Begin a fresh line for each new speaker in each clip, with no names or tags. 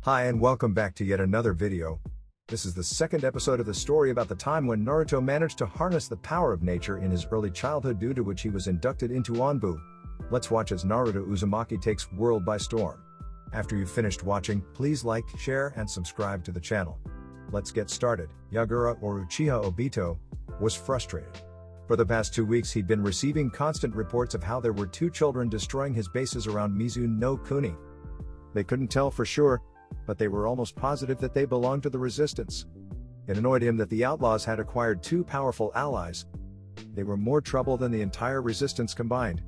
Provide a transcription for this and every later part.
Hi and welcome back to yet another video. This is the second episode of the story about the time when Naruto managed to harness the power of nature in his early childhood, due to which he was inducted into Onbu. Let's watch as Naruto Uzumaki takes world by storm. After you've finished watching, please like, share and subscribe to the channel. Let's get started. Yagura, or Uchiha Obito, was frustrated. For the past 2 weeks he'd been receiving constant reports of how there were 2 children destroying his bases around Mizu no Kuni. They couldn't tell for sure, but they were almost positive that they belonged to the resistance. It annoyed him that the outlaws had acquired 2 powerful allies. They were more trouble than the entire resistance combined.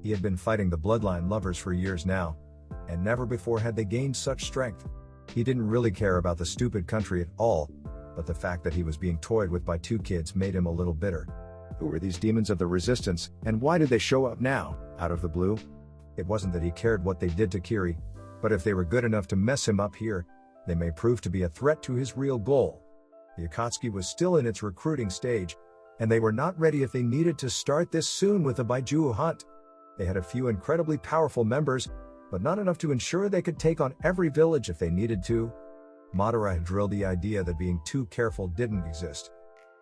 He had been fighting the bloodline lovers for years now, and never before had they gained such strength. He didn't really care about the stupid country at all, but the fact that he was being toyed with by 2 kids made him a little bitter. Who were these demons of the resistance, and why did they show up now, out of the blue? It wasn't that he cared what they did to Kiri, but if they were good enough to mess him up here, they may prove to be a threat to his real goal. The Akatsuki was still in its recruiting stage, and they were not ready if they needed to start this soon with the Baijiu hunt. They had a few incredibly powerful members, but not enough to ensure they could take on every village if they needed to. Madara had drilled the idea that being too careful didn't exist.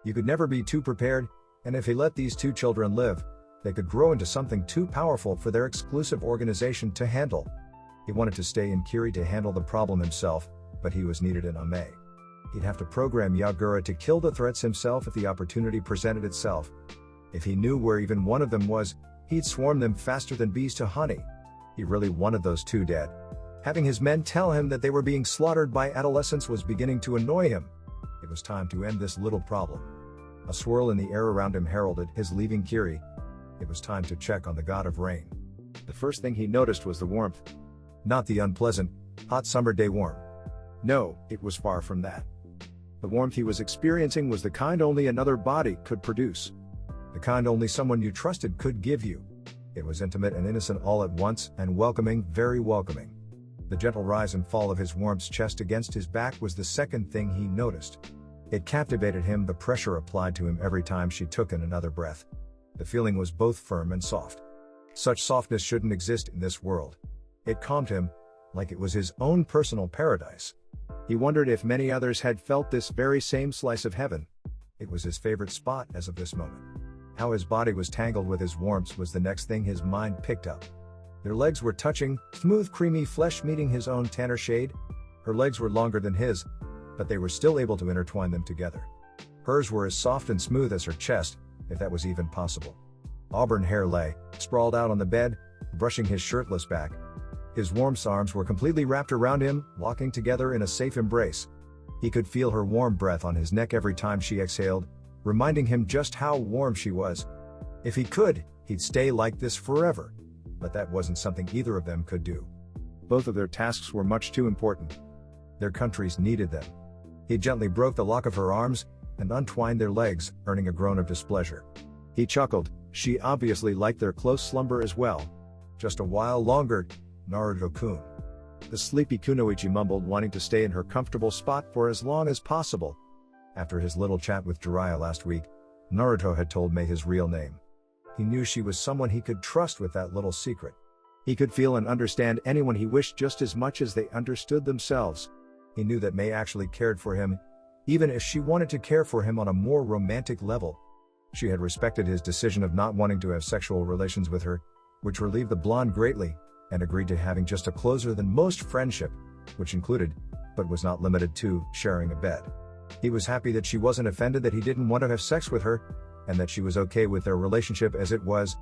You could never be too prepared, and if he let these 2 children live, they could grow into something too powerful for their exclusive organization to handle. He wanted to stay in Kiri to handle the problem himself, but he was needed in Ame. He'd have to program Yagura to kill the threats himself if the opportunity presented itself. If he knew where even one of them was, he'd swarm them faster than bees to honey. He really wanted those 2 dead. Having his men tell him that they were being slaughtered by adolescents was beginning to annoy him. It was time to end this little problem. A swirl in the air around him heralded his leaving Kiri. It was time to check on the god of rain. The first thing he noticed was the warmth. Not the unpleasant, hot summer day warmth. No, it was far from that. The warmth he was experiencing was the kind only another body could produce. The kind only someone you trusted could give you. It was intimate and innocent all at once, and welcoming, very welcoming. The gentle rise and fall of his warm's chest against his back was the second thing he noticed. It captivated him, the pressure applied to him every time she took in another breath. The feeling was both firm and soft. Such softness shouldn't exist in this world. It calmed him, like it was his own personal paradise. He wondered if many others had felt this very same slice of heaven. It was his favorite spot as of this moment. How his body was tangled with his warmth was the next thing his mind picked up. Their legs were touching, smooth creamy flesh meeting his own tanner shade. Her legs were longer than his, but they were still able to intertwine them together. Hers were as soft and smooth as her chest, if that was even possible. Auburn hair lay, sprawled out on the bed, brushing his shirtless back. His warm's arms were completely wrapped around him, locking together in a safe embrace. He could feel her warm breath on his neck every time she exhaled, reminding him just how warm she was. If he could, he'd stay like this forever. But that wasn't something either of them could do. Both of their tasks were much too important. Their countries needed them. He gently broke the lock of her arms, and untwined their legs, earning a groan of displeasure. He chuckled. She obviously liked their close slumber as well. Just a while longer, Naruto-kun. The sleepy Kunoichi mumbled, wanting to stay in her comfortable spot for as long as possible. After his little chat with Jiraiya last week, Naruto had told Mei his real name. He knew she was someone he could trust with that little secret. He could feel and understand anyone he wished just as much as they understood themselves. He knew that Mei actually cared for him, even if she wanted to care for him on a more romantic level. She had respected his decision of not wanting to have sexual relations with her, which relieved the blonde greatly, and agreed to having just a closer than most friendship, which included, but was not limited to, sharing a bed. He was happy that she wasn't offended that he didn't want to have sex with her, and that she was okay with their relationship as it was.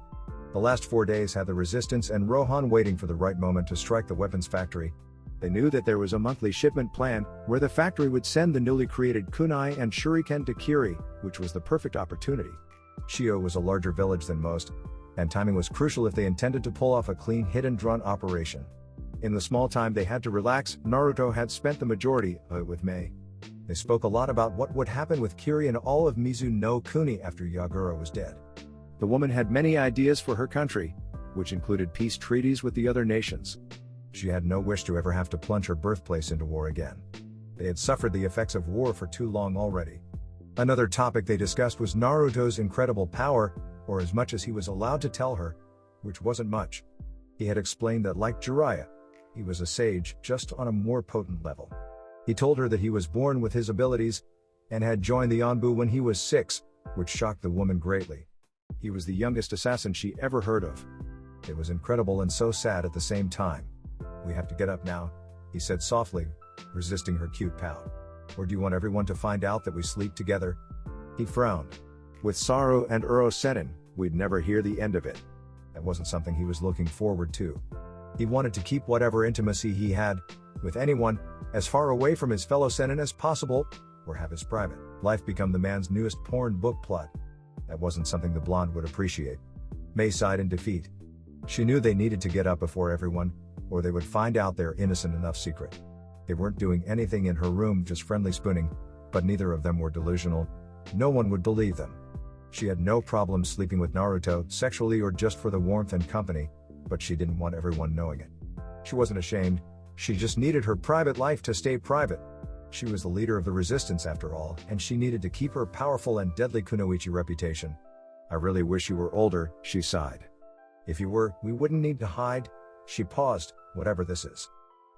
The last 4 days had the resistance and Rohan waiting for the right moment to strike the weapons factory. They knew that there was a monthly shipment planned, where the factory would send the newly created kunai and shuriken to Kiri, which was the perfect opportunity. Shio was a larger village than most, and timing was crucial if they intended to pull off a clean hit-and-run operation. In the small time they had to relax, Naruto had spent the majority of it with Mei. They spoke a lot about what would happen with Kiri and all of Mizu no Kuni after Yagura was dead. The woman had many ideas for her country, which included peace treaties with the other nations. She had no wish to ever have to plunge her birthplace into war again. They had suffered the effects of war for too long already. Another topic they discussed was Naruto's incredible power, or as much as he was allowed to tell her, which wasn't much. He had explained that like Jiraiya, He was a sage, just on a more potent level. He told her that he was born with his abilities, and had joined the Anbu when he was 6, which shocked the woman greatly. He was the youngest assassin she ever heard of. It was incredible and so sad at the same time. "We have to get up now," he said softly, resisting her cute pout. "Or do you want everyone to find out that we sleep together?" He frowned. With Saru and Uro Senin, we'd never hear the end of it. That wasn't something he was looking forward to. He wanted to keep whatever intimacy he had with anyone as far away from his fellow Senin as possible, or have his private life become the man's newest porn book plot. That wasn't something the blonde would appreciate. Mei sighed in defeat. She knew they needed to get up before everyone, or they would find out their innocent enough secret. They weren't doing anything in her room, just friendly spooning, but neither of them were delusional. No one would believe them. She had no problem sleeping with Naruto, sexually or just for the warmth and company, but she didn't want everyone knowing it. She wasn't ashamed, she just needed her private life to stay private. She was the leader of the resistance after all, and she needed to keep her powerful and deadly kunoichi reputation. "I really wish you were older," she sighed. "If you were, we wouldn't need to hide." She paused, whatever this is.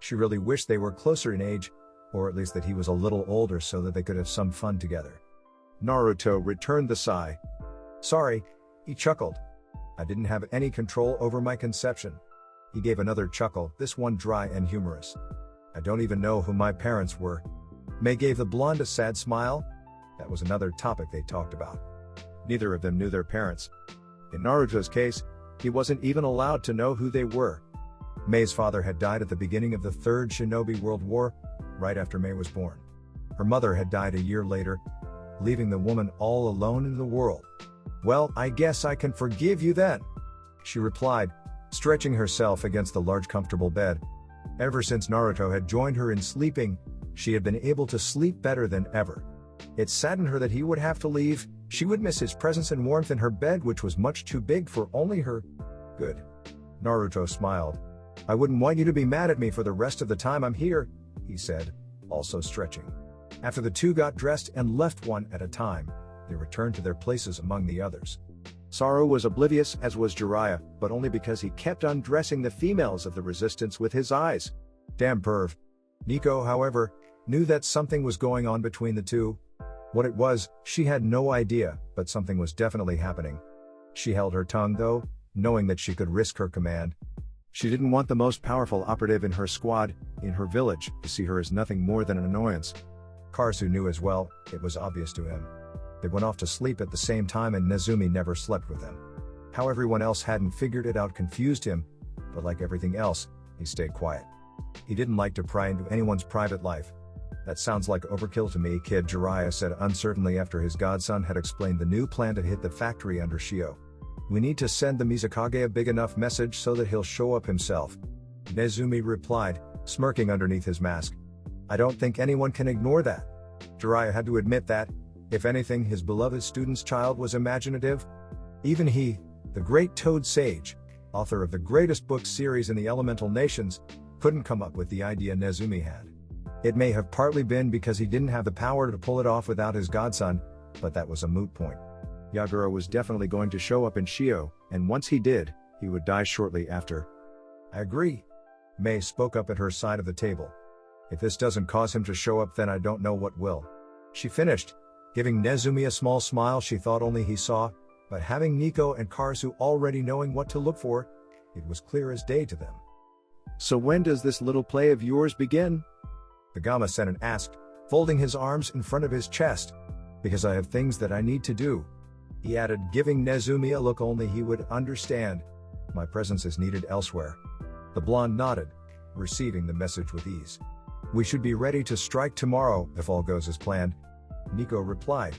She really wished they were closer in age, or at least that he was a little older so that they could have some fun together. Naruto returned the sigh. "Sorry," he chuckled. "I didn't have any control over my conception." He gave another chuckle, this one dry and humorous. "I don't even know who my parents were." Mei gave the blonde a sad smile. That was another topic they talked about. Neither of them knew their parents. In Naruto's case, he wasn't even allowed to know who they were. Mei's father had died at the beginning of the Third Shinobi World War, right after Mei was born. Her mother had died a year later, leaving the woman all alone in the world. "Well, I guess I can forgive you then," she replied, stretching herself against the large comfortable bed. Ever since Naruto had joined her in sleeping, she had been able to sleep better than ever. It saddened her that he would have to leave. She would miss his presence and warmth in her bed, which was much too big for only her. "Good." Naruto smiled. "I wouldn't want you to be mad at me for the rest of the time I'm here," he said, also stretching. After the two got dressed and left one at a time, they returned to their places among the others. Saru was oblivious, as was Jiraiya, but only because he kept undressing the females of the resistance with his eyes. Damn perv. Nico, however, knew that something was going on between the two. What it was, she had no idea, but something was definitely happening. She held her tongue though, knowing that she could risk her command. She didn't want the most powerful operative in her squad, in her village, to see her as nothing more than an annoyance. Karasu knew as well, it was obvious to him. They went off to sleep at the same time and Nezumi never slept with them. How everyone else hadn't figured it out confused him, but like everything else, he stayed quiet. He didn't like to pry into anyone's private life. "That sounds like overkill to me, kid," Jiraiya said uncertainly after his godson had explained the new plan to hit the factory under Shio. "We need to send the Mizukage a big enough message so that he'll show up himself." Nezumi replied, smirking underneath his mask. "I don't think anyone can ignore that." Jiraiya had to admit that, if anything, his beloved student's child was imaginative. Even he, the great Toad Sage, author of the greatest book series in the Elemental Nations, couldn't come up with the idea Nezumi had. It may have partly been because he didn't have the power to pull it off without his godson, but that was a moot point. Yagura was definitely going to show up in Shio, and once he did, he would die shortly after. "I agree." Mei spoke up at her side of the table. "If this doesn't cause him to show up, then I don't know what will." She finished, giving Nezumi a small smile she thought only he saw, but having Nico and Karasu already knowing what to look for, it was clear as day to them. "So when does this little play of yours begin?" the Gama-Senin asked, folding his arms in front of his chest. "Because I have things that I need to do," he added, giving Nezumi a look only he would understand. "My presence is needed elsewhere." The blonde nodded, receiving the message with ease. "We should be ready to strike tomorrow, if all goes as planned," Nico replied.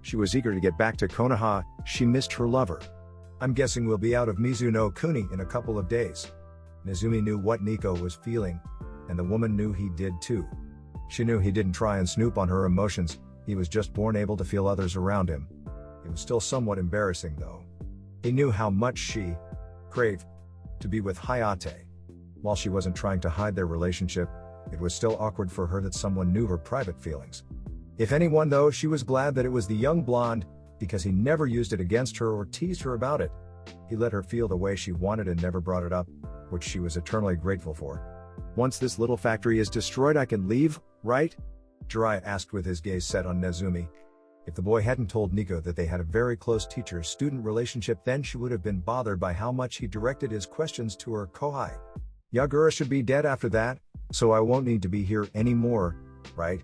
She was eager to get back to Konoha, she missed her lover. "I'm guessing we'll be out of Mizuno Kuni in a couple of days." Nezumi knew what Nico was feeling, and the woman knew he did too. She knew he didn't try and snoop on her emotions, he was just born able to feel others around him. It was still somewhat embarrassing though. He knew how much she craved to be with Hayate. While she wasn't trying to hide their relationship, it was still awkward for her that someone knew her private feelings. If anyone though, she was glad that it was the young blonde, because he never used it against her or teased her about it. He let her feel the way she wanted and never brought it up, which she was eternally grateful for. Once this little factory is destroyed I can leave, right? Jiraiya asked with his gaze set on Nezumi. If the boy hadn't told Nico that they had a very close teacher-student relationship, then she would have been bothered by how much he directed his questions to her kohai. Yagura should be dead after that, so I won't need to be here anymore, right?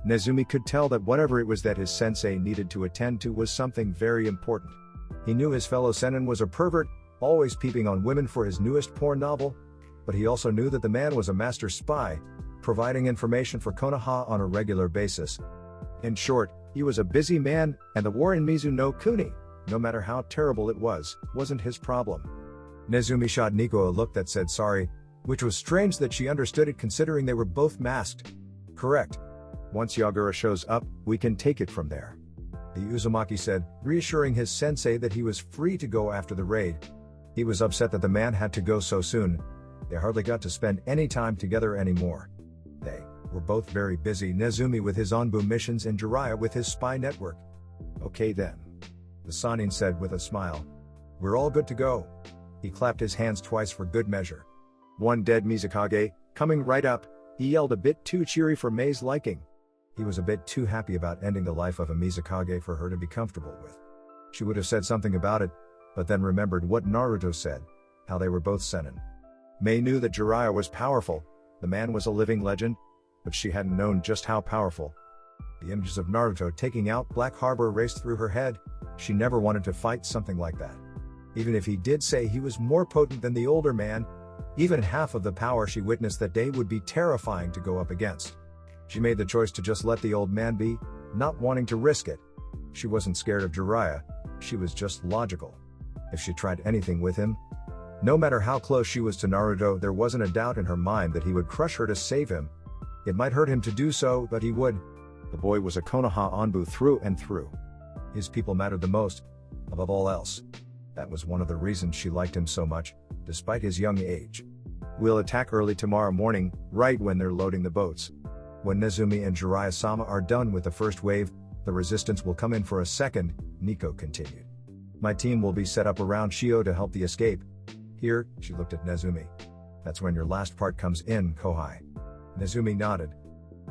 Nezumi could tell that whatever it was that his sensei needed to attend to was something very important. He knew his fellow senin was a pervert, always peeping on women for his newest porn novel, but he also knew that the man was a master spy, providing information for Konoha on a regular basis. In short, he was a busy man, and the war in Mizuno-Kuni, no matter how terrible it was, wasn't his problem. Nezumi shot Nico a look that said sorry, which was strange that she understood it considering they were both masked. Correct. Once Yagura shows up, we can take it from there. The Uzumaki said, reassuring his sensei that he was free to go after the raid. He was upset that the man had to go so soon. They hardly got to spend any time together anymore. They were both very busy, Nezumi with his Onbu missions and Jiraiya with his spy network. Okay then. The Sannin said with a smile. We're all good to go. He clapped his hands twice for good measure. One dead Mizukage, coming right up, he yelled a bit too cheery for Mei's liking. He was a bit too happy about ending the life of a Mizukage for her to be comfortable with. She would have said something about it, but then remembered what Naruto said, how they were both senin. Mei knew that Jiraiya was powerful, the man was a living legend, but she hadn't known just how powerful. The images of Naruto taking out Black Harbor raced through her head. She never wanted to fight something like that. Even if he did say he was more potent than the older man, even half of the power she witnessed that day would be terrifying to go up against. She made the choice to just let the old man be, not wanting to risk it. She wasn't scared of Jiraiya, she was just logical. If she tried anything with him, no matter how close she was to Naruto, there wasn't a doubt in her mind that he would crush her to save him. It might hurt him to do so, but he would. The boy was a Konoha Onbu through and through. His people mattered the most, above all else. That was one of the reasons she liked him so much, despite his young age. We'll attack early tomorrow morning, right when they're loading the boats. When Nezumi and Jiraiya-sama are done with the first wave, the resistance will come in for a second, Nico continued. My team will be set up around Shio to help the escape. Here, she looked at Nezumi. That's when your last part comes in, Kohai. Nezumi nodded.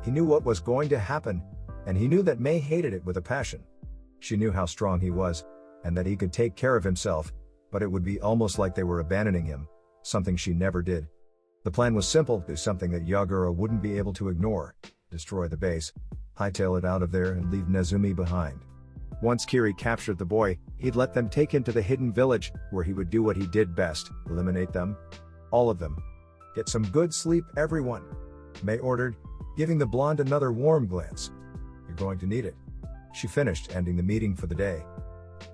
He knew what was going to happen, and he knew that Mei hated it with a passion. She knew how strong he was, and that he could take care of himself, but it would be almost like they were abandoning him, something she never did. The plan was simple, do something that Yagura wouldn't be able to ignore, destroy the base, hightail it out of there and leave Nezumi behind. Once Kiri captured the boy, he'd let them take him to the hidden village, where he would do what he did best, eliminate them. All of them. Get some good sleep, everyone, Mei ordered, giving the blonde another warm glance. You're going to need it. She finished, ending the meeting for the day.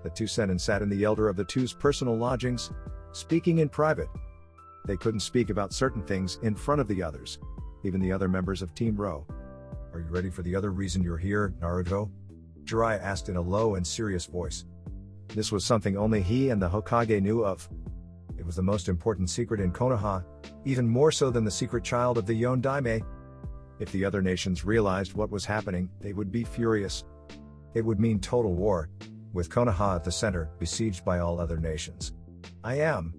The two senin sat in the elder of the two's personal lodgings, speaking in private. They couldn't speak about certain things in front of the others, even the other members of Team Ro. Are you ready for the other reason you're here, Naruto? Jiraiya asked in a low and serious voice. This was something only he and the Hokage knew of. It was the most important secret in Konoha, even more so than the secret child of the Yondaime. If the other nations realized what was happening, they would be furious. It would mean total war, with Konoha at the center, besieged by all other nations. I am.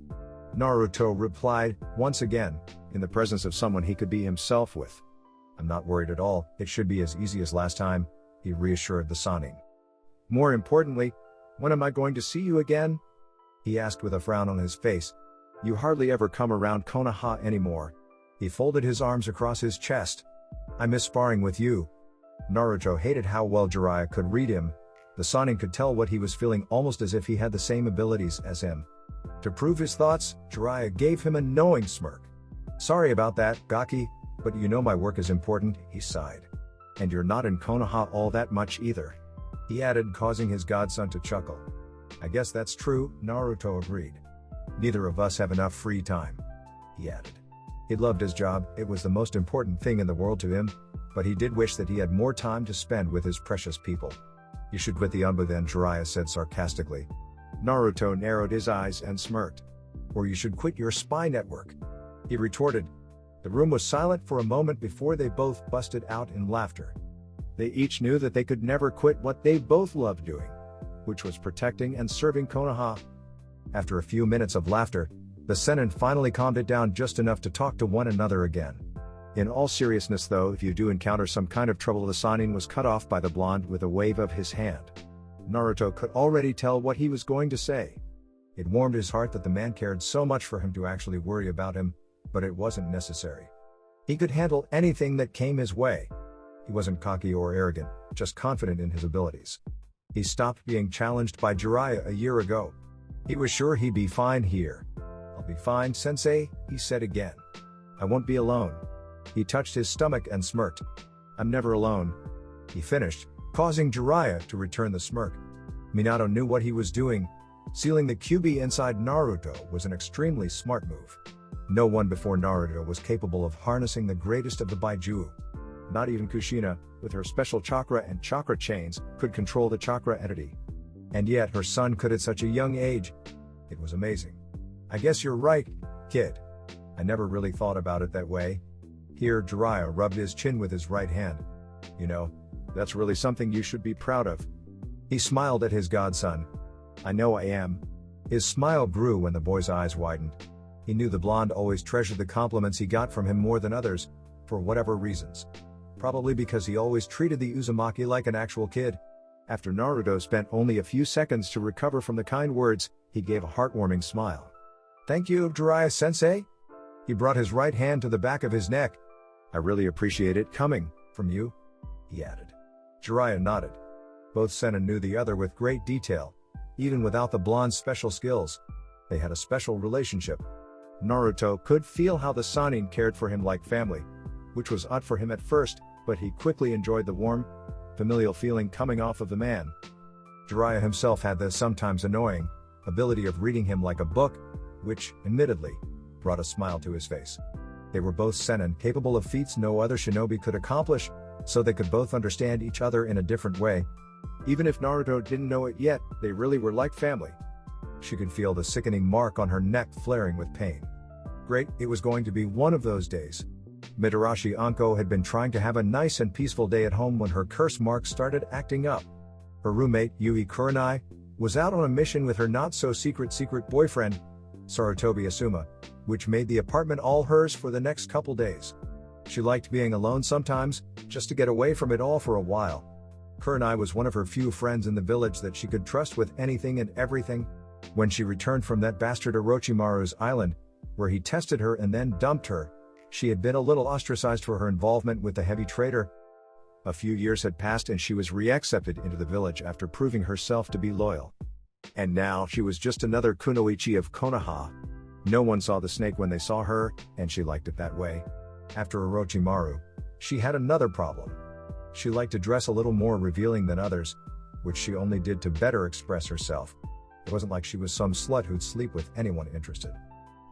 Naruto replied, once again, in the presence of someone he could be himself with. I'm not worried at all, it should be as easy as last time, he reassured the Sannin. More importantly, when am I going to see you again? He asked with a frown on his face. You hardly ever come around Konoha anymore. He folded his arms across his chest. I miss sparring with you. Naruto hated how well Jiraiya could read him. The Sannin could tell what he was feeling almost as if he had the same abilities as him. To prove his thoughts, Jiraiya gave him a knowing smirk. Sorry about that, Gaki, but you know my work is important, he sighed. And you're not in Konoha all that much either. He added, causing his godson to chuckle. I guess that's true, Naruto agreed. Neither of us have enough free time, he added. He loved his job, it was the most important thing in the world to him, but he did wish that he had more time to spend with his precious people. You should quit the Onbu then, Jiraiya said sarcastically. Naruto narrowed his eyes and smirked. Or you should quit your spy network, he retorted. The room was silent for a moment before they both busted out in laughter. They each knew that they could never quit what they both loved doing, which was protecting and serving Konoha. After a few minutes of laughter, The seinen finally calmed it down just enough to talk to one another again. In all seriousness though, if you do encounter some kind of trouble, the seinen was cut off by the blonde with a wave of his hand. Naruto could already tell what he was going to say. It warmed his heart that the man cared so much for him to actually worry about him, but it wasn't necessary. He could handle anything that came his way. He wasn't cocky or arrogant, just confident in his abilities. He stopped being challenged by Jiraiya a year ago. He was sure he'd be fine here. "I'll be fine, sensei," he said again. "I won't be alone." He touched his stomach and smirked. "I'm never alone," he finished, causing Jiraiya to return the smirk. Minato knew what he was doing. Sealing the QB inside Naruto was an extremely smart move. No one before Naruto was capable of harnessing the greatest of the Baiju. Not even Kushina, with her special chakra and chakra chains, could control the chakra entity. And yet her son could at such a young age. It was amazing. "I guess you're right, kid. I never really thought about it that way." Here Jiraiya rubbed his chin with his right hand. "You know, that's really something you should be proud of." He smiled at his godson. "I know I am." His smile grew when the boy's eyes widened. He knew the blonde always treasured the compliments he got from him more than others, for whatever reasons. Probably because he always treated the Uzumaki like an actual kid. After Naruto spent only a few seconds to recover from the kind words, he gave a heartwarming smile. "Thank you, Jiraiya-sensei." He brought his right hand to the back of his neck. "I really appreciate it coming from you," he added. Jiraiya nodded. Both seinen knew the other with great detail. Even without the blonde's special skills, they had a special relationship. Naruto could feel how the seinen cared for him like family, which was odd for him at first, but he quickly enjoyed the warm, familial feeling coming off of the man. Jiraiya himself had the sometimes annoying ability of reading him like a book, which, admittedly, brought a smile to his face. They were both seinen, capable of feats no other shinobi could accomplish, so they could both understand each other in a different way. Even if Naruto didn't know it yet, they really were like family. She could feel the sickening mark on her neck flaring with pain. Great, it was going to be one of those days. Mitarashi Anko had been trying to have a nice and peaceful day at home when her curse mark started acting up. Her roommate, Yui Kurenai, was out on a mission with her not-so-secret boyfriend, Sarutobi Asuma, which made the apartment all hers for the next couple days. She liked being alone sometimes, just to get away from it all for a while. Kurenai was one of her few friends in the village that she could trust with anything and everything. When she returned from that bastard Orochimaru's island, where he tested her and then dumped her, she had been a little ostracized for her involvement with the heavy trader. A few years had passed and she was reaccepted into the village after proving herself to be loyal. And now she was just another kunoichi of Konoha. No one saw the snake when they saw her, and she liked it that way. After Orochimaru, she had another problem. She liked to dress a little more revealing than others, which she only did to better express herself. It wasn't like she was some slut who'd sleep with anyone interested.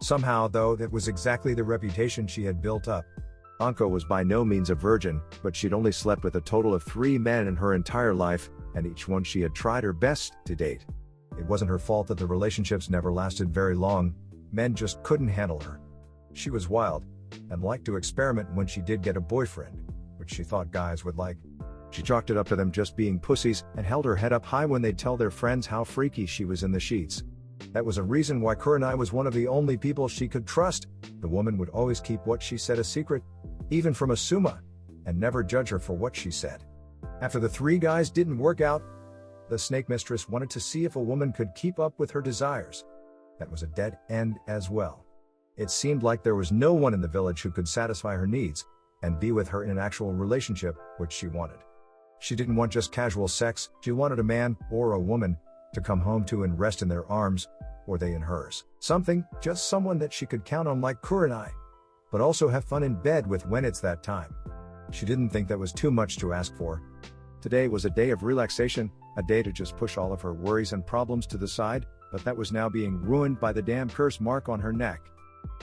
Somehow, though, that was exactly the reputation she had built up. Anko was by no means a virgin, but she'd only slept with a total of 3 men in her entire life, and each one she had tried her best to date. It wasn't her fault that the relationships never lasted very long. Men just couldn't handle her. She was wild, and liked to experiment when she did get a boyfriend, which she thought guys would like. She chalked it up to them just being pussies, and held her head up high when they'd tell their friends how freaky she was in the sheets. That was a reason why Kurenai was one of the only people she could trust. The woman would always keep what she said a secret, even from Asuma, and never judge her for what she said. After the 3 guys didn't work out, the snake mistress wanted to see if a woman could keep up with her desires. That was a dead end as well. It seemed like there was no one in the village who could satisfy her needs, and be with her in an actual relationship, which she wanted. She didn't want just casual sex, she wanted a man, or a woman, to come home to and rest in their arms, or they in hers. Something, just someone that she could count on like Kurenai, but also have fun in bed with when it's that time. She didn't think that was too much to ask for. Today was a day of relaxation, a day to just push all of her worries and problems to the side, but that was now being ruined by the damn curse mark on her neck.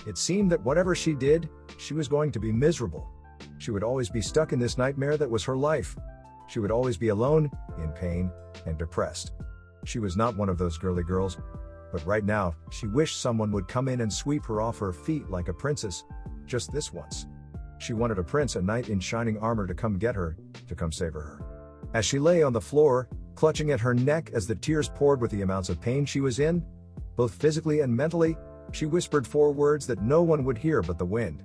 It seemed that whatever she did, she was going to be miserable. She would always be stuck in this nightmare that was her life. She would always be alone, in pain, and depressed. She was not one of those girly girls, but right now, she wished someone would come in and sweep her off her feet like a princess, just this once. She wanted a prince, a knight in shining armor to come get her, to come save her. As she lay on the floor, clutching at her neck as the tears poured with the amounts of pain she was in, both physically and mentally, She whispered 4 words that no one would hear but the wind.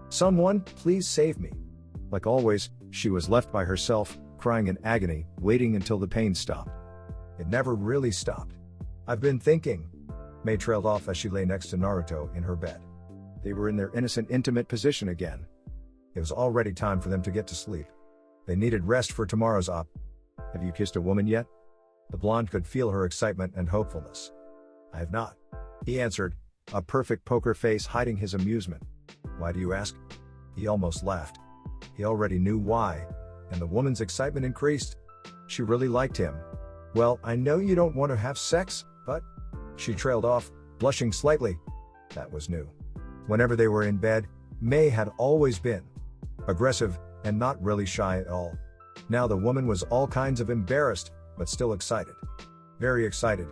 "Someone, please save me." Like always, she was left by herself, crying in agony, waiting until the pain stopped. It never really stopped. "I've been thinking." Mei trailed off as she lay next to Naruto in her bed. They were in their innocent, intimate position again. It was already time for them to get to sleep. They needed rest for tomorrow's op. "Have you kissed a woman yet?" The blonde could feel her excitement and hopefulness. "I have not," he answered, a perfect poker face hiding his amusement. "Why do you ask?" He almost laughed. He already knew why, and the woman's excitement increased. She really liked him. "Well, I know you don't want to have sex, but..." She trailed off, blushing slightly. That was new. Whenever they were in bed, Mei had always been aggressive and not really shy at all. Now the woman was all kinds of embarrassed, but still excited. Very excited.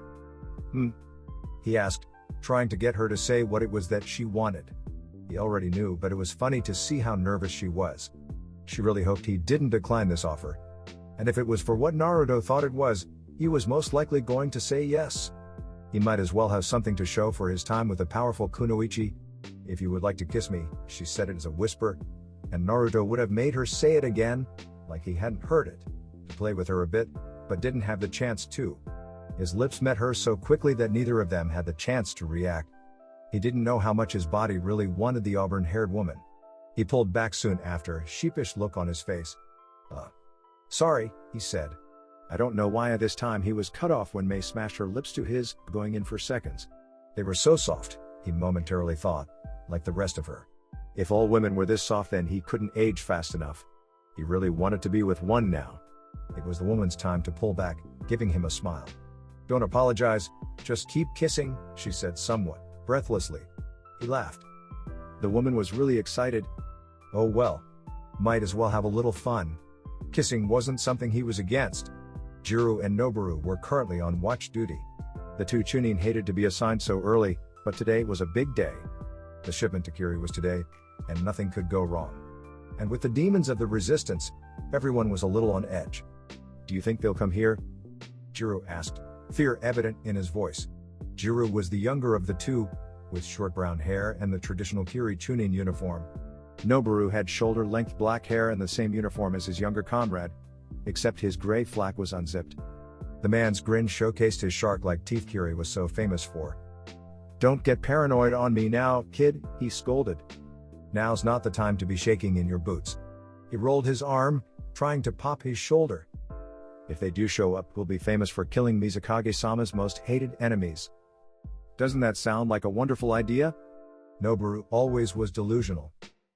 He asked, trying to get her to say what it was that she wanted. He already knew, but it was funny to see how nervous she was. She really hoped he didn't decline this offer. And if it was for what Naruto thought it was, he was most likely going to say yes. He might as well have something to show for his time with the powerful kunoichi. "If you would like to kiss me," she said it as a whisper, and Naruto would have made her say it again, like he hadn't heard it, to play with her a bit, but didn't have the chance to. His lips met hers so quickly that neither of them had the chance to react. He didn't know how much his body really wanted the auburn-haired woman. He pulled back soon after, a sheepish look on his face. Sorry," he said. I don't know why at this time he was cut off when Mei smashed her lips to his, going in for seconds. They were so soft, he momentarily thought, like the rest of her. If all women were this soft, then he couldn't age fast enough. He really wanted to be with one now. It was the woman's time to pull back, giving him a smile. "Don't apologize, just keep kissing," she said somewhat breathlessly. He laughed. The woman was really excited. Oh well. Might as well have a little fun. Kissing wasn't something he was against. Jiro and Noboru were currently on watch duty. The two Chunin hated to be assigned so early, but today was a big day. The shipment to Kiri was today, and nothing could go wrong. And with the demons of the resistance, everyone was a little on edge. "Do you think they'll come here?" Jiro asked, fear evident in his voice. Jiro was the younger of the two, with short brown hair and the traditional Kiri Chunin uniform. Noboru had shoulder-length black hair and the same uniform as his younger comrade, except his gray flack was unzipped. The man's grin showcased his shark-like teeth Kiri was so famous for. "Don't get paranoid on me now, kid," he scolded. "Now's not the time to be shaking in your boots." He rolled his arm, trying to pop his shoulder. "If they do show up, we'll be famous for killing Mizukage-sama's most hated enemies." "Doesn't that sound like a wonderful idea?" Noboru always was delusional.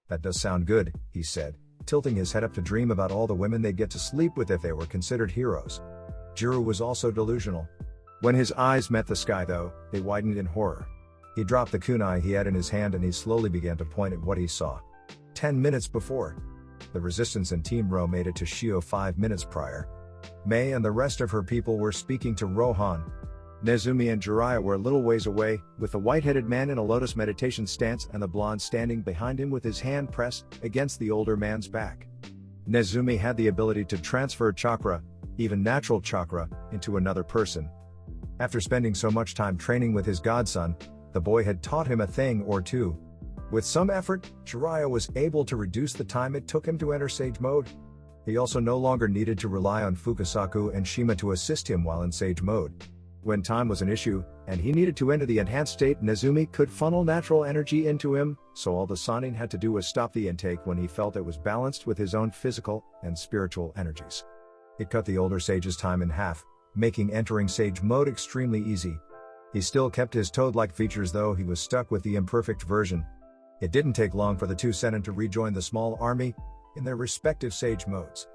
"That does sound good," he said, tilting his head up to dream about all the women they'd get to sleep with if they were considered heroes. Jiro was also delusional. When his eyes met the sky though, they widened in horror. He dropped the kunai he had in his hand and he slowly began to point at what he saw. 10 minutes before. The resistance and Team Ro made it to Shio 5 minutes prior. Mei and the rest of her people were speaking to Rohan. Nezumi and Jiraiya were a little ways away, with the white-headed man in a lotus meditation stance and the blonde standing behind him with his hand pressed against the older man's back. Nezumi had the ability to transfer chakra, even natural chakra, into another person. After spending so much time training with his godson, the boy had taught him a thing or two. With some effort, Jiraiya was able to reduce the time it took him to enter Sage mode. He also no longer needed to rely on Fukasaku and Shima to assist him while in Sage mode. When time was an issue, and he needed to enter the enhanced state, Nezumi could funnel natural energy into him, so all the Sannin had to do was stop the intake when he felt it was balanced with his own physical and spiritual energies. It cut the older sage's time in half, making entering Sage mode extremely easy. He still kept his toad-like features though he was stuck with the imperfect version. It didn't take long for the two Sennin to rejoin the small army, in their respective Sage modes.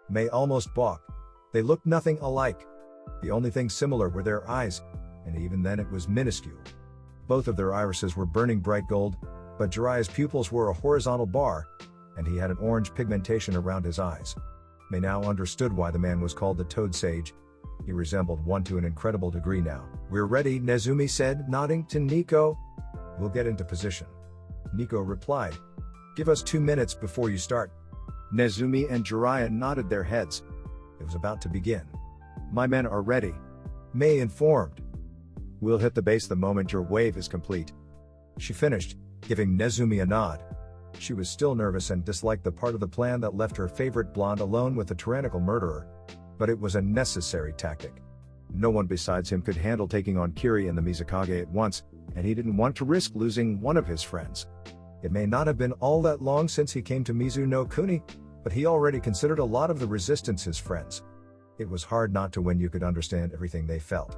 Mei almost balked. They looked nothing alike. The only thing similar were their eyes, and even then it was minuscule. Both of their irises were burning bright gold, but Jiraiya's pupils were a horizontal bar, and he had an orange pigmentation around his eyes. Mei now understood why the man was called the Toad Sage. He resembled one to an incredible degree now. "We're ready," Nezumi said, nodding to Nico. "We'll get into position." Nico replied. "Give us 2 minutes before you start." Nezumi and Jiraiya nodded their heads. It was about to begin. "My men are ready," Mei informed. "We'll hit the base the moment your wave is complete." she finished, giving Nezumi a nod. She was still nervous and disliked the part of the plan that left her favorite blonde alone with the tyrannical murderer. But it was a necessary tactic. No one besides him could handle taking on Kiri and the Mizukage at once, and he didn't want to risk losing one of his friends. It may not have been all that long since he came to Mizu no Kuni, but he already considered a lot of the resistance his friends. It was hard not to when you could understand everything they felt.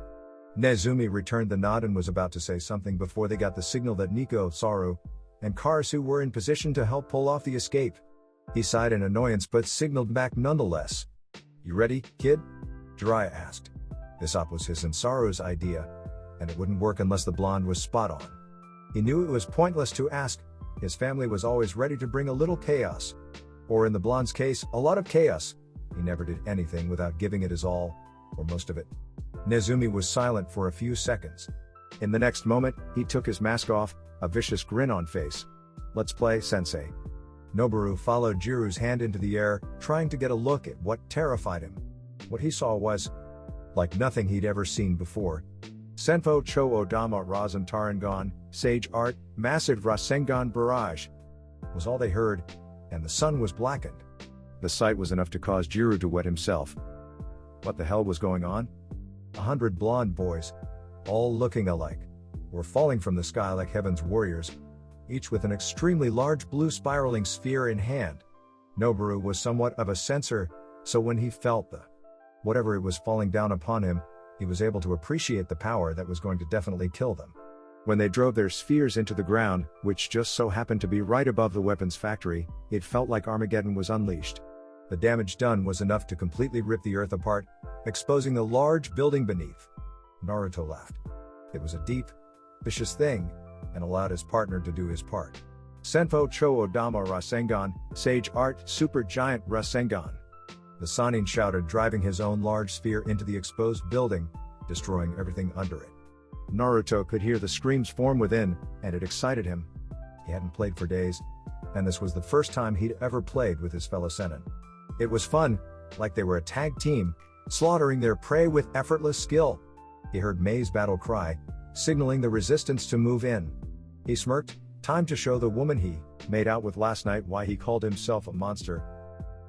Nezumi returned the nod and was about to say something before they got the signal that Nico, Saru, and Karasu were in position to help pull off the escape. He sighed in annoyance but signaled back nonetheless. "You ready, kid?" Jiraiya asked. This op was his and Saru's idea, and it wouldn't work unless the blonde was spot on. He knew it was pointless to ask. His family was always ready to bring a little chaos. Or in the blonde's case, a lot of chaos. He never did anything without giving it his all, or most of it. Nezumi was silent for a few seconds. In the next moment, he took his mask off, a vicious grin on face. "Let's play, sensei." Noboru followed Jiru's hand into the air, trying to get a look at what terrified him. What he saw was like nothing he'd ever seen before. Senfo Cho Odama Rasen Tarangan, Sage Art, Massive Rasengan Barrage, was all they heard, and the sun was blackened. The sight was enough to cause Jiru to wet himself. What the hell was going on? 100 blonde boys, all looking alike, were falling from the sky like heaven's warriors, each with an extremely large blue spiraling sphere in hand. Noboru was somewhat of a sensor, so when he felt whatever it was falling down upon him, he was able to appreciate the power that was going to definitely kill them. When they drove their spheres into the ground, which just so happened to be right above the weapons factory, it felt like Armageddon was unleashed. The damage done was enough to completely rip the earth apart, exposing the large building beneath. Naruto laughed. It was a deep, vicious thing, and allowed his partner to do his part. Senfo Cho Odama Rasengan, Sage Art, Super Giant Rasengan. The Sannin shouted, driving his own large sphere into the exposed building, destroying everything under it. Naruto could hear the screams form within, and it excited him. He hadn't played for days, and this was the first time he'd ever played with his fellow Sennin. It was fun, like they were a tag team, slaughtering their prey with effortless skill. He heard Mei's battle cry, signaling the resistance to move in. He smirked, time to show the woman he made out with last night why he called himself a monster.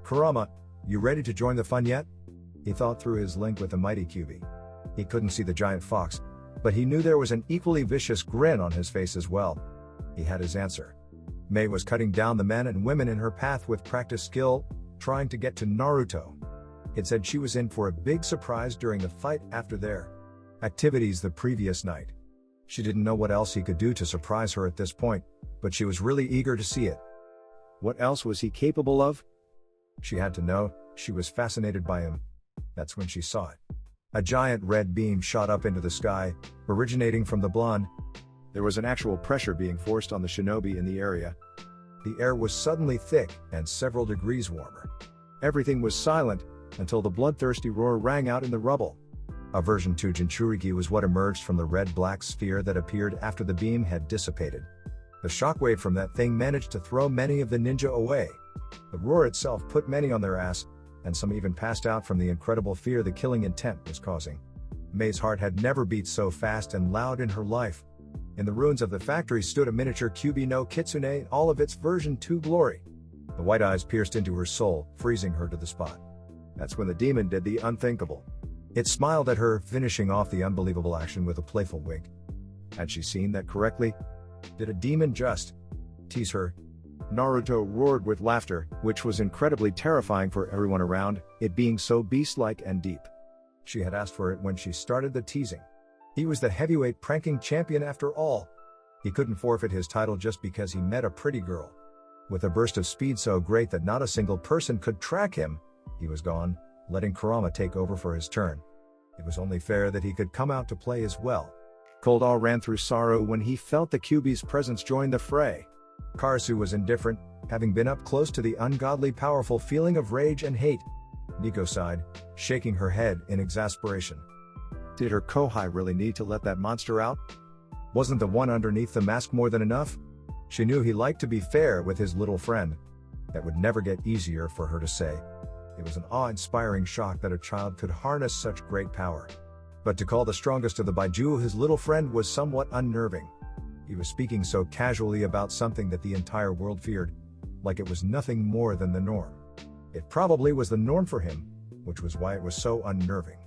"Kurama, you ready to join the fun yet?" He thought through his link with the mighty Kyuubi. He couldn't see the giant fox, but he knew there was an equally vicious grin on his face as well. He had his answer. Mei was cutting down the men and women in her path with practiced skill, trying to get to Naruto. It said she was in for a big surprise during the fight after their activities the previous night. She didn't know what else he could do to surprise her at this point, but she was really eager to see it. What else was he capable of? She had to know. She was fascinated by him. That's when she saw it. A giant red beam shot up into the sky, originating from the blonde. There was an actual pressure being forced on the shinobi in the area. The air was suddenly thick and several degrees warmer. Everything was silent, until the bloodthirsty roar rang out in the rubble. A version 2 Jinchuriki was what emerged from the red-black sphere that appeared after the beam had dissipated. The shockwave from that thing managed to throw many of the ninja away. The roar itself put many on their ass, and some even passed out from the incredible fear the killing intent was causing. Mei's heart had never beat so fast and loud in her life. In the ruins of the factory stood a miniature Kyuubi no Kitsune in all of its version 2 glory. The white eyes pierced into her soul, freezing her to the spot. That's when the demon did the unthinkable. It smiled at her, finishing off the unbelievable action with a playful wink. Had she seen that correctly? Did a demon just tease her? Naruto roared with laughter, which was incredibly terrifying for everyone around, it being so beast-like and deep. She had asked for it when she started the teasing. He was the heavyweight pranking champion after all. He couldn't forfeit his title just because he met a pretty girl. With a burst of speed so great that not a single person could track him, he was gone, letting Kurama take over for his turn. It was only fair that he could come out to play as well. Cold awe ran through Saru when he felt the Kyuubi's presence join the fray. Karasu was indifferent, having been up close to the ungodly powerful feeling of rage and hate. Nico sighed, shaking her head in exasperation. Did her Kohai really need to let that monster out? Wasn't the one underneath the mask more than enough? She knew he liked to be fair with his little friend. That would never get easier for her to say. It was an awe-inspiring shock that a child could harness such great power. But to call the strongest of the Baiju his little friend was somewhat unnerving. He was speaking so casually about something that the entire world feared, like it was nothing more than the norm. It probably was the norm for him, which was why it was so unnerving.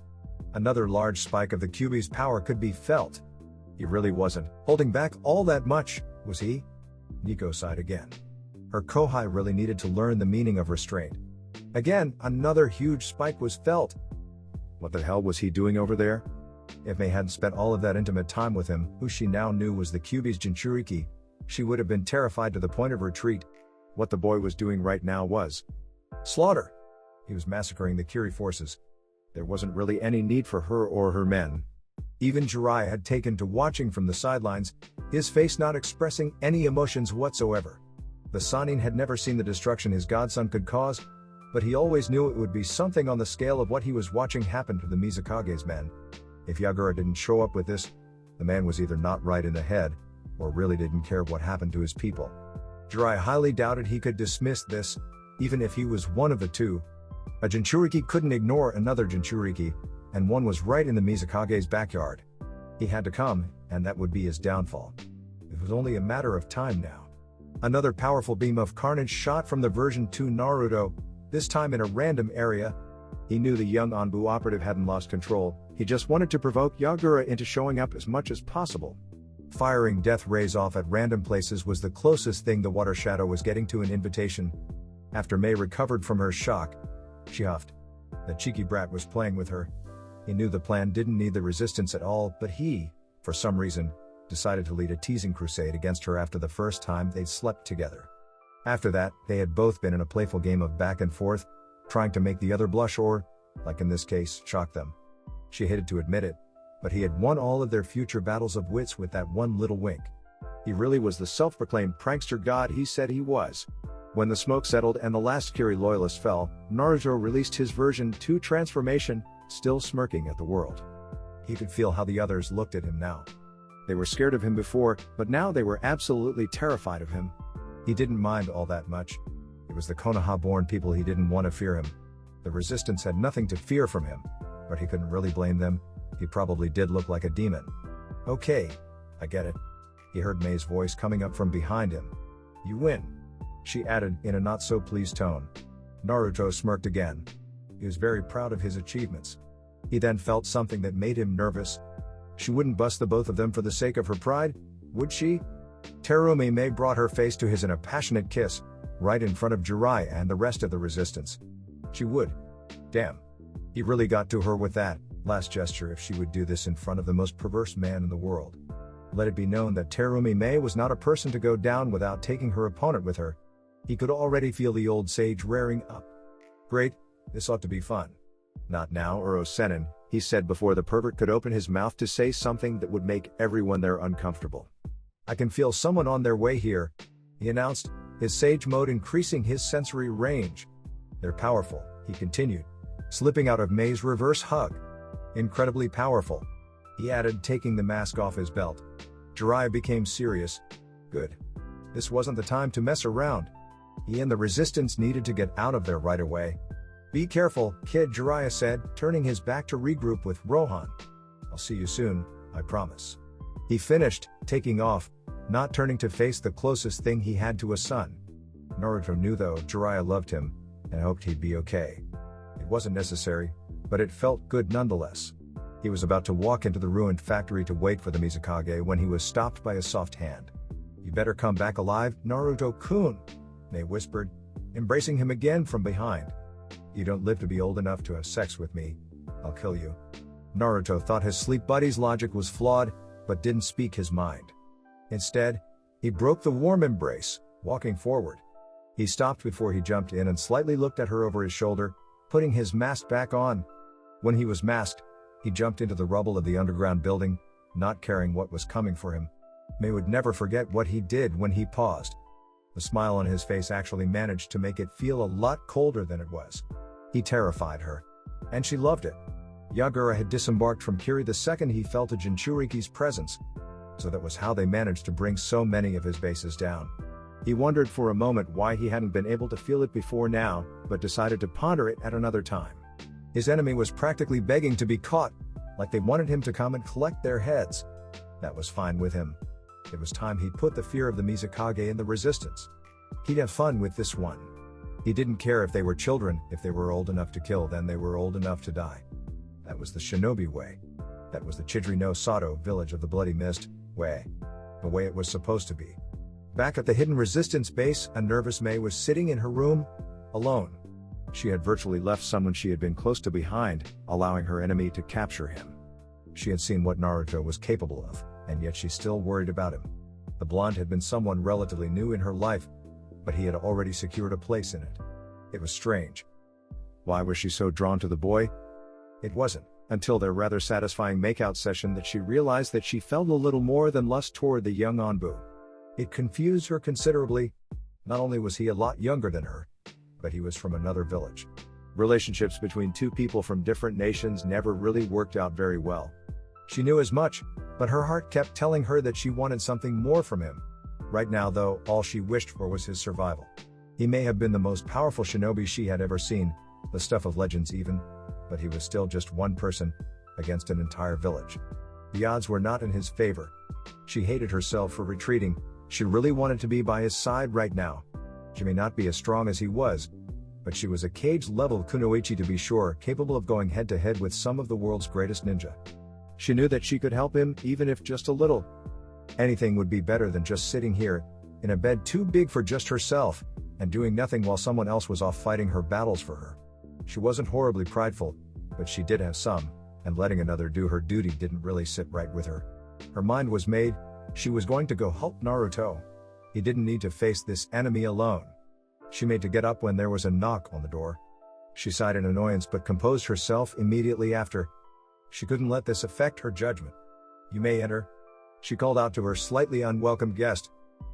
Another large spike of the Kyuubi's power could be felt. He really wasn't holding back all that much, was he? Nico sighed again. Her Kohai really needed to learn the meaning of restraint. Again, another huge spike was felt. What the hell was he doing over there? If Mei hadn't spent all of that intimate time with him, who she now knew was the Kyuubi's Jinchuriki, she would have been terrified to the point of retreat. What the boy was doing right now was slaughter. He was massacring the Kiri forces. There wasn't really any need for her or her men. Even Jiraiya had taken to watching from the sidelines, his face not expressing any emotions whatsoever. The Sannin had never seen the destruction his godson could cause, but he always knew it would be something on the scale of what he was watching happen to the Mizukage's men. If Yagura didn't show up with this, the man was either not right in the head, or really didn't care what happened to his people. Jiraiya highly doubted he could dismiss this, even if he was one of the two. A Jinchuriki couldn't ignore another Jinchuriki, and one was right in the Mizukage's backyard. He had to come, and that would be his downfall. It was only a matter of time now. Another powerful beam of carnage shot from the version 2 Naruto, this time in a random area. He knew the young Anbu operative hadn't lost control, he just wanted to provoke Yagura into showing up as much as possible. Firing death rays off at random places was the closest thing the Water Shadow was getting to an invitation. After Mei recovered from her shock, she huffed. The cheeky brat was playing with her. He knew the plan didn't need the resistance at all, but he, for some reason, decided to lead a teasing crusade against her after the first time they'd slept together. After that, they had both been in a playful game of back and forth, trying to make the other blush or, like in this case, shock them. She hated to admit it, but he had won all of their future battles of wits with that one little wink. He really was the self-proclaimed prankster god he said he was. When the smoke settled and the last Kiri loyalist fell, Naruto released his version 2 transformation, still smirking at the world. He could feel how the others looked at him now. They were scared of him before, but now they were absolutely terrified of him. He didn't mind all that much. It was the Konoha-born people he didn't want to fear him. The resistance had nothing to fear from him, but he couldn't really blame them. He probably did look like a demon. Okay, I get it. He heard Mei's voice coming up from behind him. You win, she added in a not-so-pleased tone. Naruto smirked again. He was very proud of his achievements. He then felt something that made him nervous. She wouldn't bust the both of them for the sake of her pride, would she? Terumi Mei brought her face to his in a passionate kiss, right in front of Jiraiya and the rest of the resistance. She would. Damn. He really got to her with that last gesture if she would do this in front of the most perverse man in the world. Let it be known that Terumi Mei was not a person to go down without taking her opponent with her. He could already feel the old sage rearing up. Great, this ought to be fun. Not now, Uro-Sennin, he said before the pervert could open his mouth to say something that would make everyone there uncomfortable. I can feel someone on their way here, he announced, his sage mode increasing his sensory range. They're powerful, he continued, slipping out of Mei's reverse hug. Incredibly powerful, he added, taking the mask off his belt. Jiraiya became serious. Good. This wasn't the time to mess around. He and the resistance needed to get out of there right away. Be careful, kid, Jiraiya said, turning his back to regroup with Rohan. I'll see you soon, I promise. He finished, taking off, not turning to face the closest thing he had to a son. Naruto knew though Jiraiya loved him, and hoped he'd be okay. It wasn't necessary, but it felt good nonetheless. He was about to walk into the ruined factory to wait for the Mizukage when he was stopped by a soft hand. You better come back alive, Naruto-kun, Mei whispered, embracing him again from behind. You don't live to be old enough to have sex with me. I'll kill you. Naruto thought his sleep buddy's logic was flawed, but didn't speak his mind. Instead, he broke the warm embrace, walking forward. He stopped before he jumped in and slightly looked at her over his shoulder, putting his mask back on. When he was masked, he jumped into the rubble of the underground building, not caring what was coming for him. Mei would never forget what he did when he paused. The smile on his face actually managed to make it feel a lot colder than it was. He terrified her. And she loved it. Yagura had disembarked from Kiri the second he felt a Jinchuriki's presence. So that was how they managed to bring so many of his bases down. He wondered for a moment why he hadn't been able to feel it before now, but decided to ponder it at another time. His enemy was practically begging to be caught, like they wanted him to come and collect their heads. That was fine with him. It was time he put the fear of the Mizukage in the resistance. He'd have fun with this one. He didn't care if they were children, if they were old enough to kill, then they were old enough to die. That was the Shinobi way. That was the Chidri no Sato village of the Bloody Mist way. The way it was supposed to be. Back at the hidden resistance base, a nervous Mei was sitting in her room, alone. She had virtually left someone she had been close to behind, allowing her enemy to capture him. She had seen what Naruto was capable of, and yet she still worried about him. The blonde had been someone relatively new in her life, but he had already secured a place in it. It was strange. Why was she so drawn to the boy? It wasn't until their rather satisfying makeout session that she realized that she felt a little more than lust toward the young Anbu. It confused her considerably. Not only was he a lot younger than her, but he was from another village. Relationships between two people from different nations never really worked out very well. She knew as much, but her heart kept telling her that she wanted something more from him. Right now though, all she wished for was his survival. He may have been the most powerful shinobi she had ever seen, the stuff of legends even, but he was still just one person, against an entire village. The odds were not in his favor. She hated herself for retreating. She really wanted to be by his side right now. She may not be as strong as he was, but she was a cage-level kunoichi to be sure, capable of going head-to-head with some of the world's greatest ninja. She knew that she could help him, even if just a little. Anything would be better than just sitting here, in a bed too big for just herself, and doing nothing while someone else was off fighting her battles for her. She wasn't horribly prideful, but she did have some, and letting another do her duty didn't really sit right with her. Her mind was made. She was going to go help Naruto. He didn't need to face this enemy alone. She made to get up when there was a knock on the door. She sighed in annoyance but composed herself immediately after. She couldn't let this affect her judgment. "You may enter," she called out to her slightly unwelcome guest.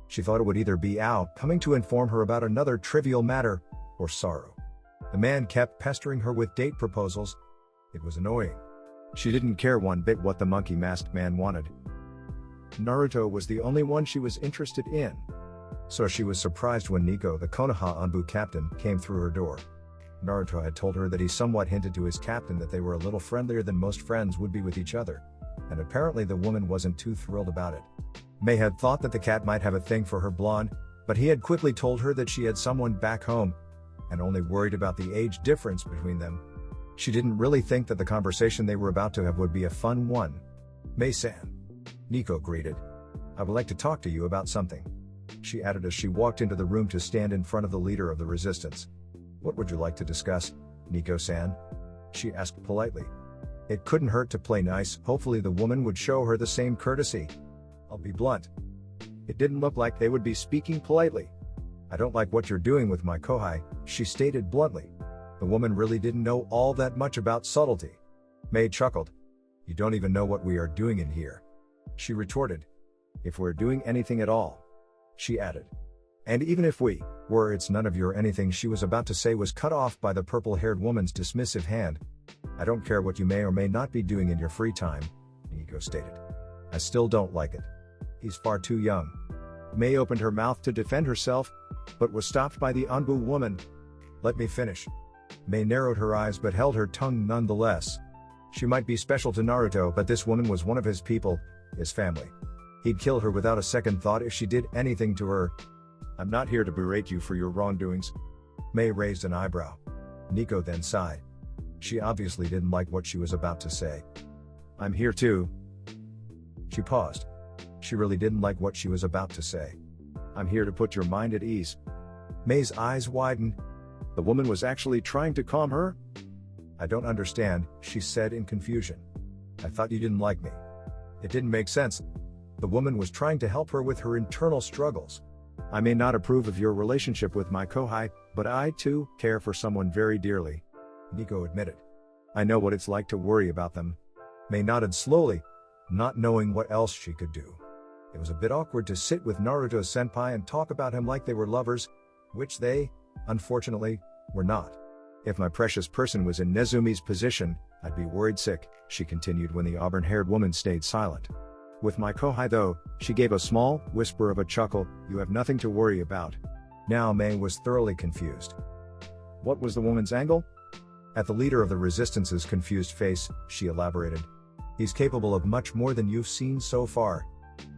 She thought it would either be Ao coming to inform her about another trivial matter, or Saru. The man kept pestering her with date proposals. It was annoying. She didn't care one bit what the monkey-masked man wanted. Naruto was the only one she was interested in. So she was surprised when Nico, the Konoha Anbu captain, came through her door. Naruto had told her that he somewhat hinted to his captain that they were a little friendlier than most friends would be with each other, and apparently the woman wasn't too thrilled about it. Mei had thought that the cat might have a thing for her blonde, but he had quickly told her that she had someone back home, and only worried about the age difference between them. She didn't really think that the conversation they were about to have would be a fun one. "Mei-san," Nico greeted. "I would like to talk to you about something," she added as she walked into the room to stand in front of the leader of the resistance. "What would you like to discuss, Nico-san?" she asked politely. It couldn't hurt to play nice. Hopefully the woman would show her the same courtesy. "I'll be blunt. It didn't look like they would be speaking politely. I don't like what you're doing with my kohai," she stated bluntly. The woman really didn't know all that much about subtlety. Mei chuckled. "You don't even know what we are doing in here," she retorted. "If we're doing anything at all," she added. "And even if we were, it's none of your anything," she was about to say was cut off by the purple-haired woman's dismissive hand. "I don't care what you may or may not be doing in your free time," Nico stated. "I still don't like it. He's far too young." Mei opened her mouth to defend herself, but was stopped by the Anbu woman. "Let me finish." Mei narrowed her eyes but held her tongue nonetheless. She might be special to Naruto, but this woman was one of his people, his family. He'd kill her without a second thought if she did anything to her. "I'm not here to berate you for your wrongdoings." Mei raised an eyebrow. Nico then sighed. She obviously didn't like what she was about to say. "I'm here too." She paused. She really didn't like what she was about to say. "I'm here to put your mind at ease." Mei's eyes widened. The woman was actually trying to calm her? "I don't understand," she said in confusion. "I thought you didn't like me." It didn't make sense. The woman was trying to help her with her internal struggles. "I may not approve of your relationship with my kohai, but I, too, care for someone very dearly," Nico admitted. "I know what it's like to worry about them." Mei nodded slowly, not knowing what else she could do. It was a bit awkward to sit with Naruto-senpai and talk about him like they were lovers, which they, unfortunately, were not. "If my precious person was in Nezumi's position, I'd be worried sick," she continued when the auburn-haired woman stayed silent. "With my kohai though," she gave a small whisper of a chuckle, "you have nothing to worry about." Now Mei was thoroughly confused. What was the woman's angle? At the leader of the resistance's confused face, she elaborated. "He's capable of much more than you've seen so far.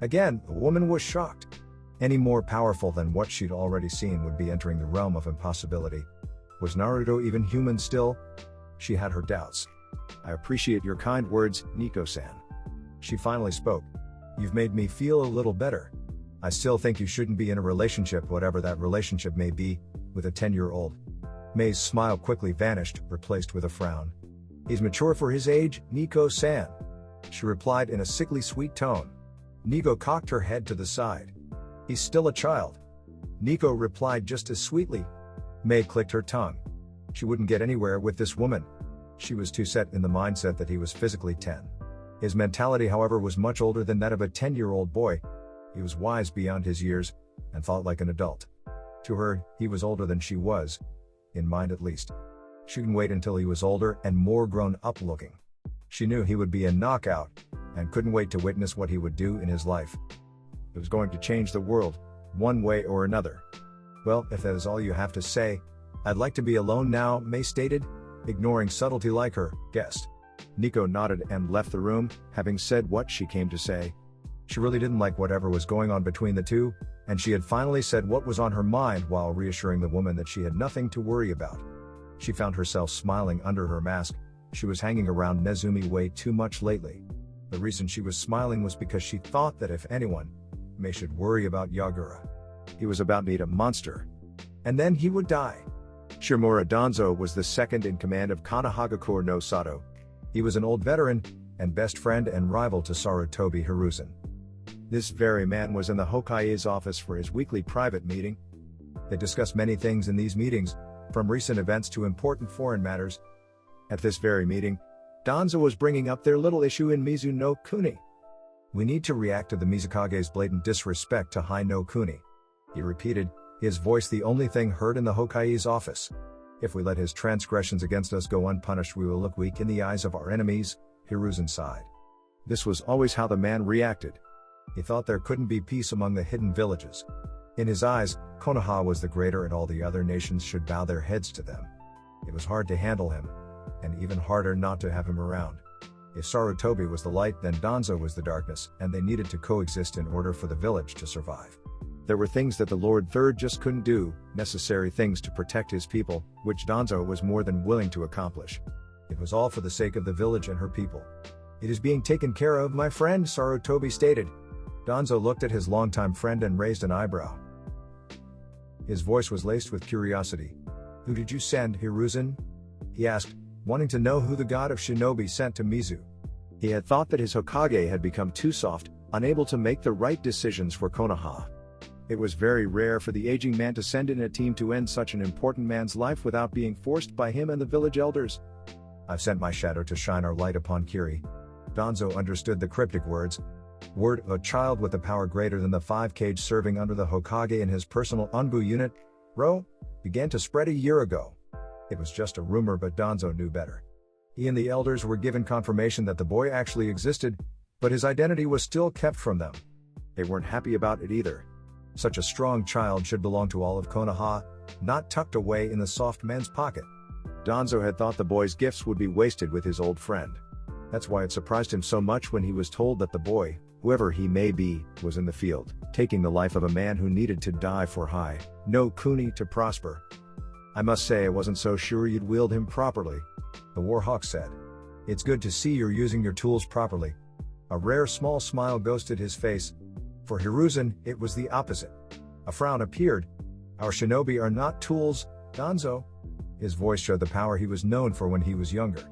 Again, the woman was shocked. Any more powerful than what she'd already seen would be entering the realm of impossibility. Was Naruto even human still? She had her doubts. "I appreciate your kind words, Nico-san." She finally spoke. "You've made me feel a little better. I still think you shouldn't be in a relationship, whatever that relationship may be, with a 10-year-old. May's smile quickly vanished, replaced with a frown. "He's mature for his age, Nico-san," she replied in a sickly sweet tone. Nico cocked her head to the side. "He's still a child," Nico replied just as sweetly. May clicked her tongue. She wouldn't get anywhere with this woman. She was too set in the mindset that he was physically 10. His mentality, however, was much older than that of a 10-year-old boy. He was wise beyond his years, and thought like an adult. To her, he was older than she was, in mind at least. She couldn't wait until he was older and more grown-up looking. She knew he would be a knockout, and couldn't wait to witness what he would do in his life. It was going to change the world, one way or another. "Well, if that is all you have to say, I'd like to be alone now," May stated, ignoring subtlety like her guest. Nico nodded and left the room, having said what she came to say. She really didn't like whatever was going on between the two, and she had finally said what was on her mind while reassuring the woman that she had nothing to worry about. She found herself smiling under her mask. She was hanging around Nezumi way too much lately. The reason she was smiling was because she thought that if anyone, May should worry about Yagura. He was about to meet a monster. And then he would die. Shimura Danzo was the second in command of Konohagakure no Sato. He was an old veteran, and best friend and rival to Sarutobi Hiruzen. This very man was in the Hokage's office for his weekly private meeting. They discussed many things in these meetings, from recent events to important foreign matters. At this very meeting, Danzo was bringing up their little issue in Mizu no Kuni. "We need to react to the Mizukaga's blatant disrespect to Hai no Kuni," he repeated, his voice the only thing heard in the Hokage's office. "If we let his transgressions against us go unpunished, we will look weak in the eyes of our enemies," Hiruzen sighed. This was always how the man reacted. He thought there couldn't be peace among the hidden villages. In his eyes, Konoha was the greater and all the other nations should bow their heads to them. It was hard to handle him, and even harder not to have him around. If Sarutobi was the light, then Danzo was the darkness, and they needed to coexist in order for the village to survive. There were things that the Lord Third just couldn't do, necessary things to protect his people, which Danzo was more than willing to accomplish. It was all for the sake of the village and her people. "It is being taken care of, my friend," Sarutobi stated. Danzo looked at his longtime friend and raised an eyebrow. His voice was laced with curiosity. "Who did you send, Hiruzen?" he asked, wanting to know who the god of Shinobi sent to Mizu. He had thought that his Hokage had become too soft, unable to make the right decisions for Konoha. It was very rare for the aging man to send in a team to end such an important man's life without being forced by him and the village elders. "I've sent my shadow to shine our light upon Kiri." Danzo understood the cryptic words. Word of a child with a power greater than the 5 Kage serving under the Hokage in his personal Anbu unit, Ro, began to spread a year ago. It was just a rumor, but Danzo knew better. He and the elders were given confirmation that the boy actually existed, but his identity was still kept from them. They weren't happy about it either. Such a strong child should belong to all of Konoha, not tucked away in the soft man's pocket. Danzo had thought the boy's gifts would be wasted with his old friend. That's why it surprised him so much when he was told that the boy, whoever he may be, was in the field, taking the life of a man who needed to die for Hai no Kuni to prosper. "I must say I wasn't so sure you'd wield him properly," the Warhawk said. "It's good to see you're using your tools properly." A rare small smile ghosted his face. For Hiruzen, it was the opposite. A frown appeared. "Our shinobi are not tools, Danzo." His voice showed the power he was known for when he was younger.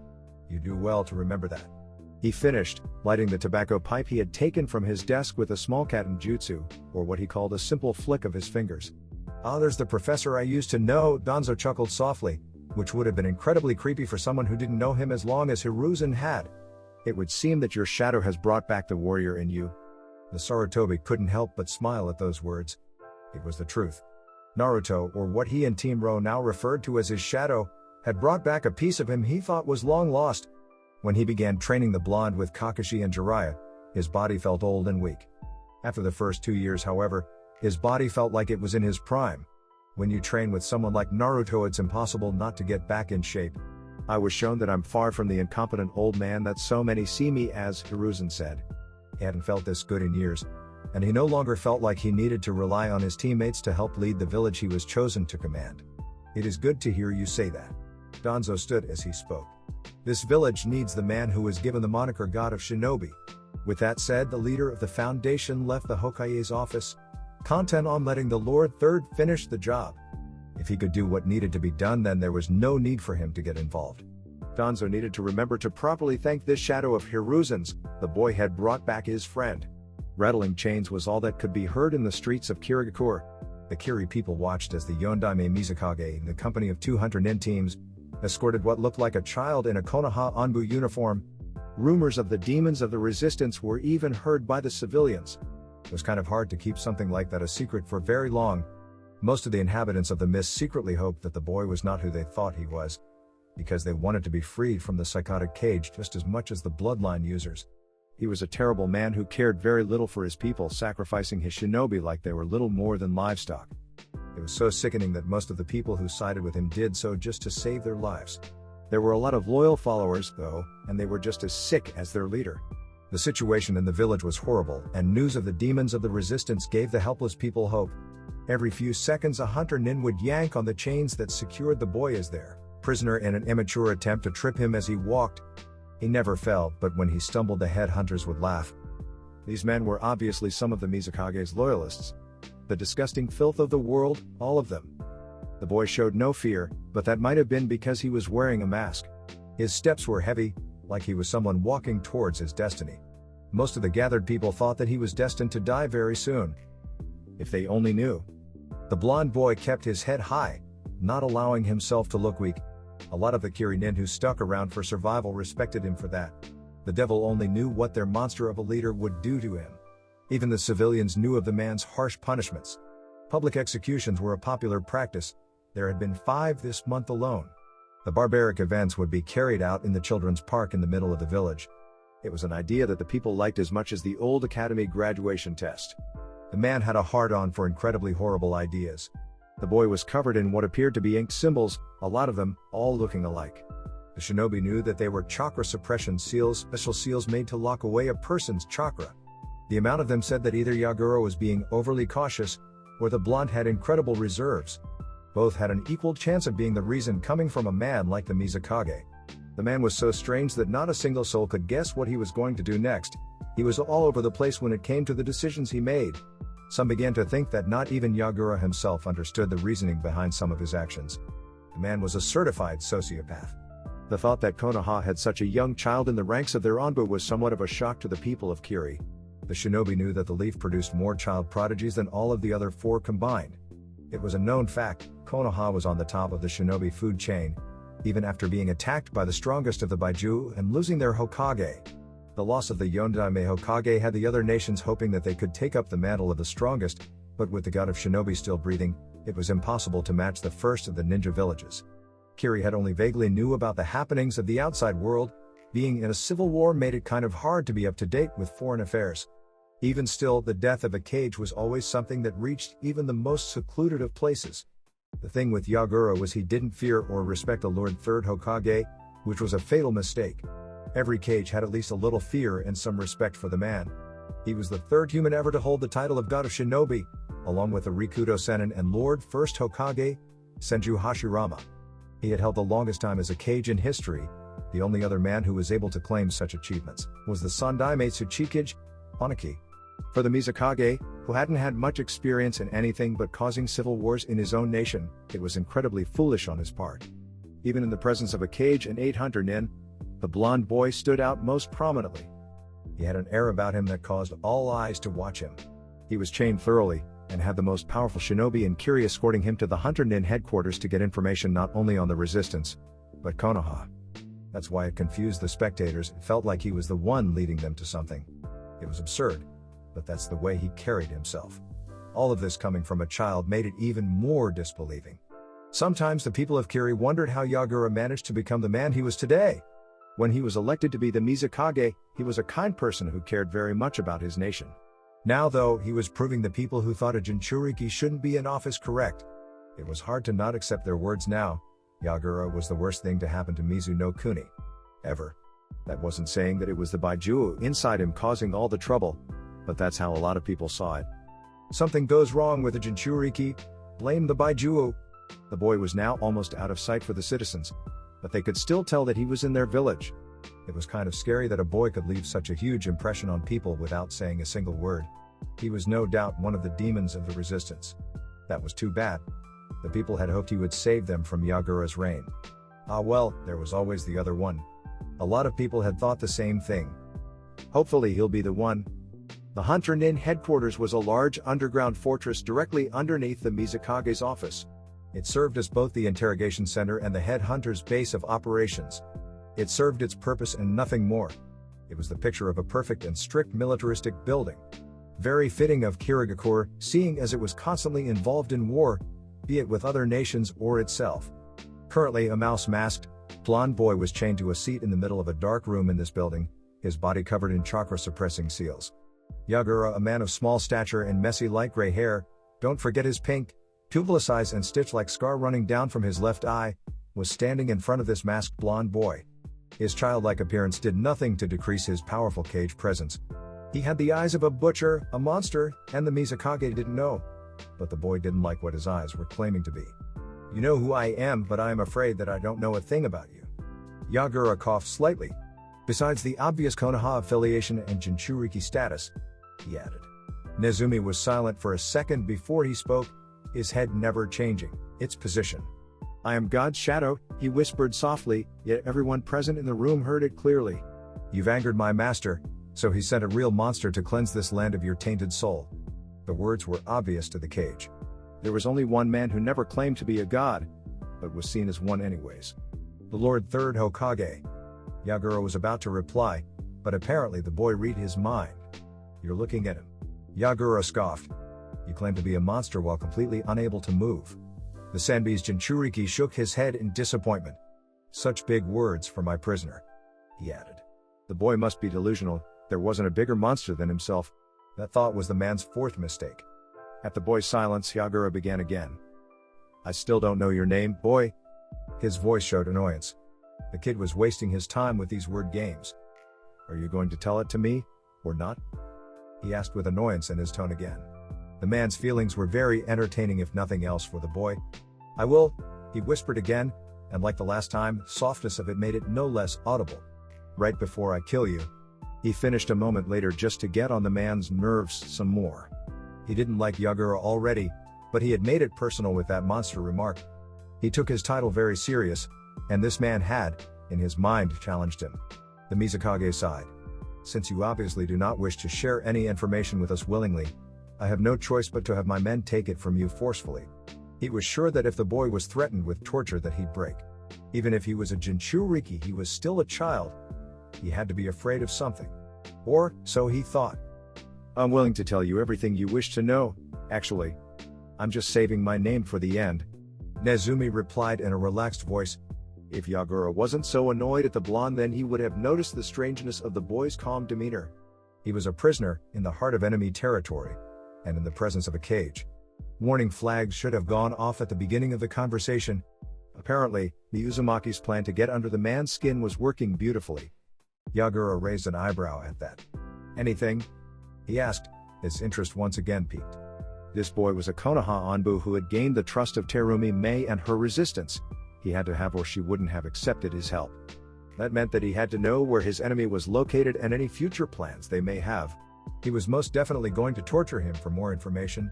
"You do well to remember that." He finished, lighting the tobacco pipe he had taken from his desk with a small katen jutsu, or what he called a simple flick of his fingers. "Ah, there's the professor I used to know," Danzo chuckled softly, which would have been incredibly creepy for someone who didn't know him as long as Hiruzen had. "It would seem that your shadow has brought back the warrior in you." The Sarutobi couldn't help but smile at those words. It was the truth. Naruto, or what he and Team Ro now referred to as his shadow, had brought back a piece of him he thought was long lost. When he began training the blonde with Kakashi and Jiraiya, his body felt old and weak. After the first 2 years, however, his body felt like it was in his prime. When you train with someone like Naruto, it's impossible not to get back in shape. "I was shown that I'm far from the incompetent old man that so many see me as," Hiruzen said. He hadn't felt this good in years, and he no longer felt like he needed to rely on his teammates to help lead the village he was chosen to command. It is good to hear you say that. Danzo stood as he spoke. This village needs the man who was given the moniker God of Shinobi. With that said, the leader of the foundation left the Hokage's office, content on letting the Lord Third finish the job. If he could do what needed to be done, then there was no need for him to get involved. Danzo needed to remember to properly thank this shadow of Hiruzen's. The boy had brought back his friend. Rattling chains was all that could be heard in the streets of Kirigakure. The Kiri people watched as the Yondaime Mizukage, in the company of 200 nin teams, escorted what looked like a child in a Konoha Anbu uniform. Rumors of the demons of the resistance were even heard by the civilians. It was kind of hard to keep something like that a secret for very long. Most of the inhabitants of the mist secretly hoped that the boy was not who they thought he was, because they wanted to be freed from the psychotic cage just as much as the bloodline users. He was a terrible man who cared very little for his people, sacrificing his shinobi like they were little more than livestock. It was so sickening that most of the people who sided with him did so just to save their lives. There were a lot of loyal followers, though, and they were just as sick as their leader. The situation in the village was horrible, and news of the demons of the resistance gave the helpless people hope. Every few seconds a hunter nin would yank on the chains that secured the boy as their prisoner in an immature attempt to trip him as he walked. He never fell, but when he stumbled the headhunters would laugh. These men were obviously some of the Mizukage's loyalists. The disgusting filth of the world, all of them. The boy showed no fear, but that might have been because he was wearing a mask. His steps were heavy, like he was someone walking towards his destiny. Most of the gathered people thought that he was destined to die very soon. If they only knew. The blond boy kept his head high, not allowing himself to look weak. A lot of the Kiri nin who stuck around for survival respected him for that. The devil only knew what their monster of a leader would do to him. Even the civilians knew of the man's harsh punishments. Public executions were a popular practice. There had been 5 this month alone. The barbaric events would be carried out in the children's park in the middle of the village. It was an idea that the people liked as much as the old academy graduation test. The man had a hard-on for incredibly horrible ideas. The boy was covered in what appeared to be inked symbols, a lot of them, all looking alike. The shinobi knew that they were chakra suppression seals, special seals made to lock away a person's chakra. The amount of them said that either Yagura was being overly cautious, or the blonde had incredible reserves. Both had an equal chance of being the reason coming from a man like the Mizukage. The man was so strange that not a single soul could guess what he was going to do next. He was all over the place when it came to the decisions he made. Some began to think that not even Yagura himself understood the reasoning behind some of his actions. The man was a certified sociopath. The thought that Konoha had such a young child in the ranks of their Anbu was somewhat of a shock to the people of Kiri. The shinobi knew that the leaf produced more child prodigies than all of the other 4 combined. It was a known fact, Konoha was on the top of the shinobi food chain, even after being attacked by the strongest of the Baiju and losing their Hokage. The loss of the Yondaime Hokage had the other nations hoping that they could take up the mantle of the strongest, but with the god of shinobi still breathing, it was impossible to match the first of the ninja villages. Kiri had only vaguely knew about the happenings of the outside world. Being in a civil war made it kind of hard to be up to date with foreign affairs. Even still, the death of a cage was always something that reached even the most secluded of places. The thing with Yagura was he didn't fear or respect the Lord Third Hokage, which was a fatal mistake. Every cage had at least a little fear and some respect for the man. He was the 3rd human ever to hold the title of God of Shinobi, along with the Rikudo Sennin and Lord First Hokage, Senju Hashirama. He had held the longest time as a cage in history. The only other man who was able to claim such achievements was the Sandaime Tsuchikage, Onaki. For the Mizukage, who hadn't had much experience in anything but causing civil wars in his own nation, it was incredibly foolish on his part. Even in the presence of a cage and 800 nin, the blond boy stood out most prominently. He had an air about him that caused all eyes to watch him. He was chained thoroughly, and had the most powerful shinobi in Kiri escorting him to the Hunter Nin headquarters to get information not only on the resistance, but Konoha. That's why it confused the spectators. It felt like he was the one leading them to something. It was absurd, but that's the way he carried himself. All of this coming from a child made it even more disbelieving. Sometimes the people of Kiri wondered how Yagura managed to become the man he was today. When he was elected to be the Mizukage, he was a kind person who cared very much about his nation. Now though, he was proving the people who thought a Jinchuriki shouldn't be in office correct. It was hard to not accept their words now. Yagura was the worst thing to happen to Mizu no Kuni. Ever. That wasn't saying that it was the Baiju inside him causing all the trouble, but that's how a lot of people saw it. Something goes wrong with the Jinchuriki, blame the Baijuo. The boy was now almost out of sight for the citizens, but they could still tell that he was in their village. It was kind of scary that a boy could leave such a huge impression on people without saying a single word. He was no doubt one of the demons of the resistance. That was too bad. The people had hoped he would save them from Yagura's reign. Ah well, there was always the other one. A lot of people had thought the same thing. Hopefully he'll be the one. The Hunter Nin headquarters was a large underground fortress directly underneath the Namikaze's office. It served as both the interrogation center and the head hunter's base of operations. It served its purpose and nothing more. It was the picture of a perfect and strict militaristic building. Very fitting of Kirigakure, seeing as it was constantly involved in war, be it with other nations or itself. Currently a mouse-masked, blonde boy was chained to a seat in the middle of a dark room in this building, his body covered in chakra-suppressing seals. Yagura, a man of small stature and messy light gray hair, don't forget his pink, tubulous eyes and stitch-like scar running down from his left eye, was standing in front of this masked blonde boy. His childlike appearance did nothing to decrease his powerful cage presence. He had the eyes of a butcher, a monster, and the Namikaze didn't know. But the boy didn't like what his eyes were claiming to be. You know who I am, but I am afraid that I don't know a thing about you. Yagura coughed slightly. Besides the obvious Konoha affiliation and Jinchuriki status, he added. Nezumi was silent for a second before he spoke, his head never changing its position. I am God's shadow, he whispered softly, yet everyone present in the room heard it clearly. You've angered my master, so he sent a real monster to cleanse this land of your tainted soul. The words were obvious to the cage. There was only one man who never claimed to be a god, but was seen as one anyways. The Lord Third Hokage. Yagura was about to reply, but apparently the boy read his mind. You're looking at him. Yagura scoffed. You claim to be a monster while completely unable to move. The Sanbi's Jinchuriki shook his head in disappointment. Such big words for my prisoner, he added. The boy must be delusional, there wasn't a bigger monster than himself. That thought was the man's fourth mistake. At the boy's silence, Yagura began again. I still don't know your name, boy. His voice showed annoyance. The kid was wasting his time with these word games. Are you going to tell it to me, or not? He asked with annoyance in his tone again. The man's feelings were very entertaining if nothing else for the boy. I will, he whispered again, and like the last time, softness of it made it no less audible. Right before I kill you. He finished a moment later just to get on the man's nerves some more. He didn't like Yagura already, but he had made it personal with that monster remark. He took his title very serious, and this man had, in his mind, challenged him. The Namikaze sighed. Since you obviously do not wish to share any information with us willingly, I have no choice but to have my men take it from you forcefully. He was sure that if the boy was threatened with torture that he'd break. Even if he was a Jinchuriki, he was still a child. He had to be afraid of something. Or, so he thought. I'm willing to tell you everything you wish to know, actually. I'm just saving my name for the end. Nezumi replied in a relaxed voice. If Yagura wasn't so annoyed at the blonde, then he would have noticed the strangeness of the boy's calm demeanor. He was a prisoner, in the heart of enemy territory, and in the presence of a cage. Warning flags should have gone off at the beginning of the conversation. Apparently, the Uzumaki's plan to get under the man's skin was working beautifully. Yagura raised an eyebrow at that. Anything? He asked, his interest once again piqued. This boy was a Konoha Anbu who had gained the trust of Terumi Mei and her resistance. He had to have or she wouldn't have accepted his help. That meant that he had to know where his enemy was located and any future plans they may have. He was most definitely going to torture him for more information,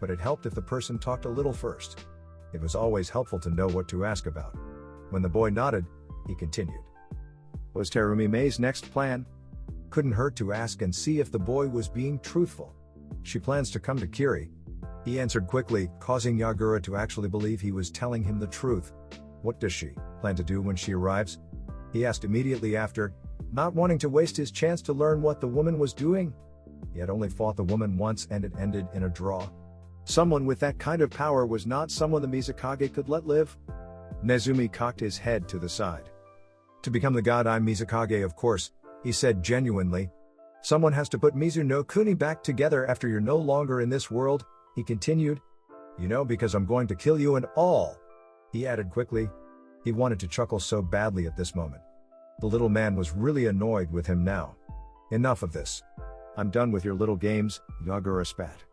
but it helped if the person talked a little first. It was always helpful to know what to ask about. When the boy nodded, he continued. Was Terumi Mei's next plan? Couldn't hurt to ask and see if the boy was being truthful. She plans to come to Kiri. He answered quickly, causing Yagura to actually believe he was telling him the truth. What does she plan to do when she arrives? He asked immediately after, not wanting to waste his chance to learn what the woman was doing. He had only fought the woman once and it ended in a draw. Someone with that kind of power was not someone the Namikaze could let live. Nezumi cocked his head to the side. To become the god I'm Namikaze, of course, he said genuinely. Someone has to put Mizu no Kuni back together after you're no longer in this world, he continued. You know, because I'm going to kill you and all. He added quickly. He wanted to chuckle so badly at this moment. The little man was really annoyed with him now. Enough of this. I'm done with your little games, Yagura spat.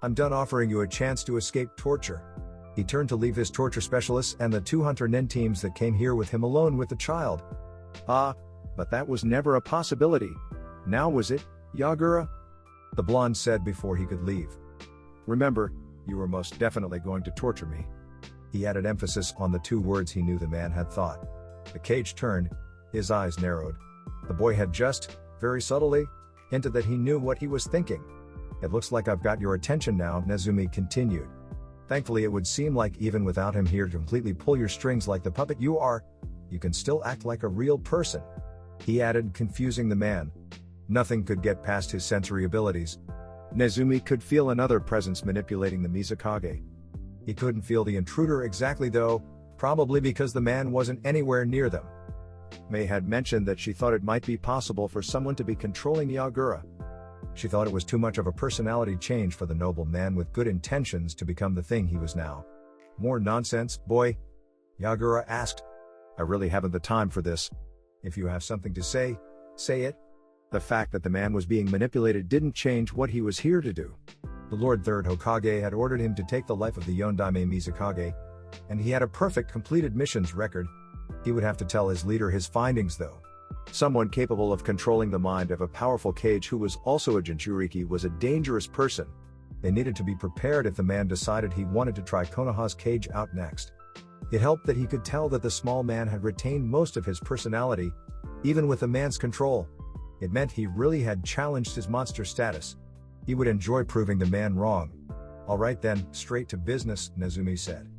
I'm done offering you a chance to escape torture. He turned to leave his torture specialists and the 2 hunter nen teams that came here with him alone with the child.
But that was never a possibility. Now was it, Yagura?
The blonde said before he could leave.
Remember, you were most definitely going to torture me.
He added emphasis on the 2 words he knew the man had thought. The cage turned, his eyes narrowed. The boy had just, very subtly, hinted that he knew what he was thinking. It looks like I've got your attention now, Nezumi continued. Thankfully it would seem like even without him here to completely pull your strings like the puppet you are, you can still act like a real person. He added, confusing the man. Nothing could get past his sensory abilities.
Nezumi could feel another presence manipulating the Mizukage.
He couldn't feel the intruder exactly though, probably because the man wasn't anywhere near them.
May had mentioned that she thought it might be possible for someone to be controlling Yagura.
She thought it was too much of a personality change for the noble man with good intentions to become the thing he was now. More nonsense, boy? Yagura asked.
I really haven't the time for this.
If you have something to say, say it.
The fact that the man was being manipulated didn't change what he was here to do.
The Lord Third Hokage had ordered him to take the life of the Yondaime Mizukage, and he had a perfect completed missions record. He would have to tell his leader his findings though.
Someone capable of controlling the mind of a powerful kage who was also a Jinchuriki was a dangerous person.
They needed to be prepared if the man decided he wanted to try Konoha's cage out next. It helped that he could tell that the small man had retained most of his personality, even with the man's control. It meant he really had challenged his monster status. He would enjoy proving the man wrong. Alright then, straight to business, Nezumi said.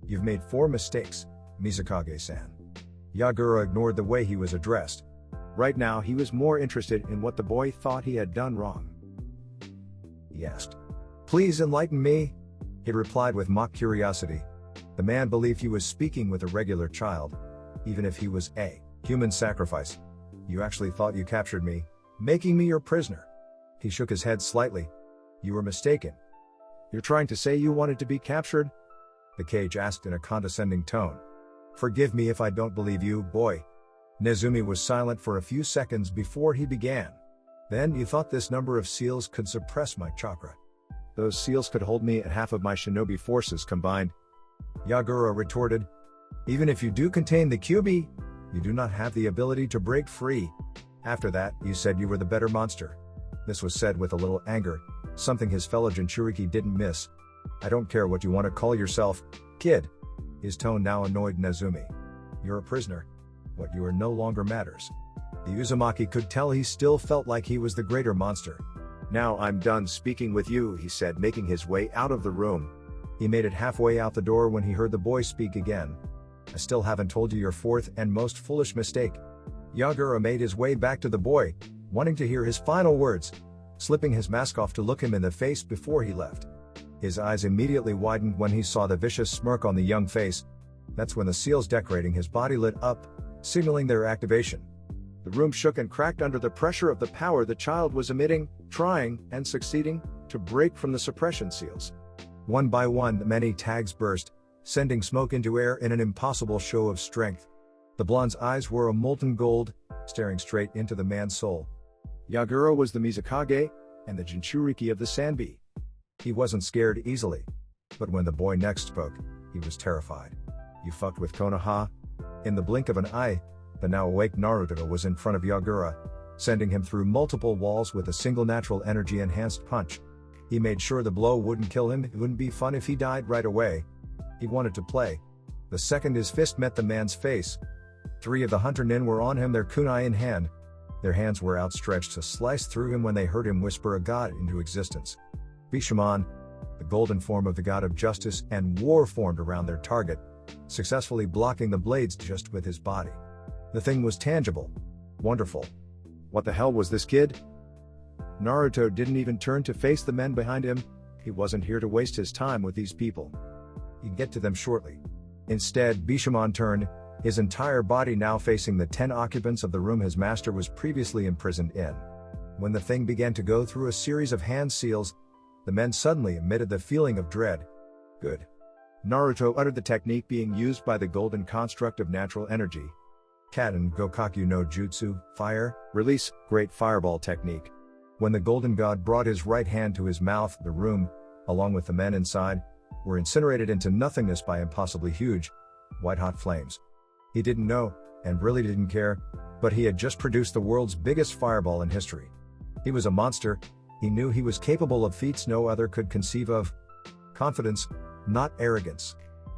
You've made 4 mistakes, Mizukage-san. Yagura ignored the way he was addressed.
Right now he was more interested in what the boy thought he had done wrong.
He asked. Please enlighten me? He replied with mock curiosity. The man believed he was speaking with a regular child, even if he was a human sacrifice. You actually thought you captured me, making me your prisoner. He shook his head slightly. You were mistaken.
You're trying to say you wanted to be captured?
The cage asked in a condescending tone. Forgive me if I don't believe you, boy. Nezumi was silent for a few seconds before he began. Then you thought this number of seals could suppress my chakra.
Those seals could hold me at half of my shinobi forces combined.
Yagura retorted. Even if you do contain the Kyuubi, you do not have the ability to break free. After that, you said you were the better monster. This was said with a little anger, something his fellow Jinchuriki didn't miss. I don't care what you want to call yourself, kid. His tone now annoyed Nezumi. You're a prisoner. What you are no longer matters. The Uzumaki could tell he still felt like he was the greater monster.
Now I'm done speaking with you, he said, making his way out of the room.
He made it halfway out the door when he heard the boy speak again. I still haven't told you your 4th and most foolish mistake. Yagura made his way back to the boy, wanting to hear his final words, slipping his mask off to look him in the face before he left. His eyes immediately widened when he saw the vicious smirk on the young face. That's when the seals decorating his body lit up, signaling their activation.
The room shook and cracked under the pressure of the power the child was emitting, trying, and succeeding, to break from the suppression seals.
One by one, many tags burst, sending smoke into air in an impossible show of strength. The blonde's eyes were a molten gold, staring straight into the man's soul.
Yagura was the Mizukage, and the Jinchuriki of the Sanbi.
He wasn't scared easily. But when the boy next spoke, he was terrified. You fucked with Konoha? In the blink of an eye, the now awake Naruto was in front of Yagura, sending him through multiple walls with a single natural energy enhanced punch. He made sure the blow wouldn't kill him. It wouldn't be fun if he died right away. He wanted to play. The second his fist met the man's face, 3 of the hunter nin were on him, their kunai in hand. Their hands were outstretched to slice through him when they heard him whisper a god into existence. Bishamon, the golden form of the god of justice and war, formed around their target, successfully blocking the blades just with his body. The thing was tangible. Wonderful.
What the hell was this kid? Naruto didn't even turn to face the men behind him. He wasn't here to waste his time with these people.
He'd get to them shortly. Instead, Bishamon turned, his entire body now facing the 10 occupants of the room his master was previously imprisoned in. When the thing began to go through a series of hand seals, the men suddenly emitted the feeling of dread. Good.
Naruto uttered the technique being used by the golden construct of natural energy.
Kaden Gokaku no Jutsu, fire,
release, great fireball technique.
When the golden god brought his right hand to his mouth, the room, along with the men inside, were incinerated into nothingness by impossibly huge, white-hot flames. He didn't know, and really didn't care, but he had just produced the world's biggest fireball in history. He was a monster. He knew he was capable of feats no other could conceive of. Confidence, not arrogance.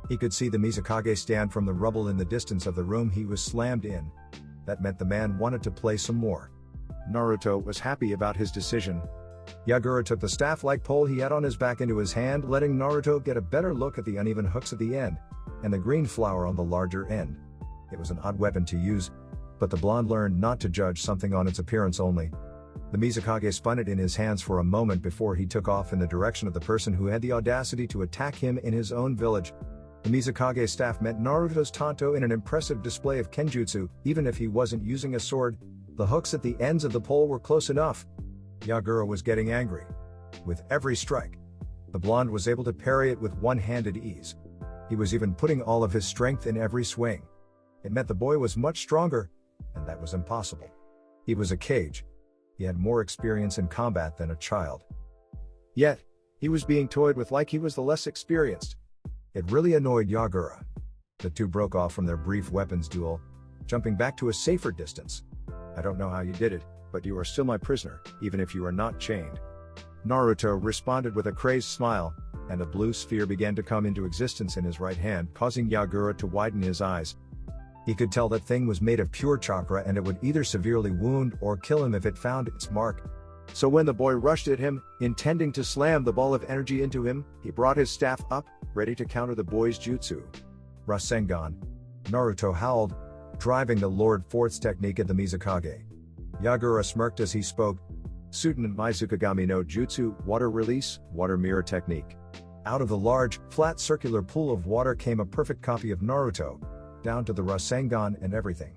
He could see the Namikaze stand from the rubble in the distance of the room he was slammed in. That meant the man wanted to play some more.
Naruto was happy about his decision.
Yagura took the staff-like pole he had on his back into his hand, letting Naruto get a better look at the uneven hooks at the end, and the green flower on the larger end. It was an odd weapon to use, but the blonde learned not to judge something on its appearance only. The Namikaze spun it in his hands for a moment before he took off in the direction of the person who had the audacity to attack him in his own village. The Namikaze staff met Naruto's tanto in an impressive display of kenjutsu. Even if he wasn't using a sword, the hooks at the ends of the pole were close enough. Yagura was getting angry. With every strike, the blonde was able to parry it with one-handed ease. He was even putting all of his strength in every swing. It meant the boy was much stronger, and that was impossible. He was a Kage. He had more experience in combat than a child.
Yet, he was being toyed with like he was the less experienced.
It really annoyed Yagura. The two broke off from their brief weapons duel, jumping back to a safer distance.
I don't know how you did it, but you are still my prisoner, even if you are not chained. Naruto responded with a crazed smile, and a blue sphere began to come into existence in his right hand, causing Yagura to widen his eyes.
He could tell that thing was made of pure chakra and it would either severely wound or kill him if it found its mark.
So when the boy rushed at him, intending to slam the ball of energy into him, he brought his staff up, ready to counter the boy's jutsu.
Rasengan. Naruto howled, driving the Lord Fourth's technique at the Namikaze. Yagura smirked as he spoke.
Suten Maizukagami no Jutsu, water release, water mirror technique.
Out of the large, flat circular pool of water came a perfect copy of Naruto, down to the Rasengan and everything.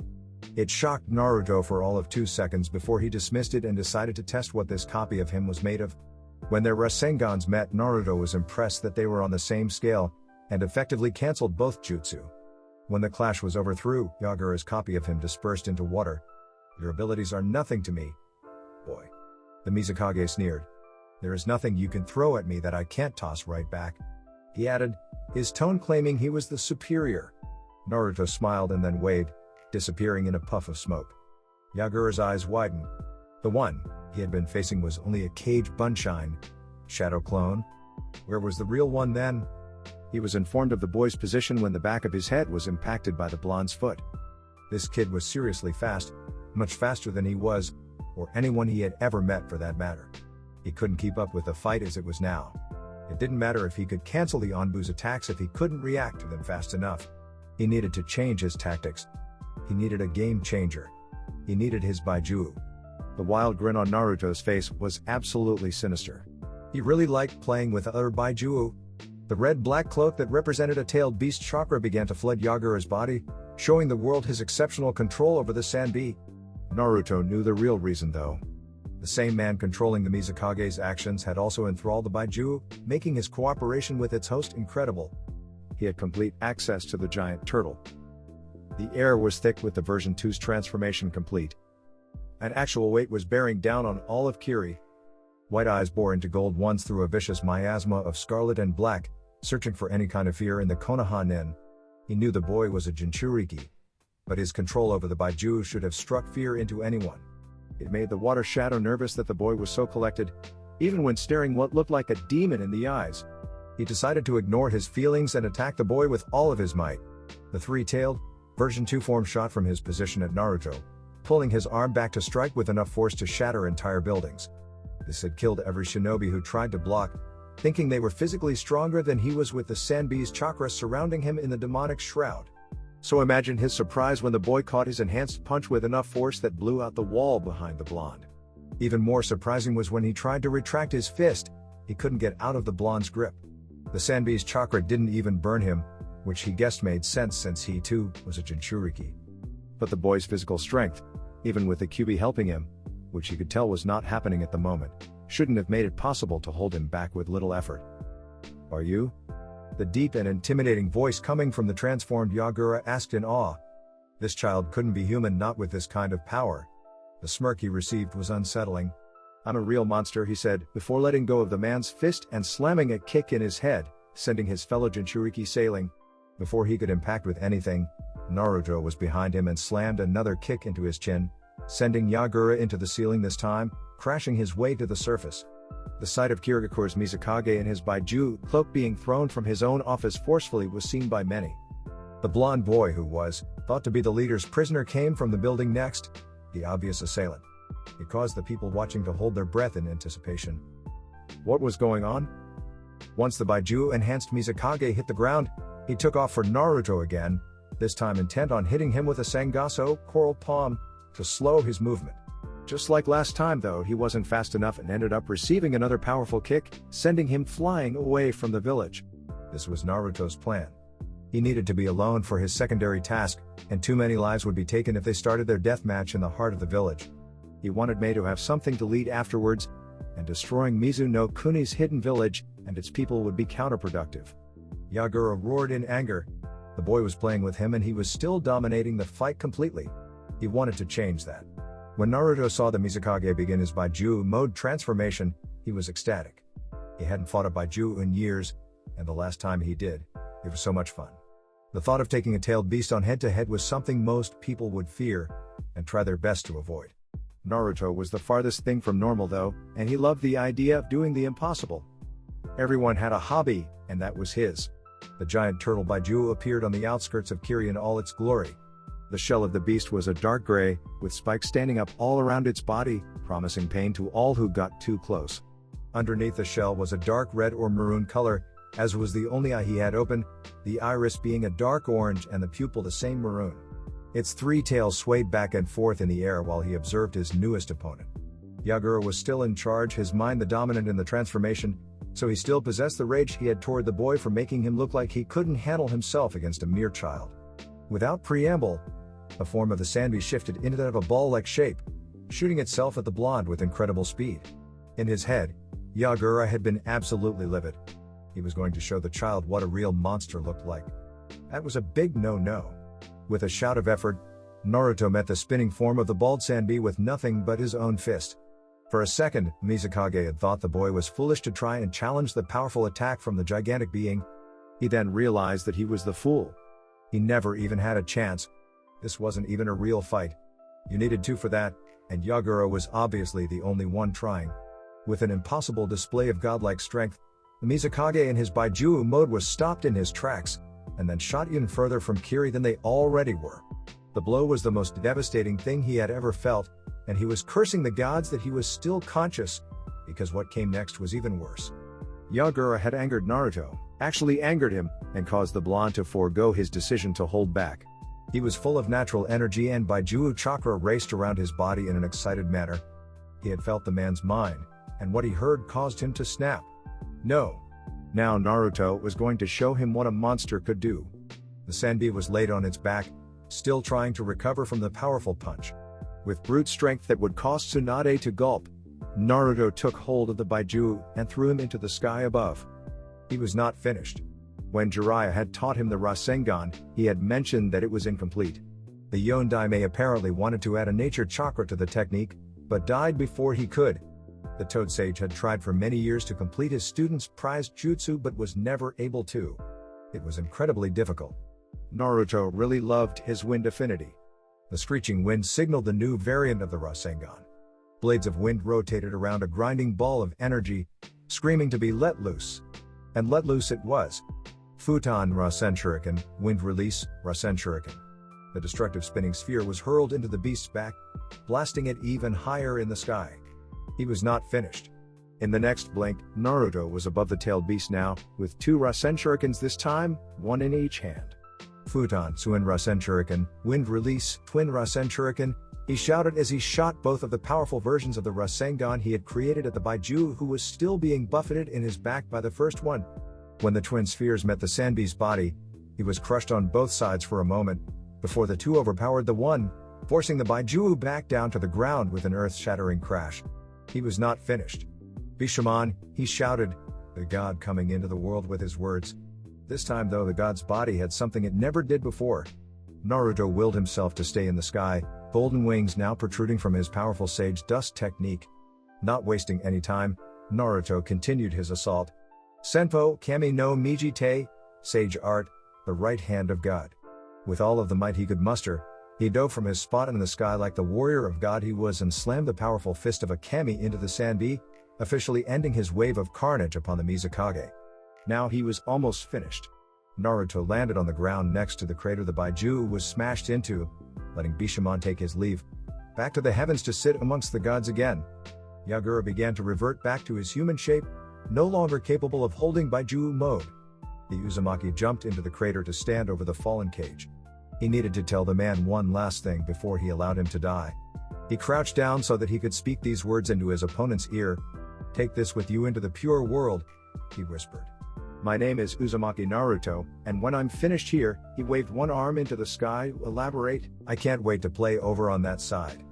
It shocked Naruto for all of 2 seconds before he dismissed it and decided to test what this copy of him was made of. When their Rasengans met, Naruto was impressed that they were on the same scale, and effectively cancelled both jutsu. When the clash was overthrown, Yagura's copy of him dispersed into water. Your abilities are nothing to me, boy. The Namikaze sneered. There is nothing you can throw at me that I can't toss right back. He added, his tone claiming he was the superior. Naruto smiled and then waved, disappearing in a puff of smoke. Yagura's eyes widened. The one he had been facing was only a Kage Bunshine shadow clone. Where was the real one then?
He was informed of the boy's position when the back of his head was impacted by the blonde's foot.
This kid was seriously fast, much faster than he was, or anyone he had ever met for that matter. He couldn't keep up with the fight as it was now. It didn't matter if he could cancel the Onbu's attacks if he couldn't react to them fast enough. He needed to change his tactics. He needed a game changer. He needed his Baiju.
The wild grin on Naruto's face was absolutely sinister.
He really liked playing with other Baiju. The red-black cloak that represented a tailed beast chakra began to flood Yagura's body, showing the world his exceptional control over the Sanbi.
Naruto knew the real reason though.
The same man controlling the Namikaze's actions had also enthralled the Baiju, making his cooperation with its host incredible.
He had complete access to the giant turtle. The air was thick with the version 2's transformation complete. An actual weight was bearing down on all of Kiri. White eyes bore into gold ones through a vicious miasma of scarlet and black, searching for any kind of fear in the Konoha Nin. He knew the boy was a Jinchuriki, but his control over the Baiju should have struck fear into anyone. It made the water shadow nervous that the boy was so collected, even when staring what looked like a demon in the eyes.
He decided to ignore his feelings and attack the boy with all of his might. The three-tailed, version 2 form shot from his position at Naruto, pulling his arm back to strike with enough force to shatter entire buildings. This had killed every shinobi who tried to block, thinking they were physically stronger than he was with the Sanbi's chakra surrounding him in the demonic shroud.
So imagine his surprise when the boy caught his enhanced punch with enough force that blew out the wall behind the blonde.
Even more surprising was when he tried to retract his fist, he couldn't get out of the blonde's grip. The Sanbi's chakra didn't even burn him, which he guessed made sense since he too was a Jinchuriki.
But the boy's physical strength, even with the Kyuubi helping him, which he could tell was not happening at the moment, shouldn't have made it possible to hold him back with little effort.
Are you? The deep and intimidating voice coming from the transformed Yagura asked in awe. This child couldn't be human, not with this kind of power. The smirk he received was unsettling.
"I'm a real monster," he said, before letting go of the man's fist and slamming a kick in his head, sending his fellow Jinchuriki sailing. Before he could impact with anything, Naruto was behind him and slammed another kick into his chin, sending Yagura into the ceiling this time, crashing his way to the surface. The sight of Kirigakure's Mizukage and his Baiju cloak being thrown from his own office forcefully was seen by many. The blonde boy who was thought to be the leader's prisoner came from the building next, the obvious assailant. It caused the people watching to hold their breath in anticipation. What was going on? Once the Baiju-enhanced Mizukage hit the ground, he took off for Naruto again, this time intent on hitting him with a Sangaso coral palm to slow his movement. Just like last time though, he wasn't fast enough and ended up receiving another powerful kick, sending him flying away from the village. This was Naruto's plan. He needed to be alone for his secondary task, and too many lives would be taken if they started their death match in the heart of the village. He wanted Mei to have something to lead afterwards, and destroying Mizu no Kuni's hidden village and its people would be counterproductive. Yagura roared in anger. The boy was playing with him and he was still dominating the fight completely. He wanted to change that. When Naruto saw the Mizukage begin his Baiju mode transformation, he was ecstatic. He hadn't fought a Baiju in years, and the last time he did, it was so much fun. The thought of taking a tailed beast on head-to-head was something most people would fear, and try their best to avoid. Naruto was the farthest thing from normal though, and he loved the idea of doing the impossible. Everyone had a hobby, and that was his. The giant turtle Baiju appeared on the outskirts of Kiri in all its glory. The shell of the beast was a dark gray, with spikes standing up all around its body, promising pain to all who got too close. Underneath the shell was a dark red or maroon color, as was the only eye he had open, the iris being a dark orange and the pupil the same maroon. Its three tails swayed back and forth in the air while he observed his newest opponent. Yagura was still in charge, his mind the dominant in the transformation, so he still possessed the rage he had toward the boy for making him look like he couldn't handle himself against a mere child. Without preamble, the form of the Sanbi shifted into that of a ball-like shape, shooting itself at the blonde with incredible speed. In his head, Yagura had been absolutely livid. He was going to show the child what a real monster looked like. That was a big no-no. With a shout of effort, Naruto met the spinning form of the bald Sanbi with nothing but his own fist. For a second, Mizukage had thought the boy was foolish to try and challenge the powerful attack from the gigantic being. He then realized that he was the fool. He never even had a chance. This wasn't even a real fight. You needed two for that, and Yagura was obviously the only one trying. With an impossible display of godlike strength, the Mizukage in his Baiju mode was stopped in his tracks, and then shot even further from Kiri than they already were. The blow was the most devastating thing he had ever felt, and he was cursing the gods that he was still conscious, because what came next was even worse. Yagura had angered Naruto, actually angered him, and caused the blonde to forego his decision to hold back. He was full of natural energy and Baiju chakra raced around his body in an excited manner. He had felt the man's mind, and what he heard caused him to snap. No. Now Naruto was going to show him what a monster could do. The Sanbi was laid on its back, still trying to recover from the powerful punch. With brute strength that would cause Tsunade to gulp, Naruto took hold of the Baiju and threw him into the sky above. He was not finished. When Jiraiya had taught him the Rasengan, he had mentioned that it was incomplete. The Yondaime apparently wanted to add a nature chakra to the technique, but died before he could. The Toad Sage had tried for many years to complete his student's prized jutsu but was never able to. It was incredibly difficult. Naruto really loved his wind affinity. The screeching wind signaled the new variant of the Rasengan. Blades of wind rotated around a grinding ball of energy, screaming to be let loose. And let loose it was. Futon Rasen Shuriken, wind release, Rasen Shuriken. The destructive spinning sphere was hurled into the beast's back, blasting it even higher in the sky. He was not finished. In the next blink, Naruto was above the tailed beast now, with two Rasen Shurikens this time, one in each hand. Futon Suin Rasen Shuriken, wind release, twin Rasen Shuriken, he shouted as he shot both of the powerful versions of the Rasengan he had created at the Baiju who was still being buffeted in his back by the first one. When the twin spheres met the Sanbi's body, he was crushed on both sides for a moment, before the two overpowered the one, forcing the Baiju back down to the ground with an earth-shattering crash. He was not finished. Bishamon, he shouted, the god coming into the world with his words. This time though the god's body had something it never did before. Naruto willed himself to stay in the sky, golden wings now protruding from his powerful sage dust technique.
Not wasting any time, Naruto continued his assault. Senpo Kami no Mijite, Sage Art, the right hand of God. With all of the might he could muster, he dove from his spot in the sky like the warrior of God he was and slammed the powerful fist of a kami into the sand, officially ending his wave of carnage upon the Mizukage. Now he was almost finished. Naruto landed on the ground next to the crater the Baiju was smashed into, letting Bishamon take his leave, back to the heavens to sit amongst the gods again. Yagura began to revert back to his human shape, no longer capable of holding Baiju mode. The Uzumaki jumped into the crater to stand over the fallen cage. He needed to tell the man one last thing before he allowed him to die. He crouched down so that he could speak these words into his opponent's ear. "Take this with you into the pure world," he whispered. "My name is Uzumaki Naruto, and when I'm finished here," he waved one arm into the sky, "elaborate, I can't wait to play over on that side."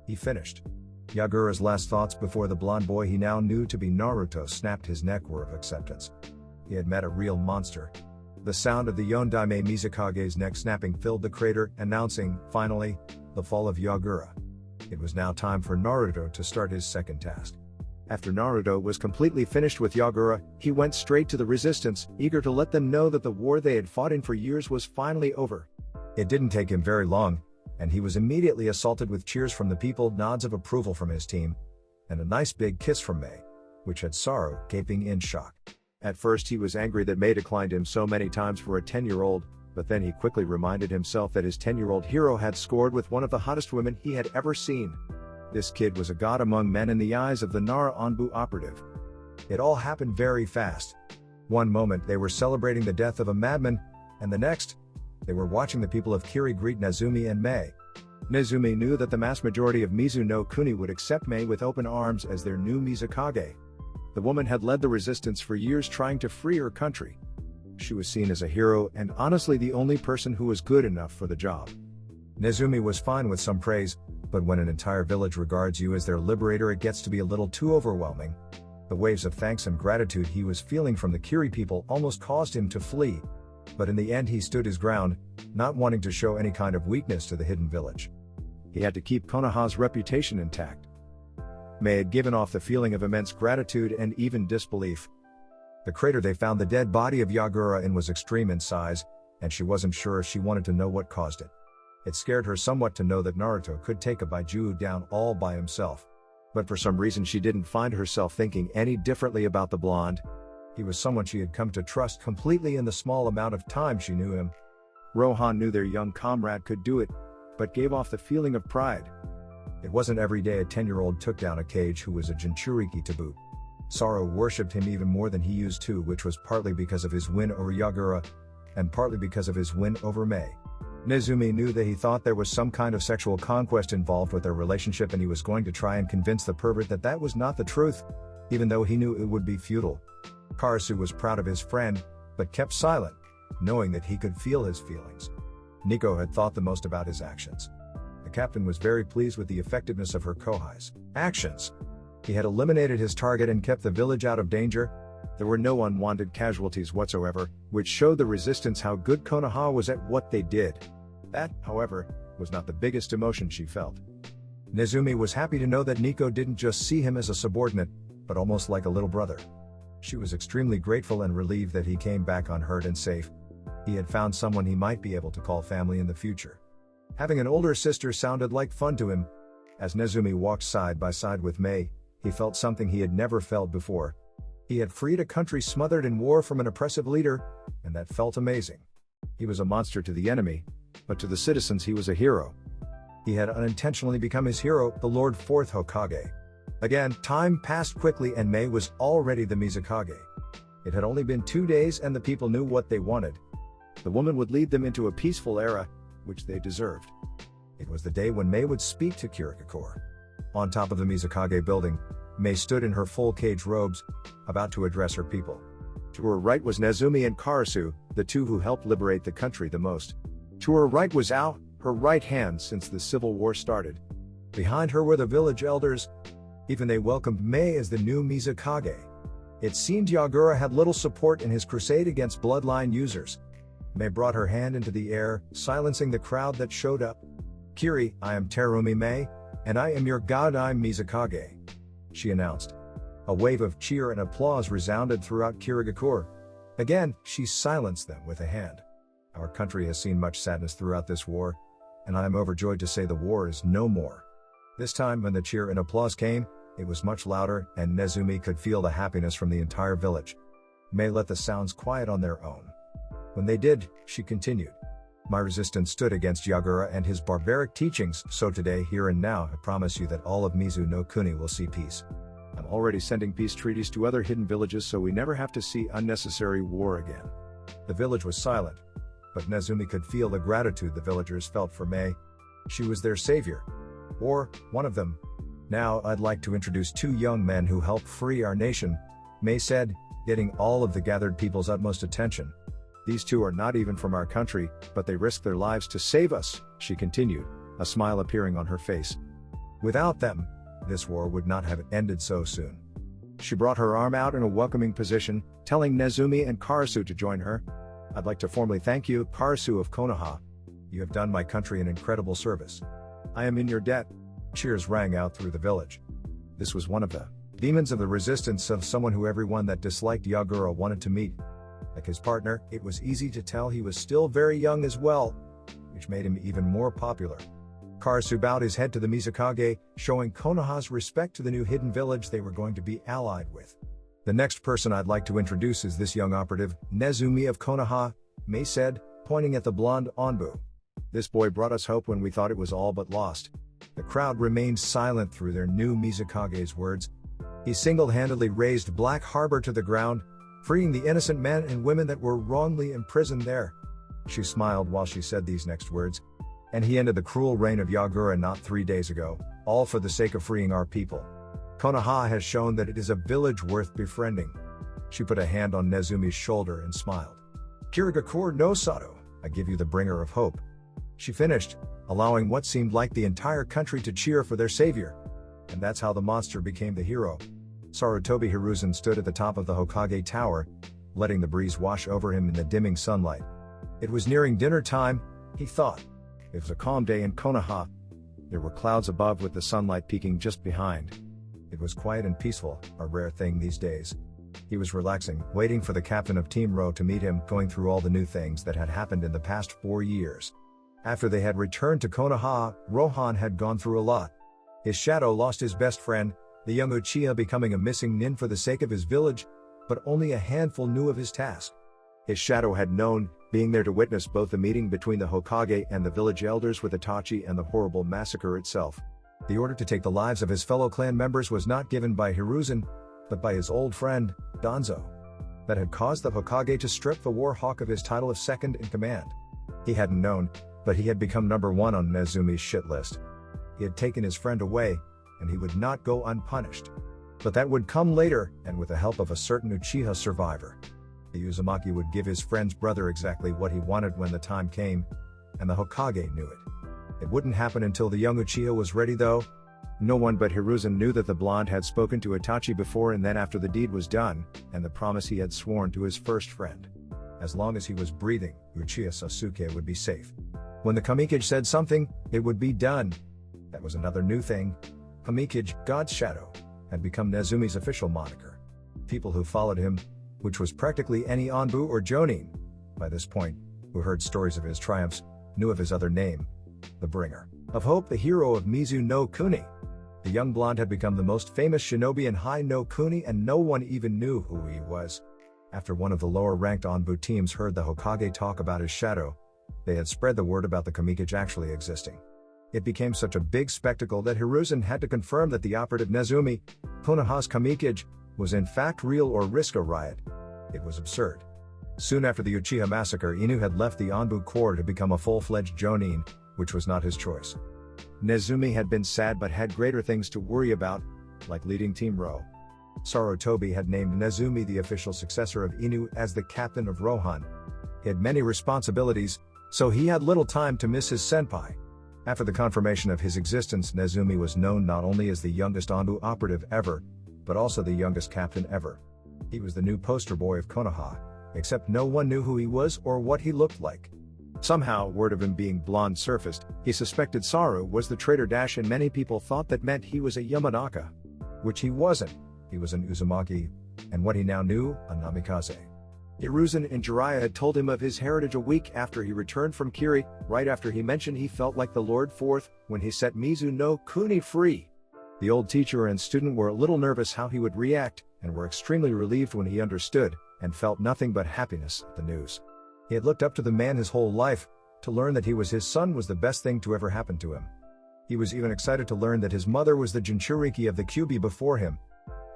He finished. Yagura's last thoughts before the blonde boy he now knew to be Naruto snapped his neck were of acceptance. He had met a real monster. The sound of the Yondaime Mizukage's neck snapping filled the crater, announcing, finally, the fall of Yagura. It was now time for Naruto to start his second task. After Naruto was completely finished with Yagura, he went straight to the resistance, eager to let them know that the war they had fought in for years was finally over. It didn't take him very long, and he was immediately assaulted with cheers from the people, nods of approval from his team, and a nice big kiss from Mei, which had Saru gaping in shock. At first he was angry that Mei declined him so many times for a 10-year-old, but then he quickly reminded himself that his 10-year-old hero had scored with one of the hottest women he had ever seen. This kid was a god among men in the eyes of the Nara Onbu operative. It all happened very fast. One moment they were celebrating the death of a madman, and the next, they were watching the people of Kiri greet Nezumi and Mei. Nezumi knew that the mass majority of Mizu no Kuni would accept Mei with open arms as their new Mizukage. The woman had led the resistance for years trying to free her country. She was seen as a hero and honestly the only person who was good enough for the job. Nezumi was fine with some praise, but when an entire village regards you as their liberator it gets to be a little too overwhelming. The waves of thanks and gratitude he was feeling from the Kiri people almost caused him to flee. But in the end he stood his ground, not wanting to show any kind of weakness to the hidden village. He had to keep Konoha's reputation intact. Mei had given off the feeling of immense gratitude and even disbelief. The crater they found the dead body of Yagura in was extreme in size, and she wasn't sure if she wanted to know what caused it. It scared her somewhat to know that Naruto could take a Baiju down all by himself. But for some reason she didn't find herself thinking any differently about the blonde. He was someone she had come to trust completely in the small amount of time she knew him. Rohan knew their young comrade could do it, but gave off the feeling of pride. It wasn't every day a 10-year-old took down a Kage who was a Jinchuriki to boot. Saru worshipped him even more than he used to, which was partly because of his win over Yagura, and partly because of his win over Mei. Nezumi knew that he thought there was some kind of sexual conquest involved with their relationship and he was going to try and convince the pervert that that was not the truth, even though he knew it would be futile. Karasu was proud of his friend, but kept silent, knowing that he could feel his feelings. Nico had thought the most about his actions. The captain was very pleased with the effectiveness of her Kohai's actions. He had eliminated his target and kept the village out of danger. There were no unwanted casualties whatsoever, which showed the resistance how good Konoha was at what they did. That, however, was not the biggest emotion she felt. Nezumi was happy to know that Nico didn't just see him as a subordinate, but almost like a little brother. She was extremely grateful and relieved that he came back unhurt and safe. He had found someone he might be able to call family in the future. Having an older sister sounded like fun to him. As Nezumi walked side by side with Mei, he felt something he had never felt before. He had freed a country smothered in war from an oppressive leader, and that felt amazing. He was a monster to the enemy, but to the citizens he was a hero. He had unintentionally become his hero, the Lord Fourth Hokage. Again, time passed quickly and Mei was already the Mizukage. It had only been 2 days and the people knew what they wanted. The woman would lead them into a peaceful era, which they deserved. It was the day when Mei would speak to Kirikakor. On top of the Mizukage building, Mei stood in her full cage robes, about to address her people. To her right was Nezumi and Karasu, the two who helped liberate the country the most. To her right was Ao, her right hand since the civil war started. Behind her were the village elders. Even they welcomed Mei as the new Mizukage. It seemed Yagura had little support in his crusade against bloodline users. Mei brought her hand into the air, silencing the crowd that showed up. "Kiri, I am Terumi Mei, and I am your god, I'm Mizukage." she announced. A wave of cheer and applause resounded throughout Kirigakure. Again, she silenced them with a hand. Our country has seen much sadness throughout this war, and I am overjoyed to say the war is no more. This time when the cheer and applause came, it was much louder, and Nezumi could feel the happiness from the entire village. May let the sounds quiet on their own. When they did, she continued. My resistance stood against Yagura and his barbaric teachings, so today, here and now, I promise you that all of Mizu no Kuni will see peace.
I'm already sending peace treaties to other hidden villages so we never have to see unnecessary war again.
The village was silent, but Nezumi could feel the gratitude the villagers felt for May. She was their savior. Or, one of them. Now I'd like to introduce two young men who helped free our nation, May said, getting all of the gathered people's utmost attention.
These two are not even from our country, but they risked their lives to save us, she continued, a smile appearing on her face.
Without them, this war would not have ended so soon.
She brought her arm out in a welcoming position, telling Nezumi and Karasu to join her. I'd like to formally thank you, Karasu of Konoha.
You have done my country an incredible service. I am in your debt. Cheers rang out through the village. This was one of the demons of the resistance, of someone who everyone that disliked Yagura wanted to meet. Like his partner, it was easy to tell he was still very young as well, which made him even more popular. Karasu bowed his head to the Mizukage, showing Konoha's respect to the new hidden village they were going to be allied with. The next person I'd like to introduce is this young operative, Nezumi of Konoha, May said, pointing at the blonde Onbu.
This boy brought us hope when we thought it was all but lost.
The crowd remained silent through their new Mizukage's words. He single-handedly razed Black Harbor to the ground, freeing the innocent men and women that were wrongly imprisoned there. She smiled while she said these next words. And he ended the cruel reign of Yagura not 3 days ago, all for the sake of freeing our people. Konoha has shown that it is a village worth befriending. She put a hand on Nezumi's shoulder and smiled. Kirigakure no Sato, I give you the bringer of hope. She finished, allowing what seemed like the entire country to cheer for their savior. And that's how the monster became the hero. Sarutobi Hiruzen stood at the top of the Hokage tower, letting the breeze wash over him in the dimming sunlight. It was nearing dinner time, he thought. It was a calm day in Konoha. There were clouds above with the sunlight peeking just behind. It was quiet and peaceful, a rare thing these days. He was relaxing, waiting for the captain of Team Ro to meet him, going through all the new things that had happened in the past 4 years. After they had returned to Konoha, Rohan had gone through a lot. His shadow lost his best friend, the young Uchiha, becoming a missing nin for the sake of his village, but only a handful knew of his task.
His shadow had known, being there to witness both the meeting between the Hokage and the village elders with Itachi and the horrible massacre itself.
The order to take the lives of his fellow clan members was not given by Hiruzen, but by his old friend, Danzo. That had caused the Hokage to strip the War Hawk of his title of second in command. He hadn't known, but he had become #1 on Nezumi's shit list. He had taken his friend away, and he would not go unpunished. But that would come later, and with the help of a certain Uchiha survivor. The Uzumaki would give his friend's brother exactly what he wanted when the time came, and the Hokage knew it. It wouldn't happen until the young Uchiha was ready though.
No one but Hiruzen knew that the blonde had spoken to Itachi before and then after the deed was done, and the promise he had sworn to his first friend. As long as he was breathing, Uchiha Sasuke would be safe. When the Kamikage said something, it would be done. That was another new thing. Kamikage, God's Shadow, had become Nezumi's official moniker. People who followed him, which was practically any Onbu or Jonin, by this point, who heard stories of his triumphs, knew of his other name, the bringer of hope, the hero of Mizu no Kuni. The young blonde had become the most famous shinobi in Hai no Kuni, and no one even knew who he was. After one of the lower-ranked Onbu teams heard the Hokage talk about his shadow, they had spread the word about the Kamikage actually existing. It became such a big spectacle that Hiruzen had to confirm that the operative Nezumi, Konoha's Kamikage, was in fact real or risk a riot. It was absurd. Soon after the Uchiha massacre, Inu had left the Onbu Corps to become a full-fledged Jonin, which was not his choice. Nezumi had been sad but had greater things to worry about, like leading Team Ro.
Sarutobi had named Nezumi the official successor of Inu as the captain of Rohan. He had many responsibilities, so he had little time to miss his senpai. After the confirmation of his existence, Nezumi was known not only as the youngest Onbu operative ever, but also the youngest captain ever. He was the new poster boy of Konoha, except no one knew who he was or what he looked like.
Somehow, word of him being blonde surfaced. He suspected Saru was the traitor, and many people thought that meant he was a Yamanaka.
which he wasn't. He was an Uzumaki, and what he now knew, a Namikaze. Hiruzen and Jiraiya had told him of his heritage a week after he returned from Kiri, right after he mentioned he felt like the Lord Fourth when he set Mizu no Kuni free. The old teacher and student were a little nervous how he would react, and were extremely relieved when he understood, and felt nothing but happiness at the news. He had looked up to the man his whole life. To learn that he was his son was the best thing to ever happen to him. He was even excited to learn that his mother was the Jinchuriki of the Kyuubi before him.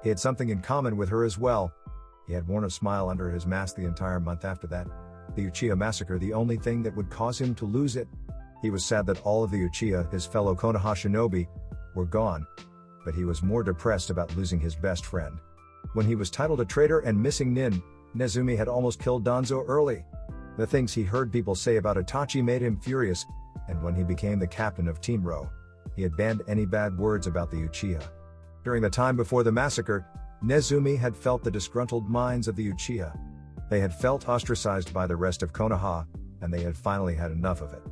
He had something in common with her as well. He had worn a smile under his mask the entire month after that. The Uchiha massacre, the only thing that would cause him to lose it. He was sad that all of the Uchiha, his fellow Konoha shinobi, were gone. But he was more depressed about losing his best friend. When he was titled a traitor and missing Nin, Nezumi had almost killed Danzo early. The things he heard people say about Itachi made him furious, and when he became the captain of Team Ro, he had banned any bad words about the Uchiha. During the time before the massacre, Nezumi had felt the disgruntled minds of the Uchiha. They had felt ostracized by the rest of Konoha, and they had finally had enough of it.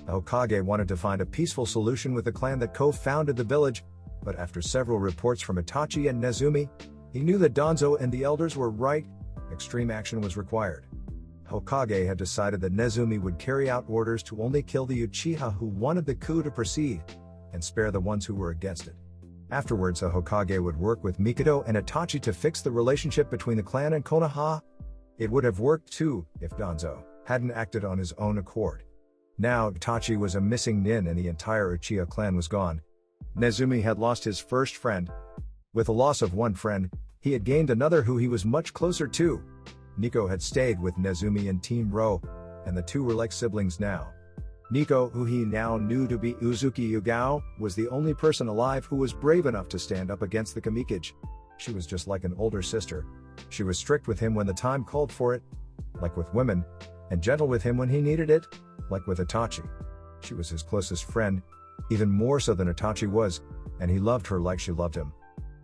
The Hokage wanted to find a peaceful solution with the clan that co-founded the village, but after several reports from Itachi and Nezumi, he knew that Danzo and the elders were right. Extreme action was required. Hokage had decided that Nezumi would carry out orders to only kill the Uchiha who wanted the coup to proceed, and spare the ones who were against it. Afterwards, the Hokage would work with Mikado and Itachi to fix the relationship between the clan and Konoha. It would have worked too, if Danzo hadn't acted on his own accord. Now, Itachi was a missing nin and the entire Uchiha clan was gone. Nezumi had lost his first friend. With the loss of one friend, he had gained another who he was much closer to. Nico had stayed with Nezumi and Team Ro, and the two were like siblings now. Nico, who he now knew to be Uzuki Yugao, was the only person alive who was brave enough to stand up against the Kamikage. She was just like an older sister. She was strict with him when the time called for it, like with women, and gentle with him when he needed it, like with Itachi. She was his closest friend, even more so than Itachi was, and he loved her like she loved him.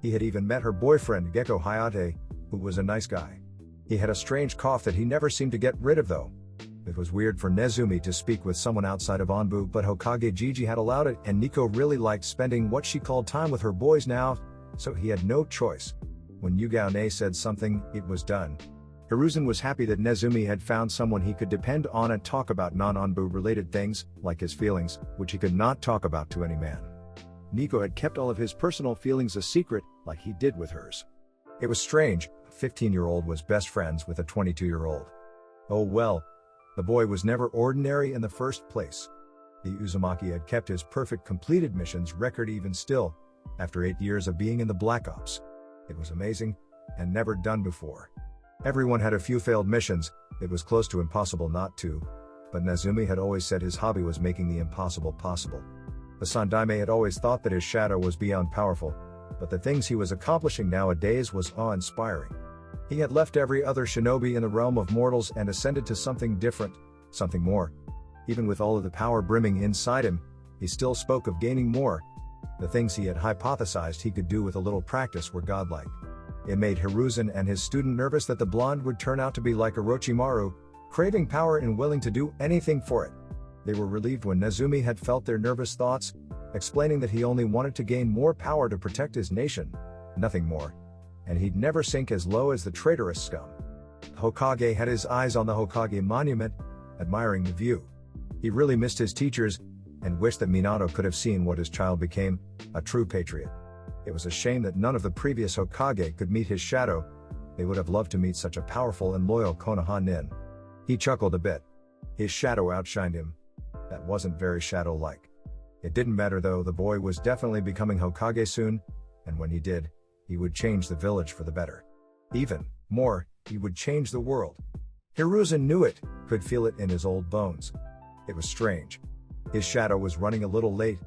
He had even met her boyfriend Gekko Hayate, who was a nice guy. He had a strange cough that he never seemed to get rid of though. It was weird for Nezumi to speak with someone outside of Anbu, but Hokage Gigi had allowed it, and Nico really liked spending what she called time with her boys now, so he had no choice. When Yugao said something, it was done. Hiruzen was happy that Nezumi had found someone he could depend on and talk about non-Anbu related things, like his feelings, which he could not talk about to any man. Nico had kept all of his personal feelings a secret, like he did with hers. It was strange, a 15-year-old was best friends with a 22-year-old. Oh well, the boy was never ordinary in the first place. The Uzumaki had kept his perfect completed missions record even still, after 8 years of being in the Black Ops. It was amazing, and never done before. Everyone had a few failed missions, it was close to impossible not to, but Nezumi had always said his hobby was making the impossible possible. The Sandaime had always thought that his shadow was beyond powerful, but the things he was accomplishing nowadays was awe-inspiring. He had left every other shinobi in the realm of mortals and ascended to something different, something more. Even with all of the power brimming inside him, he still spoke of gaining more. The things he had hypothesized he could do with a little practice were godlike. It made Hiruzen and his student nervous that the blonde would turn out to be like Orochimaru, craving power and willing to do anything for it. They were relieved when Nezumi had felt their nervous thoughts, explaining that he only wanted to gain more power to protect his nation, nothing more, and he'd never sink as low as the traitorous scum. Hokage had his eyes on the Hokage monument, admiring the view. He really missed his teachers, and wished that Minato could have seen what his child became, a true patriot. It was a shame that none of the previous Hokage could meet his shadow. They would have loved to meet such a powerful and loyal Konoha nin. He chuckled a bit. His shadow outshined him. That wasn't very shadow-like. It didn't matter though, the boy was definitely becoming Hokage soon, and when he did, he would change the village for the better. Even more, he would change the world. Hiruzen knew it, could feel it in his old bones. It was strange. His shadow was running a little late.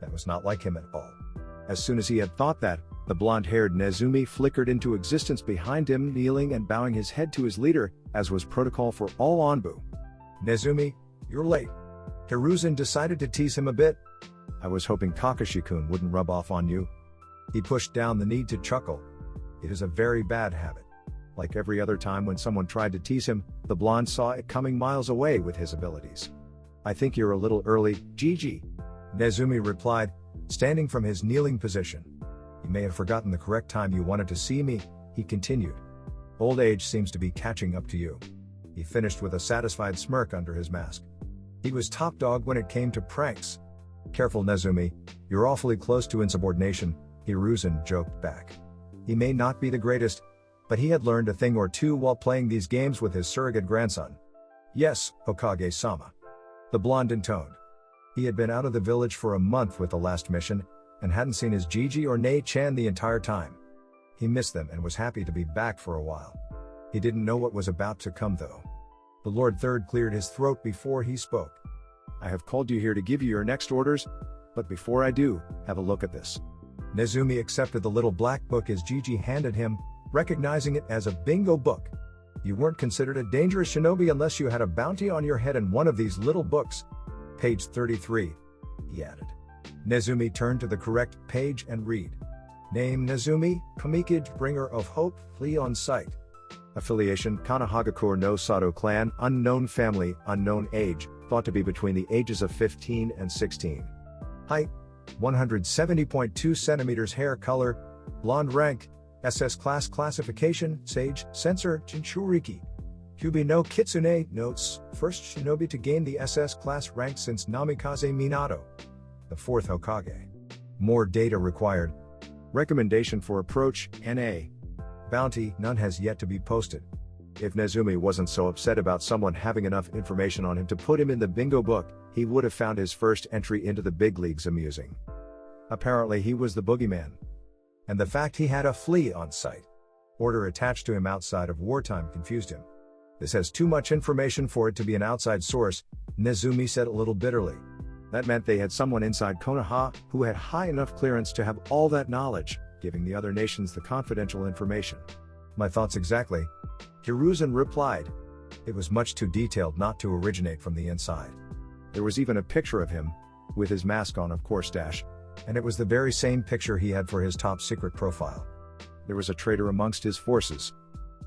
That was not like him at all. As soon as he had thought that, the blonde-haired Nezumi flickered into existence behind him, kneeling and bowing his head to his leader, as was protocol for all Anbu. Nezumi, you're late. Hiruzen decided to tease him a bit. I was hoping Kakashi-kun wouldn't rub off on you. He pushed down the need to chuckle. It is a very bad habit. Like every other time when someone tried to tease him, the blonde saw it coming miles away with his abilities. I think you're a little early, Gigi. Nezumi replied, standing from his kneeling position. You may have forgotten the correct time you wanted to see me, he continued. Old age seems to be catching up to you. He finished with a satisfied smirk under his mask. He was top dog when it came to pranks. Careful, Nezumi, you're awfully close to insubordination, Hiruzen joked back. He may not be the greatest, but he had learned a thing or two while playing these games with his surrogate grandson. Yes, Hokage-sama. The blonde intoned. He had been out of the village for a month with the last mission, and hadn't seen his Gigi or Nei-chan the entire time. He missed them and was happy to be back for a while. He didn't know what was about to come though. The Lord Third cleared his throat before he spoke.
I have called you here to give you your next orders, but before I do, have a look at this.
Nezumi accepted the little black book as Gigi handed him, recognizing it as a bingo book. You weren't considered a dangerous shinobi unless you had a bounty on your head in one of these little books. Page 33, he added. Nezumi turned to the correct page and read. Name Nezumi, Kamikage, bringer of hope, flee on sight.
Affiliation, Kanahagakure no Sato clan, unknown family, unknown age, thought to be between the ages of 15 and 16.
Height, 170.2 centimeters. Hair color, blonde. Rank, SS class. Classification, Sage, Censor, Jinchuriki. Kyubi no Kitsune. Notes, first shinobi to gain the SS class rank since Namikaze Minato. The fourth Hokage. More data required.
Recommendation for approach, NA.
Bounty, none has yet to be posted.
If Nezumi wasn't so upset about someone having enough information on him to put him in the bingo book, he would have found his first entry into the big leagues amusing. Apparently he was the boogeyman. And the fact he had a flea on site. Order attached to him outside of wartime confused him. This has too much information for it to be an outside source, Nezumi said a little bitterly. That meant they had someone inside Konoha who had high enough clearance to have all that knowledge, giving the other nations the confidential information.
My thoughts exactly. Hiruzen replied. It was much too detailed not to originate from the inside.
There was even a picture of him, with his mask on, of course.
And it was the very same picture he had for his top secret profile.
There was a traitor amongst his forces.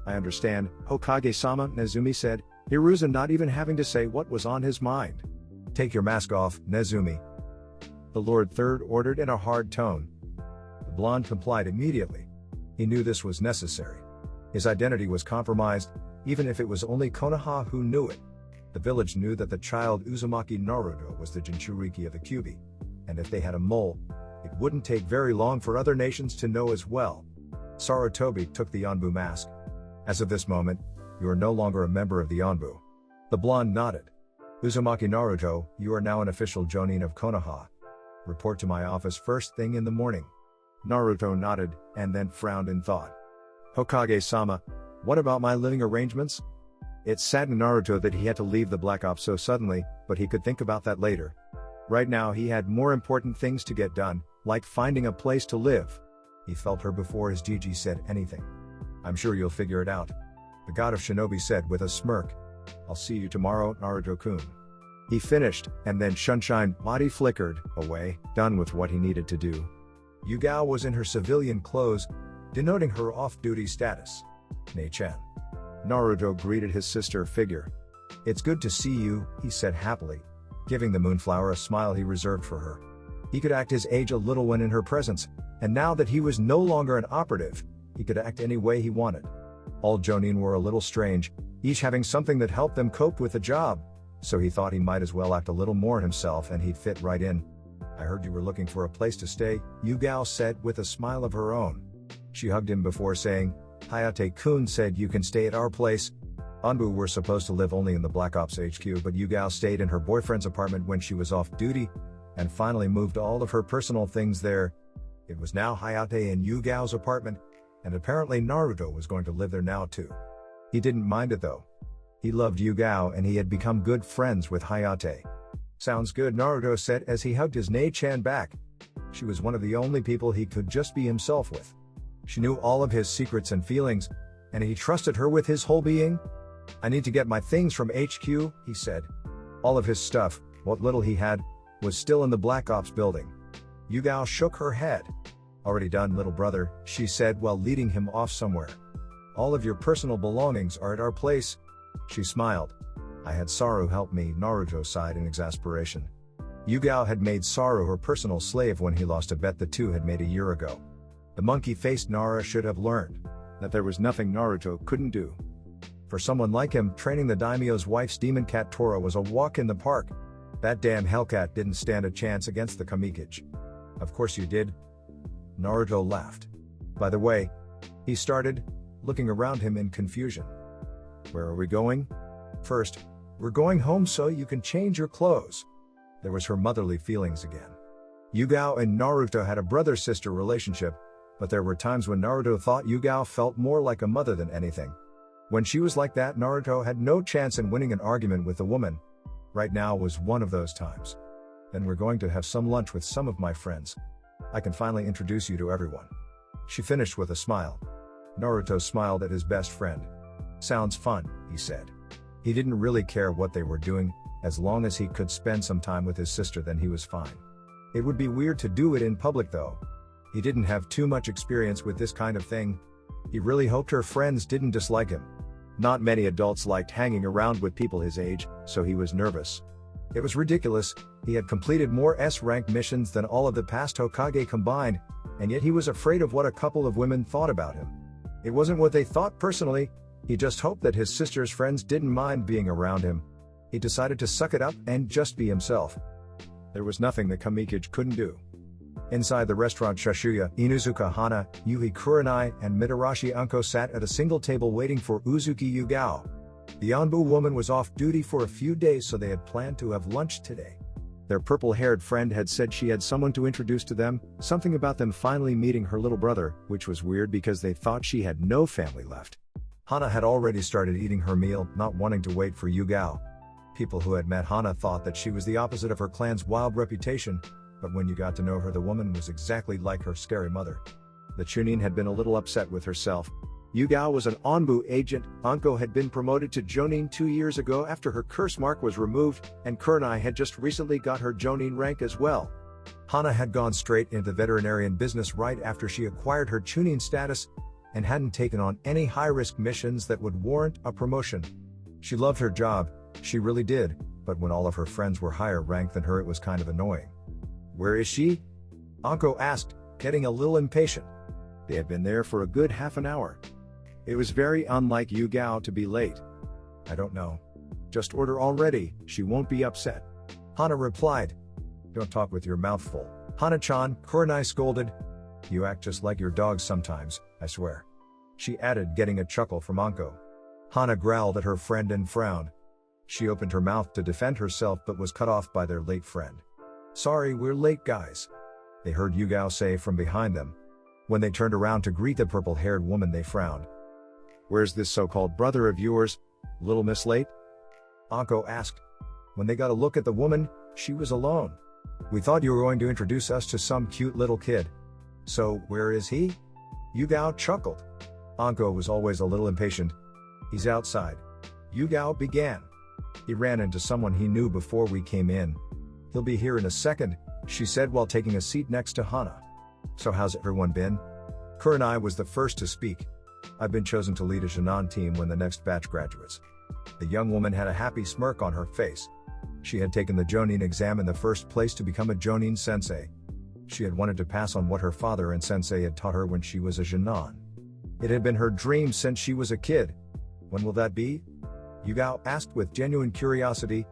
I understand, Hokage-sama, Nezumi said, Hiruzen not even having to say what was on his mind.
Take your mask off, Nezumi. The Lord Third ordered in a hard tone. The blonde complied immediately. He knew this was necessary. His identity was compromised, even if it was only Konoha who knew it. The village knew that the child Uzumaki Naruto was the Jinchuriki of the Kyubi, and if they had a mole, it wouldn't take very long for other nations to know as well. Sarutobi took the Anbu mask. As of this moment, you are no longer a member of the Anbu. The blonde nodded. Uzumaki Naruto, you are now an official Jonin of Konoha. Report to my office first thing in the morning.
Naruto nodded, and then frowned in thought. Hokage-sama, what about my living arrangements? It saddened Naruto that he had to leave the Black Ops so suddenly, but he could think about that later. Right now he had more important things to get done, like finding a place to live. He felt her before his Gigi said anything.
I'm sure you'll figure it out. The god of shinobi said with a smirk.
I'll see you tomorrow, Naruto-kun. He finished, and then Sunshine's body flickered away, done with what he needed to do.
Yugao was in her civilian clothes, denoting her off-duty status. Nei-chan.
Naruto greeted his sister figure.
It's good to see you, he said happily, giving the moonflower a smile he reserved for her. He could act his age a little when in her presence, and now that he was no longer an operative, he could act any way he wanted. All Jonin were a little strange, each having something that helped them cope with the job, so he thought he might as well act a little more himself and he'd fit right in. I heard you were looking for a place to stay, Yugao said with a smile of her own. She hugged him before saying, Hayate-kun said you can stay at our place. Anbu were supposed to live only in the Black Ops HQ, but Yugao stayed in her boyfriend's apartment when she was off duty, and finally moved all of her personal things there. It was now Hayate and Yugao's apartment, and apparently Naruto was going to live there now too. He didn't mind it though. He loved Yugao and he had become good friends with Hayate. Sounds good, Naruto said as he hugged his Nei-chan back. She was one of the only people he could just be himself with. She knew all of his secrets and feelings, and he trusted her with his whole being. I need to get my things from HQ, he said. All of his stuff, what little he had, was still in the Black Ops building. Yugao shook her head. Already done, little brother, she said while leading him off somewhere. All of your personal belongings are at our place. She smiled. I had Saru help me, Naruto sighed in exasperation. Yugao had made Saru her personal slave when he lost a bet the two had made a year ago.
The monkey-faced Nara should have learned that there was nothing Naruto couldn't do. For someone like him, training the daimyo's wife's demon cat Tora was a walk in the park. That damn Hellcat didn't stand a chance against the Kamikage. Of course you did. Naruto laughed. By the way, he started, looking around him in confusion. Where are we going? First, we're going home so you can change your clothes. There was her motherly feelings again. Yugao and Naruto had a brother-sister relationship, but there were times when Naruto thought Yugao felt more like a mother than anything. When she was like that, Naruto had no chance in winning an argument with the woman. Right now was one of those times. Then we're going to have some lunch with some of my friends. I can finally introduce you to everyone. She finished with a smile. Naruto smiled at his best friend. Sounds fun, he said. He didn't really care what they were doing, as long as he could spend some time with his sister then he was fine. It would be weird to do it in public though. He didn't have too much experience with this kind of thing. He really hoped her friends didn't dislike him. Not many adults liked hanging around with people his age, so he was nervous. It was ridiculous, he had completed more S-rank missions than all of the past Hokage combined, and yet he was afraid of what a couple of women thought about him. It wasn't what they thought personally, he just hoped that his sister's friends didn't mind being around him. He decided to suck it up and just be himself. There was nothing the Kamikage couldn't do. Inside the restaurant, Shashuya, Inuzuka Hana, Yuhi Kurenai, and Mitarashi Anko sat at a single table waiting for Uzuki Yugao. The Anbu woman was off duty for a few days, so they had planned to have lunch today. Their purple-haired friend had said she had someone to introduce to them, something about them finally meeting her little brother, which was weird because they thought she had no family left. Hana had already started eating her meal, not wanting to wait for Yugao. People who had met Hana thought that she was the opposite of her clan's wild reputation, but when you got to know her, the woman was exactly like her scary mother. The Chunin had been a little upset with herself. Yugao was an Anbu agent, Anko had been promoted to Jonin 2 years ago after her curse mark was removed, and Kurenai had just recently got her Jonin rank as well. Hana had gone straight into the veterinarian business right after she acquired her Chunin status, and hadn't taken on any high-risk missions that would warrant a promotion. She loved her job, she really did, but when all of her friends were higher ranked than her it was kind of annoying. Where is she? Anko asked, getting a little impatient. They had been there for a good half an hour. It was very unlike Yugao to be late. I don't know. Just order already, she won't be upset. Hana replied. Don't talk with your mouth full. Hana-chan, Kurenai scolded. You act just like your dogs sometimes, I swear. She added, getting a chuckle from Anko. Hana growled at her friend and frowned. She opened her mouth to defend herself but was cut off by their late friend. Sorry, we're late guys. They heard Yugao say from behind them. When they turned around to greet the purple-haired woman they frowned. Where's this so-called brother of yours, Little Miss Late? Anko asked. When they got a look at the woman, she was alone. We thought you were going to introduce us to some cute little kid. So, where is he? Yugao chuckled. Anko was always a little impatient. He's outside. Yugao began. He ran into someone he knew before we came in. He'll be here in a second, she said while taking a seat next to Hana. So how's everyone been? Kurenai was the first to speak. I've been chosen to lead a Jinan team when the next batch graduates. The young woman had a happy smirk on her face. She had taken the Jonin exam in the first place to become a Jonin sensei. She had wanted to pass on what her father and sensei had taught her when she was a Jinan. It had been her dream since she was a kid. When will that be? Yugao asked with genuine curiosity.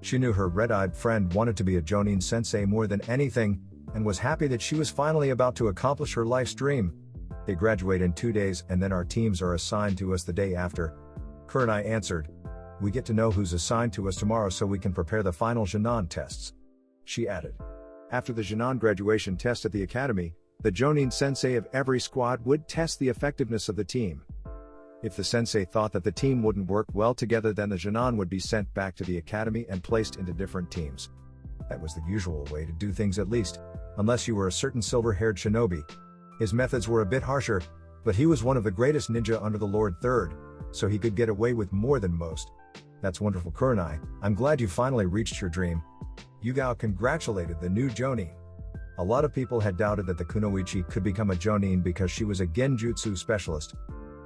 She knew her red-eyed friend wanted to be a Jonin sensei more than anything, and was happy that she was finally about to accomplish her life's dream. They graduate in 2 days and then our teams are assigned to us the day after. Kurenai answered. We get to know who's assigned to us tomorrow so we can prepare the final Jinan tests. She added. After the Jinan graduation test at the academy, the Jonin sensei of every squad would test the effectiveness of the team. If the sensei thought that the team wouldn't work well together, then the Jinan would be sent back to the academy and placed into different teams. That was the usual way to do things, at least, unless you were a certain silver-haired shinobi. His methods were a bit harsher, but he was one of the greatest ninja under the Lord Third, so he could get away with more than most. That's wonderful, Kurenai. I'm glad you finally reached your dream. Yugao congratulated the new Jonin. A lot of people had doubted that the Kunoichi could become a Jonin because she was a genjutsu specialist.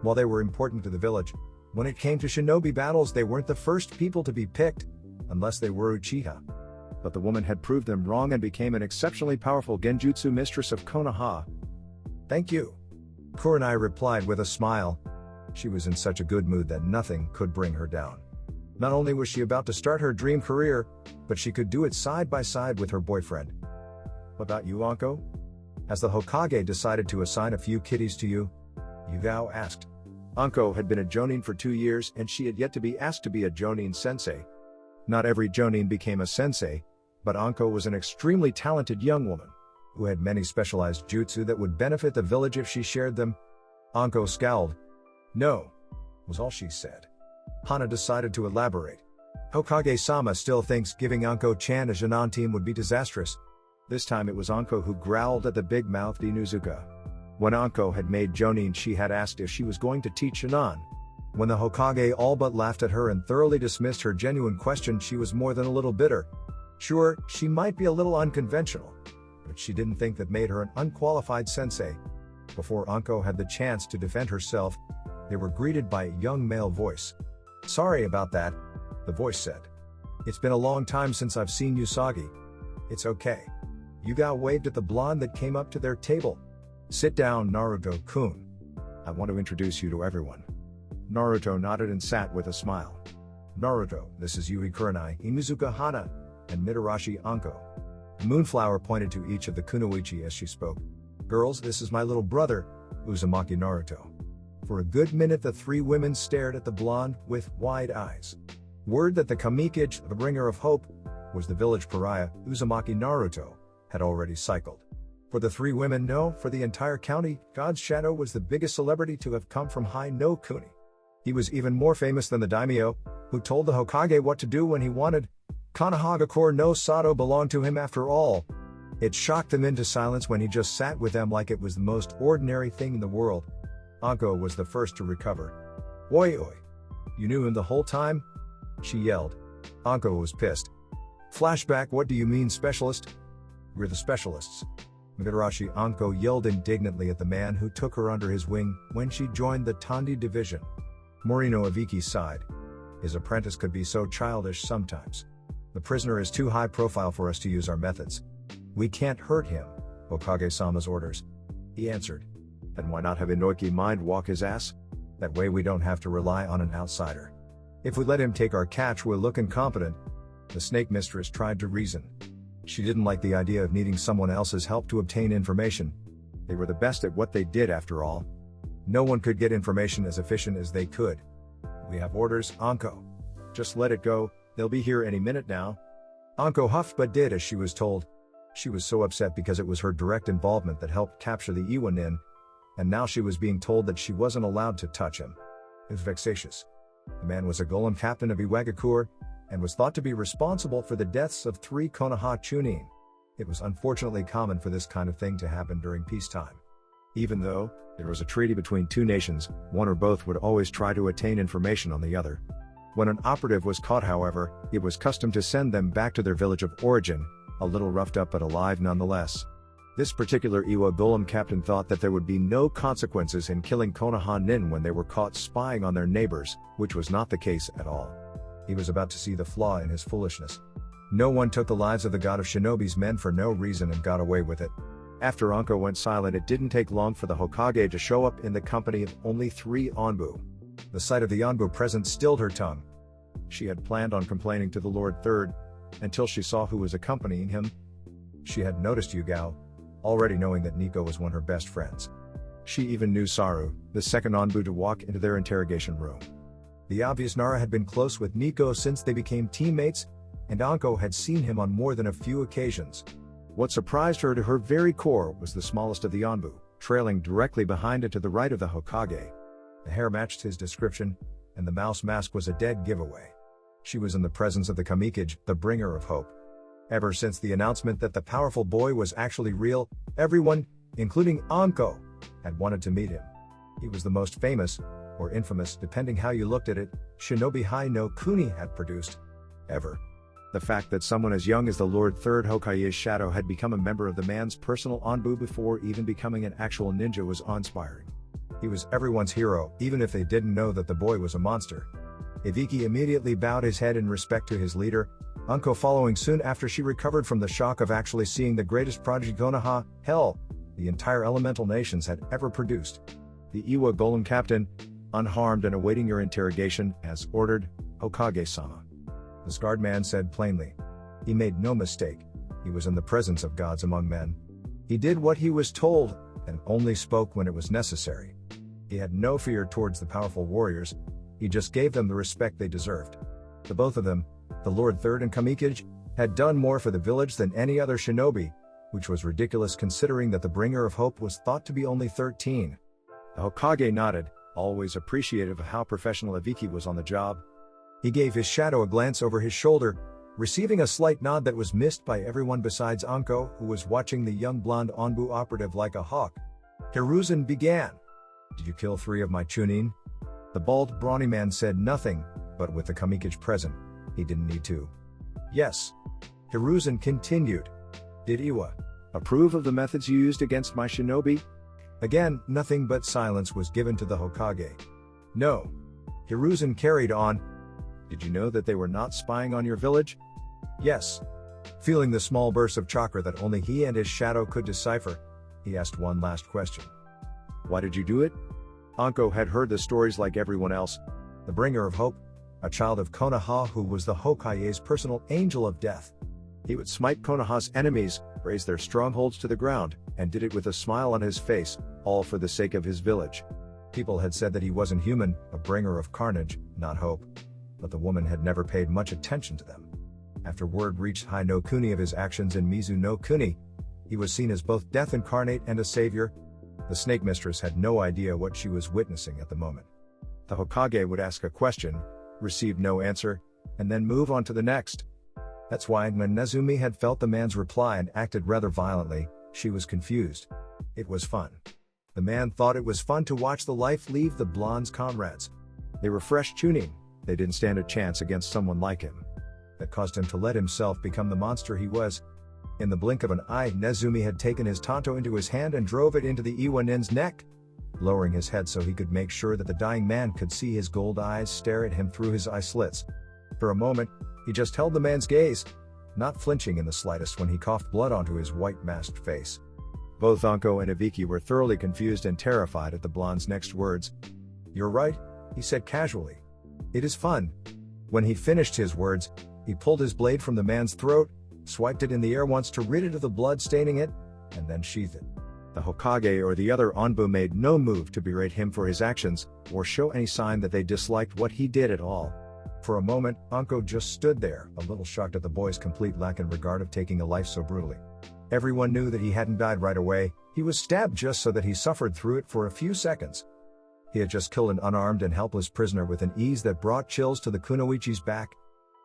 While they were important to the village, when it came to shinobi battles they weren't the first people to be picked, unless they were Uchiha. But the woman had proved them wrong and became an exceptionally powerful genjutsu mistress of Konoha.
Thank you. Kurenai replied with a smile. She was in such a good mood that nothing could bring her down. Not only was she about to start her dream career, but she could do it side by side with her boyfriend. What about you, Anko? Has the Hokage decided to assign a few kitties to you? Yugao asked.
Anko had been a jonin for 2 years and she had yet to be asked to be a jonin sensei. Not every jonin became a sensei, but Anko was an extremely talented young woman, who had many specialized jutsu that would benefit the village if she shared them.
Anko scowled. No, was all she said. Hana decided to elaborate. Hokage-sama still thinks giving Anko-chan a Jonin team would be disastrous.
This time it was Anko who growled at the big-mouthed Inuzuka. When Anko had made jonin, she had asked if she was going to teach Jonin.
When the Hokage all but laughed at her and thoroughly dismissed her genuine question, she was more than a little bitter. Sure, she might be a little unconventional, but she didn't think that made her an unqualified sensei. Before Anko had the chance to defend herself, they were greeted by a young male voice. Sorry about that, the voice said. It's been a long time since I've seen Usagi. It's okay. Yugao waved at the blonde that came up to their table. Sit down, Naruto-kun.
I want to introduce you to everyone. Naruto nodded and sat with a smile.
Naruto, this is Yui Kurenai, Inuzuka Hana, and Mitarashi Anko. Moonflower pointed to each of the kunoichi as she spoke. Girls, this is my little brother, Uzumaki Naruto. For a good minute the three women stared at the blonde with wide eyes. Word that the Kamikage, the bringer of hope, was the village pariah, Uzumaki Naruto, had already cycled. For the three women, no, for the entire county, God's Shadow was the biggest celebrity to have come from Hai no Kuni. He was even more famous than the daimyo, who told the Hokage what to do when he wanted. Konohagakure no Sato belonged to him after all. It shocked them into silence when he just sat with them like it was the most ordinary thing in the world. Anko was the first to recover. Oi oi! You knew him the whole time? She yelled. Anko was pissed. Flashback, what do you mean specialist? We're the specialists. Mitarashi Anko yelled indignantly at the man who took her under his wing when she joined the Tandi division. Morino Aviki sighed. His apprentice could be so childish sometimes. The prisoner is too high profile for us to use our methods. We can't hurt him, Hokage-sama's orders. He answered.
Then why not have Inoki mind walk his ass?
That way we don't have to rely on an outsider. If we let him take our catch, we'll look incompetent. The snake mistress tried to reason. She didn't like the idea of needing someone else's help to obtain information. They were the best at what they did after all. No one could get information as efficient as they could. We have orders, Anko.
Just let it go, they'll be here any minute now.
Anko huffed but did as she was told. She was so upset because it was her direct involvement that helped capture the Iwanin, and now she was being told that she wasn't allowed to touch him. It was vexatious. The man was a golem captain of Iwagakure, and was thought to be responsible for the deaths of 3 Konoha Chunin. It was unfortunately common for this kind of thing to happen during peacetime.
Even though there was a treaty between two nations, one or both would always try to attain information on the other. When an operative was caught, however, it was custom to send them back to their village of origin, a little roughed up but alive nonetheless. This particular Iwa golem captain thought that there would be no consequences in killing Konoha nin when they were caught spying on their neighbors, which was not the case at all. He was about to see the flaw in his foolishness. No one took the lives of the god of Shinobi's men for no reason and got away with it. After Anko went silent, it didn't take long for the Hokage to show up in the company of only 3 Anbu. The sight of the Anbu present stilled her tongue. She had planned on complaining to the Lord Third, until she saw who was accompanying him. She had noticed Yugao, already knowing that Nico was one of her best friends. She even knew Saru, the second Anbu to walk into their interrogation room. The obvious Nara had been close with Nico since they became teammates, and Anko had seen him on more than a few occasions. What surprised her to her very core was the smallest of the Anbu, trailing directly behind and to the right of the Hokage. The hair matched his description, and the mouse mask was a dead giveaway. She was in the presence of the Kamikage, the bringer of hope. Ever since the announcement that the powerful boy was actually real, everyone, including Anko, had wanted to meet him. He was the most famous, or infamous depending how you looked at it, Shinobi Hai no Kuni had produced. Ever. The fact that someone as young as the Lord Third Hokage's shadow had become a member of the man's personal Anbu before even becoming an actual ninja was awe-inspiring. He was everyone's hero, even if they didn't know that the boy was a monster. Ibiki immediately bowed his head in respect to his leader, Anko following soon after she recovered from the shock of actually seeing the greatest prodigy Konoha. Hell,
the entire elemental nations had ever produced.
The Iwa Golem Captain, unharmed and awaiting your interrogation, as ordered, Hokage-sama.
The scarred man said plainly. He made no mistake. He was in the presence of gods among men. He did what he was told, and only spoke when it was necessary. He had no fear towards the powerful warriors, he just gave them the respect they deserved. The both of them, the Lord Third and Namikaze, had done more for the village than any other shinobi, which was ridiculous considering that the bringer of hope was thought to be only 13.
The Hokage nodded, always appreciative of how professional Ibiki was on the job.
He gave his shadow a glance over his shoulder, receiving a slight nod that was missed by everyone besides Anko, who was watching the young blonde Onbu operative like a hawk. Hiruzen began. Did you kill 3 of my chunin? The bald, brawny man said nothing, but with the Namikaze present, he didn't need to. Yes. Hiruzen continued. Did Iwa
approve of the methods you used against my shinobi?
Again, nothing but silence was given to the Hokage. No. Hiruzen carried on.
Did you know that they were not spying on your village?
Yes. Feeling the small burst of chakra that only he and his shadow could decipher, he asked one last question.
Why did you do it? Anko had heard the stories like everyone else.
The bringer of hope, a child of Konoha who was the Hokage's personal angel of death.
He would smite Konoha's enemies, raise their strongholds to the ground, and did it with a smile on his face, all for the sake of his village.
People had said that he wasn't human, a bringer of carnage, not hope. But the woman had never paid much attention to them. After word reached Hai no Kuni of his actions in Mizu no Kuni, he was seen as both death incarnate and a savior. The snake mistress had no idea what she was witnessing at the moment.
The Hokage would ask a question, receive no answer, and then move on to the next.
That's why when Nezumi had felt the man's reply and acted rather violently, she was confused. It was fun. The man thought it was fun to watch the life leave the blonde's comrades.
They were fresh tuning, they didn't stand a chance against someone like him.
That caused him to let himself become the monster he was. In the blink of an eye, Nezumi had taken his tanto into his hand and drove it into the Iwanin's neck, lowering his head so he could make sure that the dying man could see his gold eyes stare at him through his eye slits. For a moment, he just held the man's gaze, not flinching in the slightest when he coughed blood onto his white masked face.
Both Anko and Ibiki were thoroughly confused and terrified at the blonde's next words.
You're right, he said casually. It is fun. When he finished his words, he pulled his blade from the man's throat, swiped it in the air once to rid it of the blood staining it, and then sheathed it.
The Hokage or the other Onbu made no move to berate him for his actions, or show any sign that they disliked what he did at all.
For a moment, Anko just stood there, a little shocked at the boy's complete lack in regard of taking a life so brutally. Everyone knew that he hadn't died right away, he was stabbed just so that he suffered through it for a few seconds. He had just killed an unarmed and helpless prisoner with an ease that brought chills to the kunoichi's back.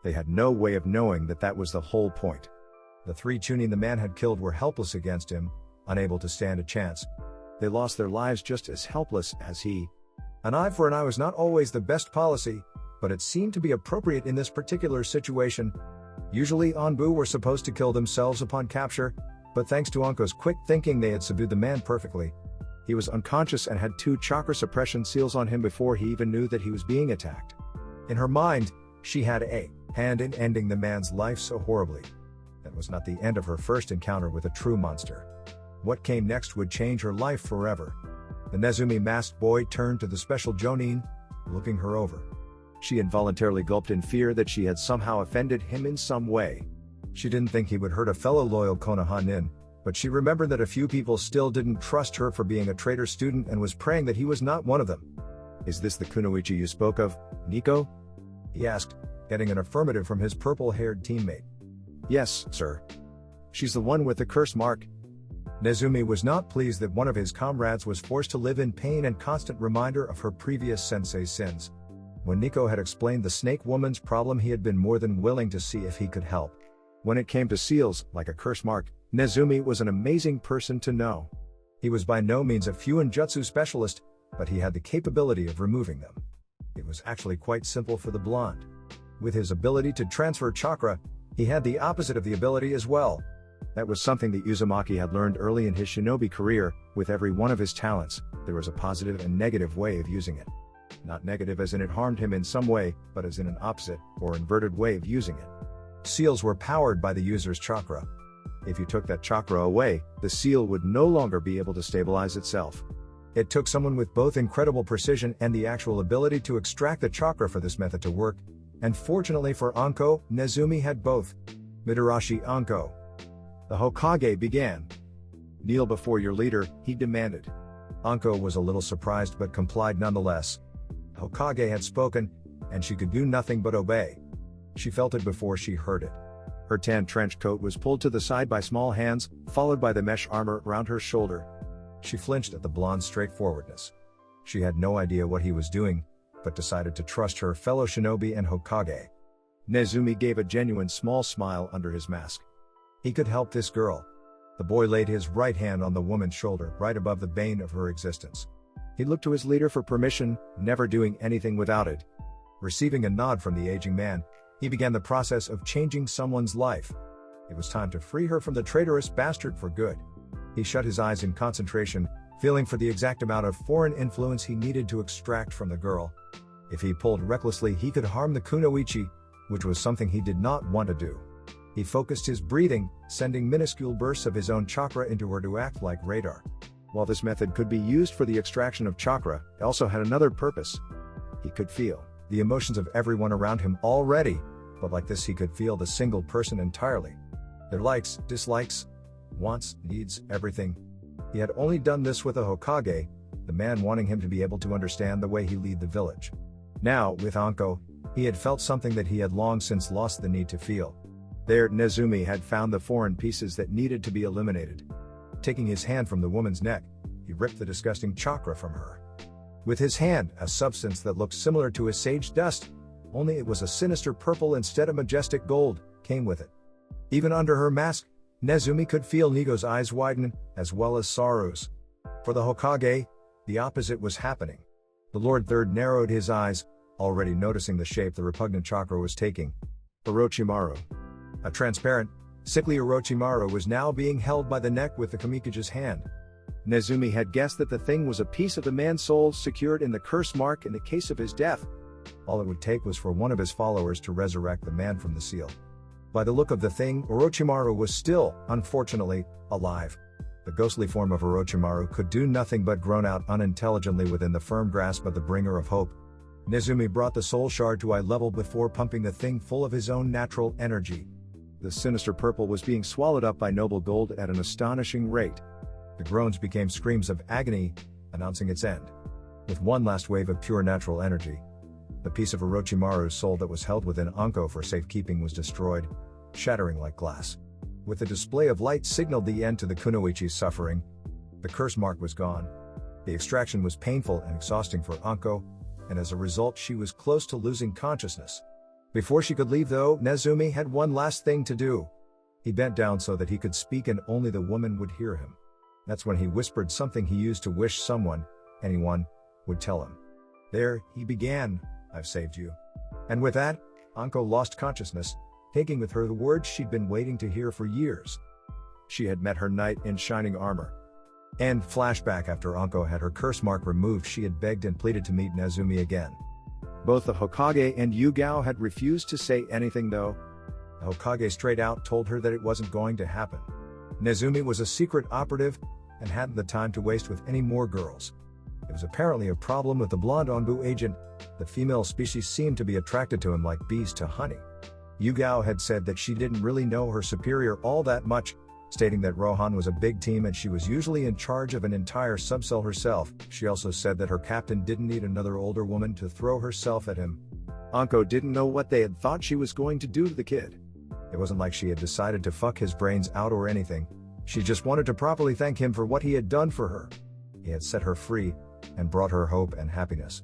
They had no way of knowing that that was the whole point.
The 3 chunin the man had killed were helpless against him, unable to stand a chance.
They lost their lives just as helpless as he.
An eye for an eye was not always the best policy, but it seemed to be appropriate in this particular situation. Usually Onbu were supposed to kill themselves upon capture, but thanks to Anko's quick thinking they had subdued the man perfectly.
He was unconscious and had 2 chakra suppression seals on him before he even knew that he was being attacked.
In her mind, she had a hand in ending the man's life so horribly. That was not the end of her first encounter with a true monster. What came next would change her life forever. The Nezumi masked boy turned to the special Jonin, looking her over.
She involuntarily gulped in fear that she had somehow offended him in some way.
She didn't think he would hurt a fellow loyal Konoha nin, but she remembered that a few people still didn't trust her for being a traitor student and was praying that he was not one of them.
Is this the kunoichi you spoke of, Nico?
He asked, getting an affirmative from his purple-haired teammate.
Yes, sir. She's the one with the curse mark.
Nezumi was not pleased that one of his comrades was forced to live in pain and constant reminder of her previous sensei's sins. When Nico had explained the snake woman's problem, he had been more than willing to see if he could help.
When it came to seals, like a curse mark, Nezumi was an amazing person to know.
He was by no means a Fuinjutsu specialist, but he had the capability of removing them. It was actually quite simple for the blonde. With his ability to transfer chakra, he had the opposite of the ability as well.
That was something that Uzumaki had learned early in his shinobi career. With every one of his talents, there was a positive and negative way of using it. Not negative as in it harmed him in some way, but as in an opposite, or inverted way of using it.
Seals were powered by the user's chakra.
If you took that chakra away, the seal would no longer be able to stabilize itself.
It took someone with both incredible precision and the actual ability to extract the chakra for this method to work, and fortunately for Anko, Nezumi had both. Mitarashi Anko.
The Hokage began. "Kneel before your leader," he demanded.
Anko was a little surprised but complied nonetheless. Hokage had spoken, and she could do nothing but obey. She felt it before she heard it.
Her tan trench coat was pulled to the side by small hands, followed by the mesh armor around her shoulder.
She flinched at the blonde's straightforwardness. She had no idea what he was doing, but decided to trust her fellow shinobi and Hokage.
Nezumi gave a genuine small smile under his mask.
He could help this girl. The boy laid his right hand on the woman's shoulder, right above the bane of her existence.
He looked to his leader for permission, never doing anything without it.
Receiving a nod from the aging man, he began the process of changing someone's life. It was time to free her from the traitorous bastard for good. He shut his eyes in concentration, feeling for the exact amount of foreign influence he needed to extract from the girl. If he pulled recklessly, he could harm the kunoichi, which was something he did not want to do. He focused his breathing, sending minuscule bursts of his own chakra into her to act like radar.
While this method could be used for the extraction of chakra, it also had another purpose. He could feel
the emotions of everyone around him already, but like this he could feel the single person entirely. Their likes, dislikes, wants, needs, everything. He had only done this with a Hokage, the man wanting him to be able to understand the way he lead the village. Now, with Anko, he had felt something that he had long since lost the need to feel.
There, Nezumi had found the foreign pieces that needed to be eliminated.
Taking his hand from the woman's neck, he ripped the disgusting chakra from her. With his hand, a substance that looked similar to a sage dust, only it was a sinister purple instead of majestic gold, came with it. Even under her mask, Nezumi could feel Nigo's eyes widen, as well as Saru's. For the Hokage, the opposite was happening. The Lord Third narrowed his eyes, already noticing the shape the repugnant chakra was taking.
Orochimaru.
A transparent, sickly Orochimaru was now being held by the neck with the Kamikaze's hand.
Nezumi had guessed that the thing was a piece of the man's soul secured in the curse mark in the case of his death.
All it would take was for one of his followers to resurrect the man from the seal. By the look of the thing, Orochimaru was still, unfortunately, alive. The ghostly form of Orochimaru could do nothing but groan out unintelligently within the firm grasp of the bringer of hope. Nezumi brought the soul shard to eye level before pumping the thing full of his own natural energy.
The sinister purple was being swallowed up by noble gold at an astonishing rate.
The groans became screams of agony, announcing its end. With one last wave of pure natural energy, the piece of Orochimaru's soul that was held within Anko for safekeeping was destroyed, shattering like glass. With the display of light signaled the end to the kunoichi's suffering. The curse mark was gone. The extraction was painful and exhausting for Anko, and as a result she was close to losing consciousness. Before she could leave though, Nezumi had one last thing to do. He bent down so that he could speak and only the woman would hear him. That's when he whispered something he used to wish someone, anyone, would tell him. There, he began, "I've saved you." And with that, Anko lost consciousness, taking with her the words she'd been waiting to hear for years. She had met her knight in shining armor. And flashback, after Anko had her curse mark removed, she had begged and pleaded to meet Nezumi again.
Both the Hokage and Yugao had refused to say anything though.
The Hokage straight out told her that it wasn't going to happen. Nezumi was a secret operative, and hadn't the time to waste with any more girls. It was apparently a problem with the blonde Onbu agent. The female species seemed to be attracted to him like bees to honey. Yugao had said that she didn't really know her superior all that much, stating that Rohan was a big team and she was usually in charge of an entire subcell herself. She also said that her captain didn't need another older woman to throw herself at him.
Anko didn't know what they had thought she was going to do to the kid.
It wasn't like she had decided to fuck his brains out or anything. She just wanted to properly thank him for what he had done for her. He had set her free, and brought her hope and happiness.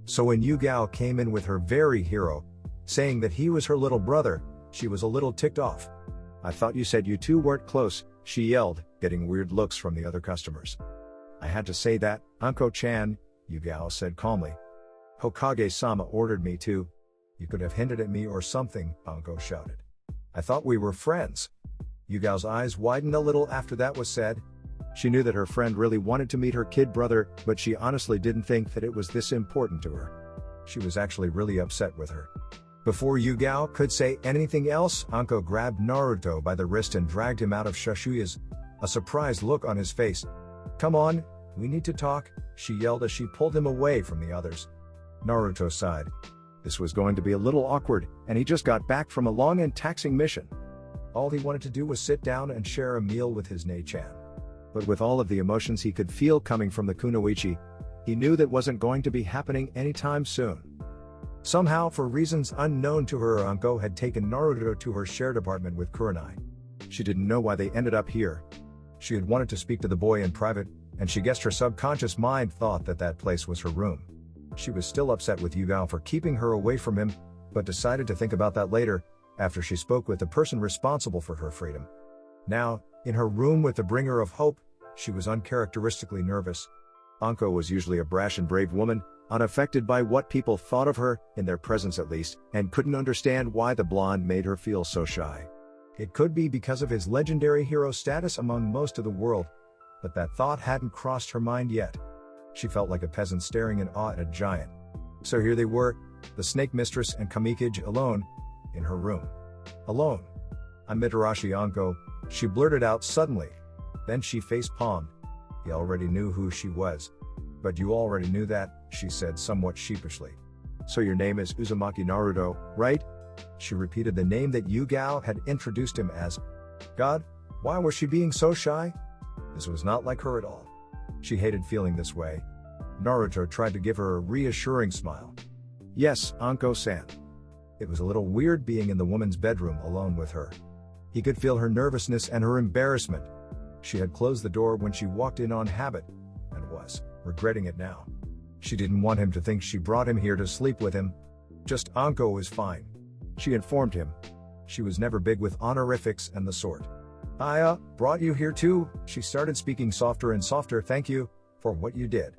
So when Yugao came in with her very hero, saying that he was her little brother, she was a little ticked off.
"I thought you said you two weren't close," she yelled, getting weird looks from the other customers.
"I had to say that, Anko-chan," Yugao said calmly. "Hokage-sama ordered me to." "You could have hinted at me or something," Anko shouted. "I thought we were friends." Yugao's eyes widened a little after that was said.
She knew that her friend really wanted to meet her kid brother, but she honestly didn't think that it was this important to her.
She was actually really upset with her. Before Yugao could say anything else, Anko grabbed Naruto by the wrist and dragged him out of Shashuya's, a surprised look on his face. "Come on, we need to talk," she yelled as she pulled him away from the others. Naruto sighed. This was going to be a little awkward, and he just got back from a long and taxing mission. All he wanted to do was sit down and share a meal with his Nei-chan. But with all of the emotions he could feel coming from the kunoichi, he knew that wasn't going to be happening anytime soon. Somehow, for reasons unknown to her, Anko had taken Naruto to her shared apartment with Kurenai. She didn't know why they ended up here. She had wanted to speak to the boy in private, and she guessed her subconscious mind thought that that place was her room. She was still upset with Yugao for keeping her away from him, but decided to think about that later, after she spoke with the person responsible for her freedom. Now, in her room with the bringer of hope, she was uncharacteristically nervous. Anko was usually a brash and brave woman, unaffected by what people thought of her, in their presence at least, and couldn't understand why the blonde made her feel so shy. It could be because of his legendary hero status among most of the world, but that thought hadn't crossed her mind yet. She felt like a peasant staring in awe at a giant. So here they were, the snake mistress and Namikaze alone, in her room. Alone. "I'm Mitarashi Anko," she blurted out suddenly. Then she face-palmed. He already knew who she was. "But you already knew that," she said somewhat sheepishly. "So your name is Uzumaki Naruto, right?" She repeated the name that Yugao had introduced him as. God, why was she being so shy? This was not like her at all. She hated feeling this way. Naruto tried to give her a reassuring smile. "Yes, Anko-san." It was a little weird being in the woman's bedroom alone with her. He could feel her nervousness and her embarrassment. She had closed the door when she walked in on habit, and was regretting it now. She didn't want him to think she brought him here to sleep with him. "Just Anko is fine," she informed him. She was never big with honorifics and the sort. "I brought you here too," she started speaking softer and softer. "Thank you for what you did,"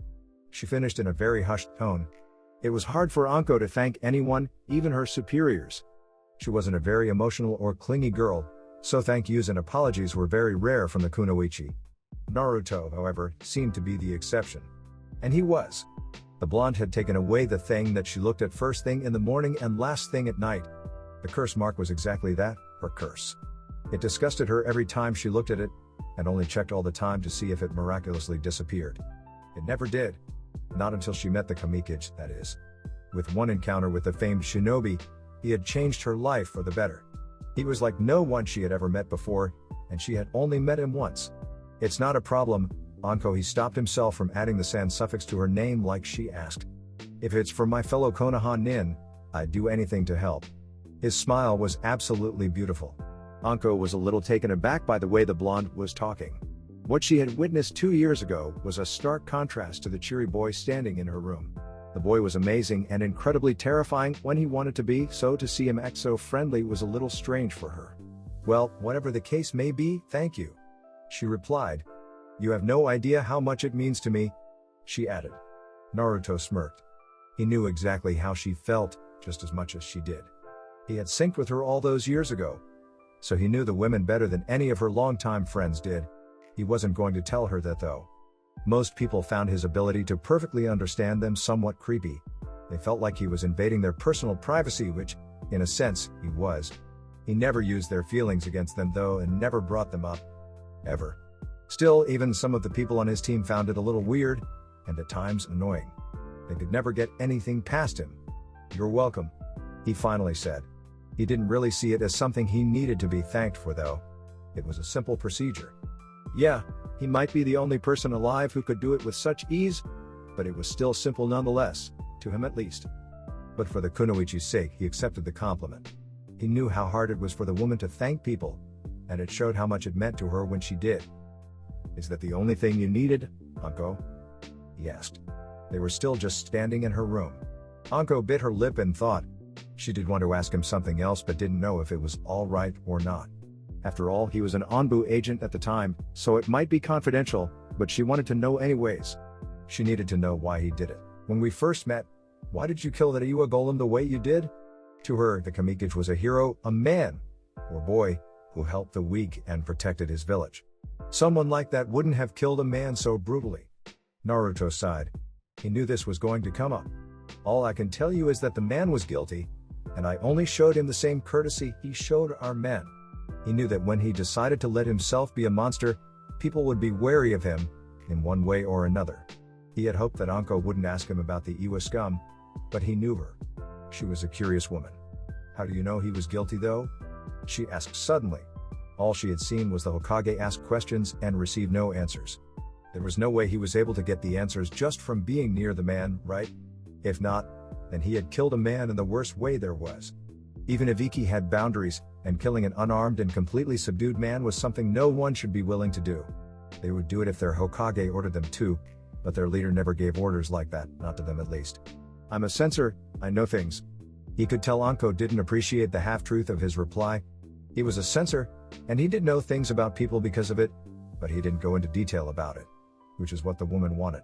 she finished in a very hushed tone. It was hard for Anko to thank anyone, even her superiors. She wasn't a very emotional or clingy girl, so thank yous and apologies were very rare from the kunoichi. Naruto, however, seemed to be the exception. And he was. The blonde had taken away the thing that she looked at first thing in the morning and last thing at night. The curse mark was exactly that, her curse. It disgusted her every time she looked at it, and only checked all the time to see if it miraculously disappeared. It never did. Not until she met the Namikaze, that is. With one encounter with the famed Shinobi, he had changed her life for the better. He was like no one she had ever met before, and she had only met him once. "It's not a problem, Anko." He stopped himself from adding the san suffix to her name like she asked. "If it's for my fellow Konoha nin, I'd do anything to help." His smile was absolutely beautiful. Anko was a little taken aback by the way the blonde was talking. What she had witnessed 2 years ago was a stark contrast to the cheery boy standing in her room. The boy was amazing and incredibly terrifying when he wanted to be, so to see him act so friendly was a little strange for her. "Well, whatever the case may be, thank you," she replied. "You have no idea how much it means to me," she added. Naruto smirked. He knew exactly how she felt, just as much as she did. He had synced with her all those years ago. So he knew the women better than any of her longtime friends did. He wasn't going to tell her that though. Most people found his ability to perfectly understand them somewhat creepy. They felt like he was invading their personal privacy, which, in a sense, he was. He never used their feelings against them though, and never brought them up. Ever. Still, even some of the people on his team found it a little weird, and at times annoying. They could never get anything past him. "You're welcome," he finally said. He didn't really see it as something he needed to be thanked for though. It was a simple procedure. Yeah, he might be the only person alive who could do it with such ease, but it was still simple nonetheless, to him at least. But for the kunoichi's sake, he accepted the compliment. He knew how hard it was for the woman to thank people, and it showed how much it meant to her when she did. "Is that the only thing you needed, Anko?" he asked. They were still just standing in her room. Anko bit her lip and thought. She did want to ask him something else but didn't know if it was all right or not. After all, he was an Onbu agent at the time, so it might be confidential, but she wanted to know anyways. She needed to know why he did it. "When we first met, why did you kill that Iwa golem the way you did?" To her, the Namikaze was a hero, a man, or boy, who helped the weak and protected his village. Someone like that wouldn't have killed a man so brutally. Naruto sighed. He knew this was going to come up. "All I can tell you is that the man was guilty, and I only showed him the same courtesy he showed our men. He knew that when he decided to let himself be a monster, people would be wary of him, in one way or another. He had hoped that Anko wouldn't ask him about the Iwa scum, but he knew her. She was a curious woman. How do you know he was guilty though? She asked suddenly. All she had seen was the Hokage ask questions and receive no answers. There was no way he was able to get the answers just from being near the man, right? If not, then he had killed a man in the worst way there was. Even if Iki had boundaries, and killing an unarmed and completely subdued man was something no one should be willing to do. They would do it if their Hokage ordered them to, but their leader never gave orders like that, not to them at least. I'm a censor, I know things. He could tell Anko didn't appreciate the half-truth of his reply. He was a censor, and he did know things about people because of it, but he didn't go into detail about it. Which is what the woman wanted.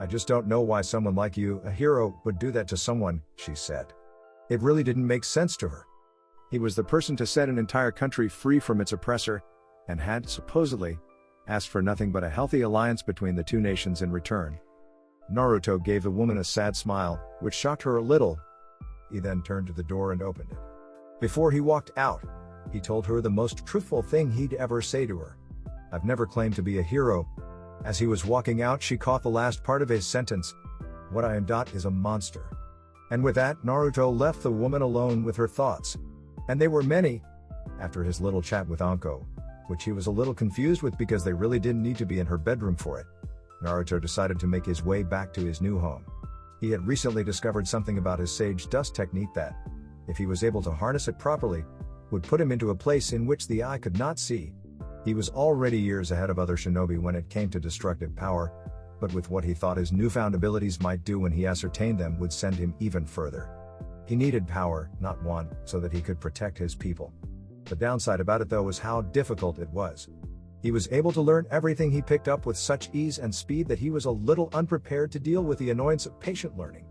I just don't know why someone like you, a hero, would do that to someone, she said. It really didn't make sense to her. He was the person to set an entire country free from its oppressor, and had, supposedly, asked for nothing but a healthy alliance between the two nations in return. Naruto gave the woman a sad smile, which shocked her a little. He then turned to the door and opened it. Before he walked out, he told her the most truthful thing he'd ever say to her. I've never claimed to be a hero. As he was walking out, she caught the last part of his sentence. What I am is a monster. And with that, Naruto left the woman alone with her thoughts. And they were many. After his little chat with Anko, which he was a little confused with because they really didn't need to be in her bedroom for it, Naruto decided to make his way back to his new home. He had recently discovered something about his sage dust technique that, if he was able to harness it properly, would put him into a place in which the eye could not see. He was already years ahead of other shinobi when it came to destructive power, but with what he thought his newfound abilities might do when he ascertained them would send him even further. He needed power, not want, so that he could protect his people. The downside about it though was how difficult it was. He was able to learn everything he picked up with such ease and speed that he was a little unprepared to deal with the annoyance of patient learning.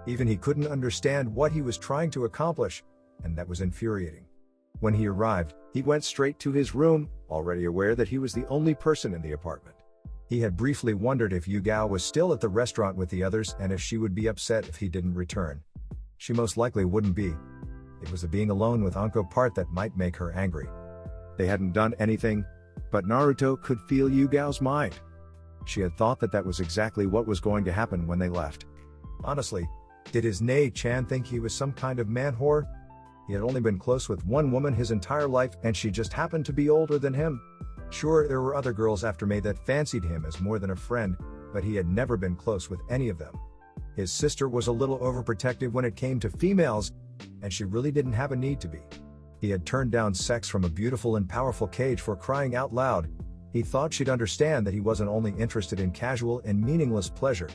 Even he couldn't understand what he was trying to accomplish, and that was infuriating. When he arrived, he went straight to his room, already aware that he was the only person in the apartment. He had briefly wondered if Yugao was still at the restaurant with the others and if she would be upset if he didn't return. She most likely wouldn't be. It was the being alone with Anko part that might make her angry. They hadn't done anything, but Naruto could feel Yugao's mind. She had thought that was exactly what was going to happen when they left. Honestly, did his Nei-chan think he was some kind of man whore? He had only been close with one woman his entire life and she just happened to be older than him. Sure, there were other girls after Mei that fancied him as more than a friend, but he had never been close with any of them. His sister was a little overprotective when it came to females, and she really didn't have a need to be. He had turned down sex from a beautiful and powerful Kage for crying out loud. He thought she'd understand that he wasn't only interested in casual and meaningless pleasure.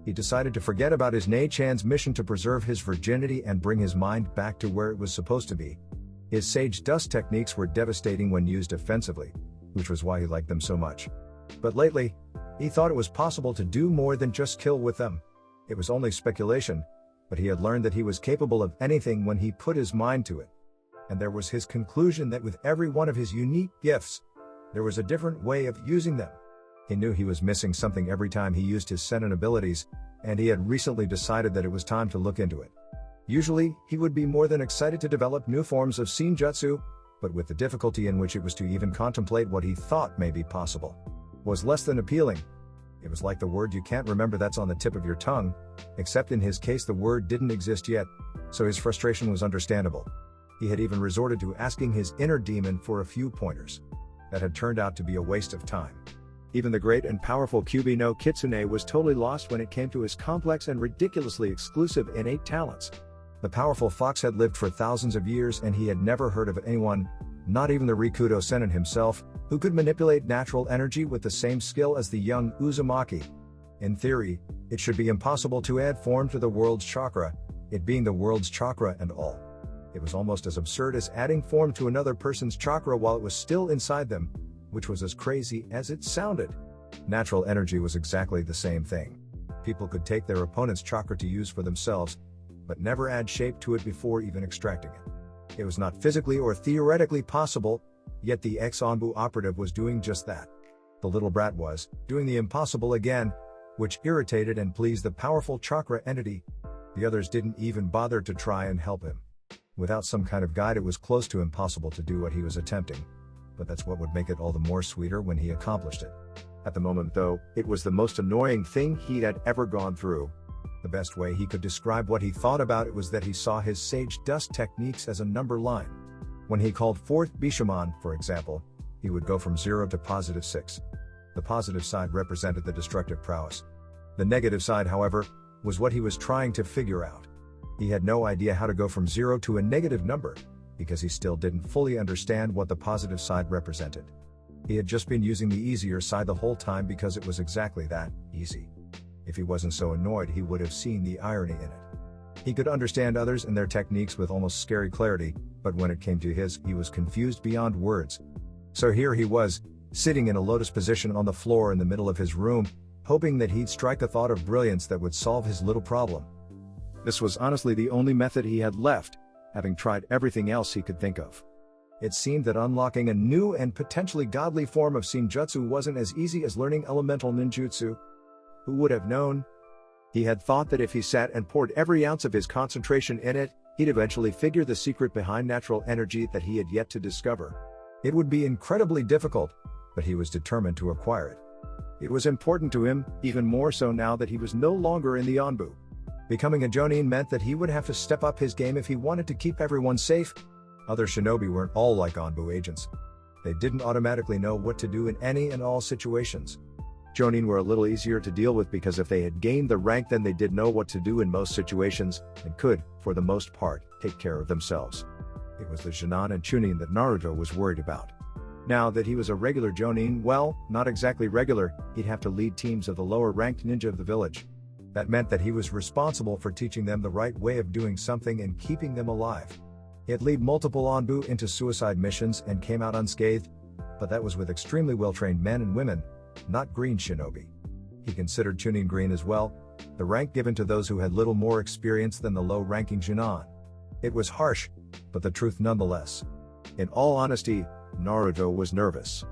He decided to forget about his Nei-chan's mission to preserve his virginity and bring his mind back to where it was supposed to be. His sage dust techniques were devastating when used offensively, which was why he liked them so much. But lately, he thought it was possible to do more than just kill with them. It was only speculation, but he had learned that he was capable of anything when he put his mind to it. And there was his conclusion that with every one of his unique gifts, there was a different way of using them. He knew he was missing something every time he used his Senin abilities, and he had recently decided that it was time to look into it. Usually, he would be more than excited to develop new forms of Senjutsu, but with the difficulty in which it was to even contemplate what he thought may be possible, was less than appealing. It was like the word you can't remember that's on the tip of your tongue, except in his case the word didn't exist yet, so his frustration was understandable. He had even resorted to asking his inner demon for a few pointers. That had turned out to be a waste of time. Even the great and powerful Kyubi no Kitsune was totally lost when it came to his complex and ridiculously exclusive innate talents. The powerful fox had lived for thousands of years and he had never heard of anyone, not even the Rikudo Sennin himself, who could manipulate natural energy with the same skill as the young Uzumaki. In theory, it should be impossible to add form to the world's chakra, it being the world's chakra and all. It was almost as absurd as adding form to another person's chakra while it was still inside them, which was as crazy as it sounded. Natural energy was exactly the same thing. People could take their opponent's chakra to use for themselves, but never add shape to it before even extracting it. It was not physically or theoretically possible, yet the ex-Onbu operative was doing just that. The little brat was doing the impossible again, which irritated and pleased the powerful chakra entity. The others didn't even bother to try and help him. Without some kind of guide, it was close to impossible to do what he was attempting. But that's what would make it all the more sweeter when he accomplished it.
At the moment though, it was the most annoying thing he had ever gone through.
The best way he could describe what he thought about it was that he saw his sage dust techniques as a number line. When he called forth Bishamon, for example, he would go from 0 to +6. The positive side represented the destructive prowess. The negative side, however, was what he was trying to figure out. He had no idea how to go from 0 to a negative number, because he still didn't fully understand what the positive side represented. He had just been using the easier side the whole time because it was exactly that, easy. If he wasn't so annoyed, he would have seen the irony in it. He could understand others and their techniques with almost scary clarity, but when it came to his, he was confused beyond words. So here he was, sitting in a lotus position on the floor in the middle of his room, hoping that he'd strike a thought of brilliance that would solve his little problem.
This was honestly the only method he had left, having tried everything else he could think of.
It seemed that unlocking a new and potentially godly form of Senjutsu wasn't as easy as learning elemental ninjutsu. Who would have known?
He had thought that if he sat and poured every ounce of his concentration in it, he'd eventually figure the secret behind natural energy that he had yet to discover.
It would be incredibly difficult, but he was determined to acquire it.
It was important to him, even more so now that he was no longer in the Onbu.
Becoming a Jonin meant that he would have to step up his game if he wanted to keep everyone safe. Other shinobi weren't all like Onbu agents. They didn't automatically know what to do in any and all situations.
Jonin were a little easier to deal with because if they had gained the rank, then they did know what to do in most situations, and could, for the most part, take care of themselves. It was the Jonin and Chunin that Naruto was worried about. Now that he was a regular Jonin, well, not exactly regular, he'd have to lead teams of the lower-ranked ninja of the village.
That meant that he was responsible for teaching them the right way of doing something and keeping them alive. He'd lead multiple Onbu into suicide missions and came out unscathed, but that was with extremely well-trained men and women, not green shinobi. He considered Chunin green as well, the rank given to those who had little more experience than the low-ranking Jonin. It was harsh, but the truth nonetheless.
In all honesty, Naruto was nervous.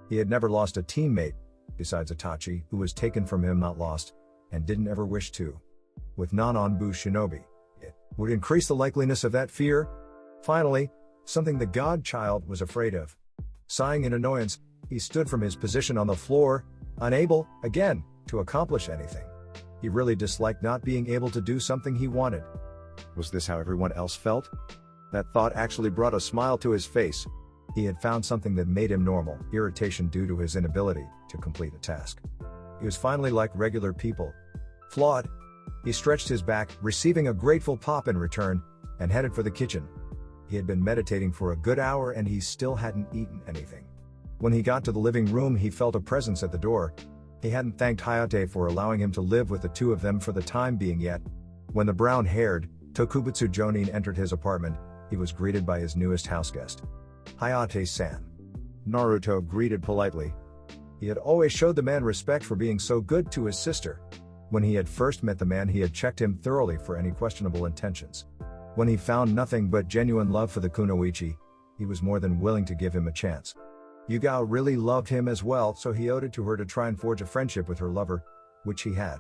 He had never lost a teammate, besides Itachi, who was taken from him not lost, and didn't ever wish to. With non-Onbu shinobi, it would increase the likeliness of that fear. Finally, something the godchild was afraid of. Sighing in annoyance, he stood from his position on the floor, unable, again, to accomplish anything. He really disliked not being able to do something he wanted.
Was this how everyone else felt? That thought actually brought a smile to his face.
He had found something that made him normal, irritation due to his inability to complete a task. He was finally like regular people. Flawed. He stretched his back, receiving a grateful pop in return, and headed for the kitchen. He had been meditating for a good hour and he still hadn't eaten anything. When he got to the living room, he felt a presence at the door. He hadn't thanked Hayate for allowing him to live with the two of them for the time being yet. When the brown-haired Tokubutsu Jonin entered his apartment, he was greeted by his newest houseguest. Hayate-san.
Naruto greeted politely.
He had always showed the man respect for being so good to his sister. When he had first met the man, he had checked him thoroughly for any questionable intentions. When he found nothing but genuine love for the kunoichi, he was more than willing to give him a chance. Yugao really loved him as well, so he owed it to her to try and forge a friendship with her lover, which he had.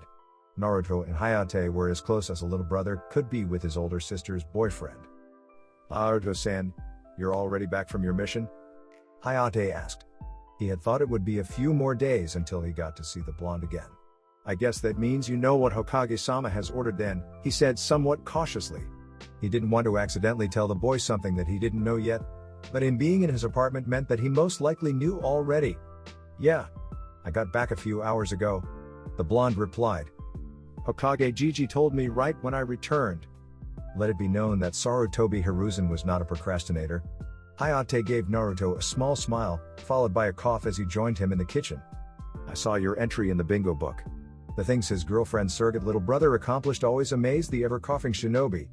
Naruto and Hayate were as close as a little brother could be with his older sister's boyfriend.
Naruto-san, you're already back from your mission?
Hayate asked. He had thought it would be a few more days until he got to see the blonde again.
I guess that means you know what Hokage-sama has ordered then, he said somewhat cautiously.
He didn't want to accidentally tell the boy something that he didn't know yet, but him being in his apartment meant that he most likely knew already. Yeah. I got back a few hours ago. The blonde replied.
Hokage Gigi told me right when I returned.
Let it be known that Sarutobi Hiruzen was not a procrastinator. Hayate gave Naruto a small smile, followed by a cough as he joined him in the kitchen.
I saw your entry in the bingo book.
The things his girlfriend's surrogate little brother accomplished always amazed the ever-coughing shinobi.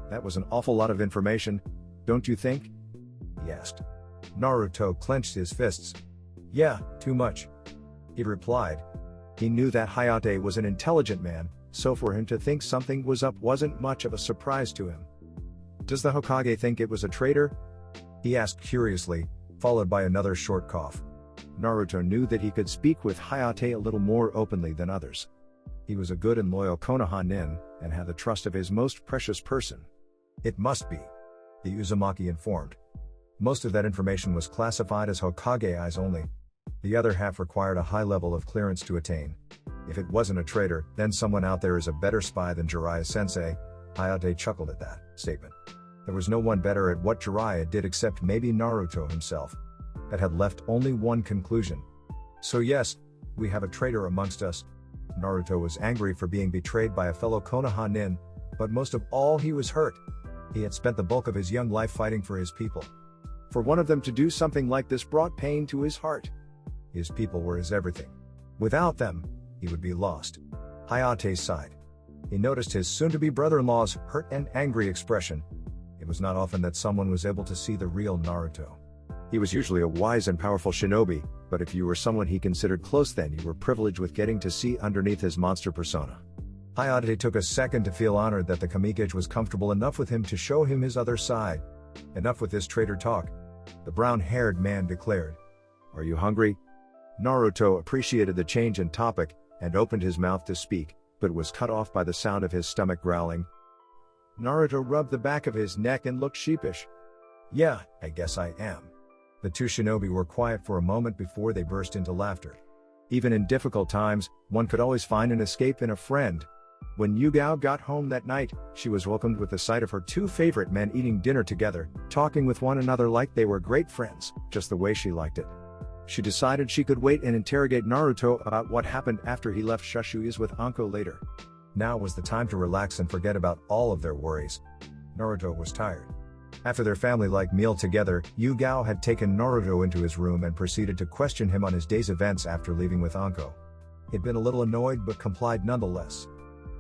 That was an awful lot of information, don't you think?
He asked. Naruto clenched his fists. Yeah, too much. He replied.
He knew that Hayate was an intelligent man, so for him to think something was up wasn't much of a surprise to him.
Does the Hokage think it was a traitor? He asked curiously, followed by another short cough.
Naruto knew that he could speak with Hayate a little more openly than others. He was a good and loyal Konoha nin, and had the trust of his most precious person.
It must be. the Uzumaki informed. Most of that information was classified as Hokage eyes only. The other half required a high level of clearance to attain. If it wasn't a traitor, then someone out there is a better spy than Jiraiya-sensei. Hayate chuckled at that statement. There was no one better at what Jiraiya did except maybe Naruto himself. That had left only one conclusion. So yes, we have a traitor amongst us. Naruto was angry for being betrayed by a fellow Konoha nin, but most of all he was hurt. He had spent the bulk of his young life fighting for his people. For one of them to do something like this brought pain to his heart. His people were his everything. Without them, he would be lost. Hayate sighed. He noticed his soon-to-be brother-in-law's hurt and angry expression. It was not often that someone was able to see the real Naruto. He was usually a wise and powerful shinobi, but if you were someone he considered close, then you were privileged with getting to see underneath his monster persona. Hayate took a second to feel honored that the Namikaze was comfortable enough with him to show him his other side. Enough with this traitor talk, the brown-haired man declared. Are you hungry? Naruto appreciated the change in topic, and opened his mouth to speak, but was cut off by the sound of his stomach growling. Naruto rubbed the back of his neck and looked sheepish. Yeah, I guess I am. The two shinobi were quiet for a moment before they burst into laughter. Even in difficult times, one could always find an escape in a friend. When Yugao got home that night, she was welcomed with the sight of her two favorite men eating dinner together, talking with one another like they were great friends, just the way she liked it. She decided she could wait and interrogate Naruto about what happened after he left Shushuya's with Anko later. Now was the time to relax and forget about all of their worries. Naruto was tired. After their family-like meal together, Yugao had taken Naruto into his room and proceeded to question him on his day's events after leaving with Anko. He'd been a little annoyed but complied nonetheless.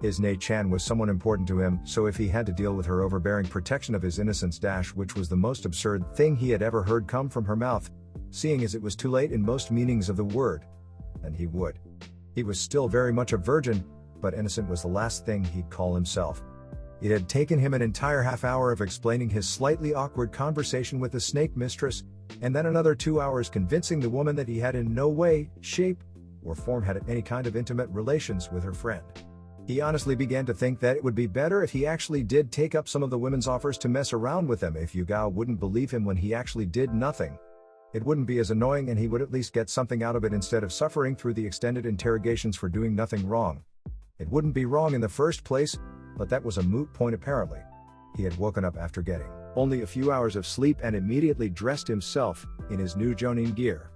His Nei-chan was someone important to him, so if he had to deal with her overbearing protection of his innocence which was the most absurd thing he had ever heard come from her mouth, seeing as it was too late in most meanings of the word, then he would. He was still very much a virgin, but innocent was the last thing he'd call himself. It had taken him an entire half hour of explaining his slightly awkward conversation with the snake mistress, and then another 2 hours convincing the woman that he had in no way, shape, or form had any kind of intimate relations with her friend. He honestly began to think that it would be better if he actually did take up some of the women's offers to mess around with them if Yugao wouldn't believe him when he actually did nothing. It wouldn't be as annoying and he would at least get something out of it instead of suffering through the extended interrogations for doing nothing wrong. It wouldn't be wrong in the first place, but that was a moot point apparently. He had woken up after getting only a few hours of sleep and immediately dressed himself in his new Jonin gear.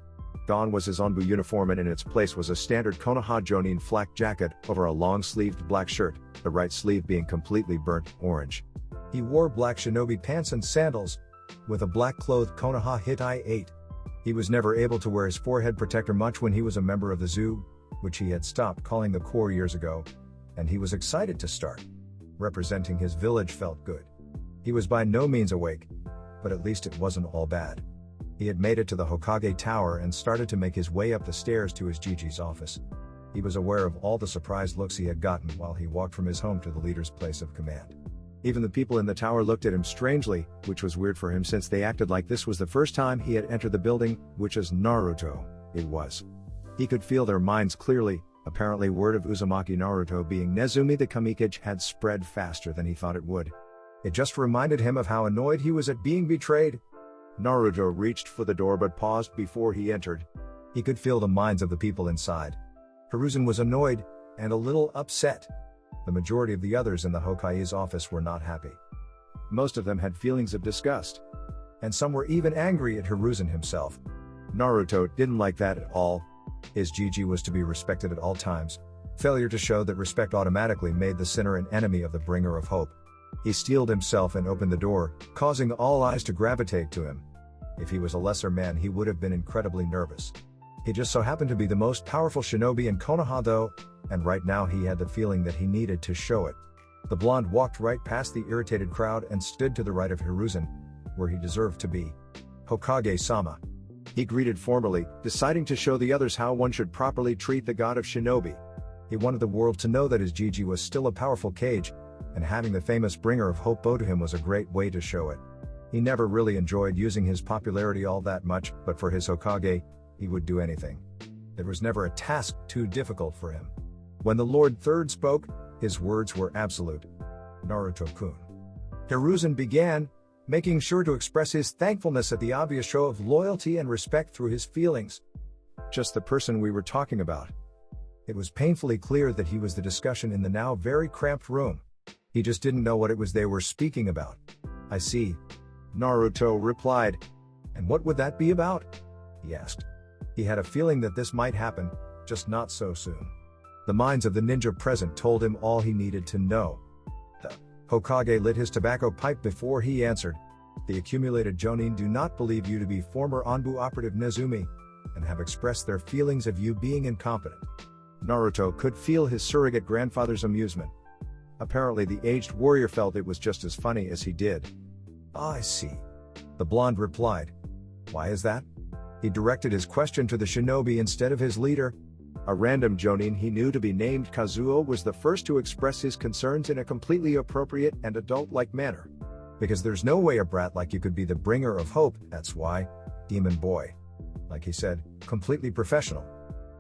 Gone was his Onbu uniform and in its place was a standard Konoha Jonin flak jacket over a long-sleeved black shirt, the right sleeve being completely burnt orange. He wore black shinobi pants and sandals, with a black-clothed Konoha Hitai 8. He was never able to wear his forehead protector much when he was a member of the zoo, which he had stopped calling the Corps years ago, and he was excited to start. Representing his village felt good. He was by no means awake, but at least it wasn't all bad. He had made it to the Hokage Tower and started to make his way up the stairs to his Jiji's office. He was aware of all the surprised looks he had gotten while he walked from his home to the leader's place of command. Even the people in the tower looked at him strangely, which was weird for him since they acted like this was the first time he had entered the building, which as Naruto, it was. He could feel their minds clearly. Apparently word of Uzumaki Naruto being Nezumi the Namikaze had spread faster than he thought it would. It just reminded him of how annoyed he was at being betrayed. Naruto reached for the door but paused before he entered. He could feel the minds of the people inside. Hiruzen was annoyed, and a little upset. The majority of the others in the Hokage's office were not happy. Most of them had feelings of disgust. And some were even angry at Hiruzen himself. Naruto didn't like that at all. His Jiji was to be respected at all times. Failure to show that respect automatically made the sinner an enemy of the bringer of hope. He steeled himself and opened the door, causing all eyes to gravitate to him. If he was a lesser man he would have been incredibly nervous. He just so happened to be the most powerful shinobi in Konoha though, and right now he had the feeling that he needed to show it. The blonde walked right past the irritated crowd and stood to the right of Hiruzen, where he deserved to be. Hokage-sama. He greeted formally, deciding to show the others how one should properly treat the god of shinobi. He wanted the world to know that his Jiji was still a powerful Kage, and having the famous bringer of hope bow to him was a great way to show it. He never really enjoyed using his popularity all that much, but for his Hokage, he would do anything. There was never a task too difficult for him. When the Lord Third spoke, his words were absolute. Naruto-kun. Hiruzen began, making sure to express his thankfulness at the obvious show of loyalty and respect through his feelings.
Just the person we were talking about.
It was painfully clear that he was the discussion in the now very cramped room. He just didn't know what it was they were speaking about. I see.
Naruto replied.
And what would that be about? He asked. He had a feeling that this might happen, just not so soon. The minds of the ninja present told him all he needed to know. The Hokage lit his tobacco pipe before he answered. The accumulated Jonin do not believe you to be former Anbu operative Nezumi, and have expressed their feelings of you being incompetent.
Naruto could feel his surrogate grandfather's amusement. Apparently the aged warrior felt it was just as funny as he did.
Ah, I see. The blonde replied. Why is that? He directed his question to the shinobi instead of his leader.
A random Jonin he knew to be named Kazuo was the first to express his concerns in a completely appropriate and adult-like manner.
Because there's no way a brat like you could be the bringer of hope, that's why. Demon boy. Like he said, completely professional.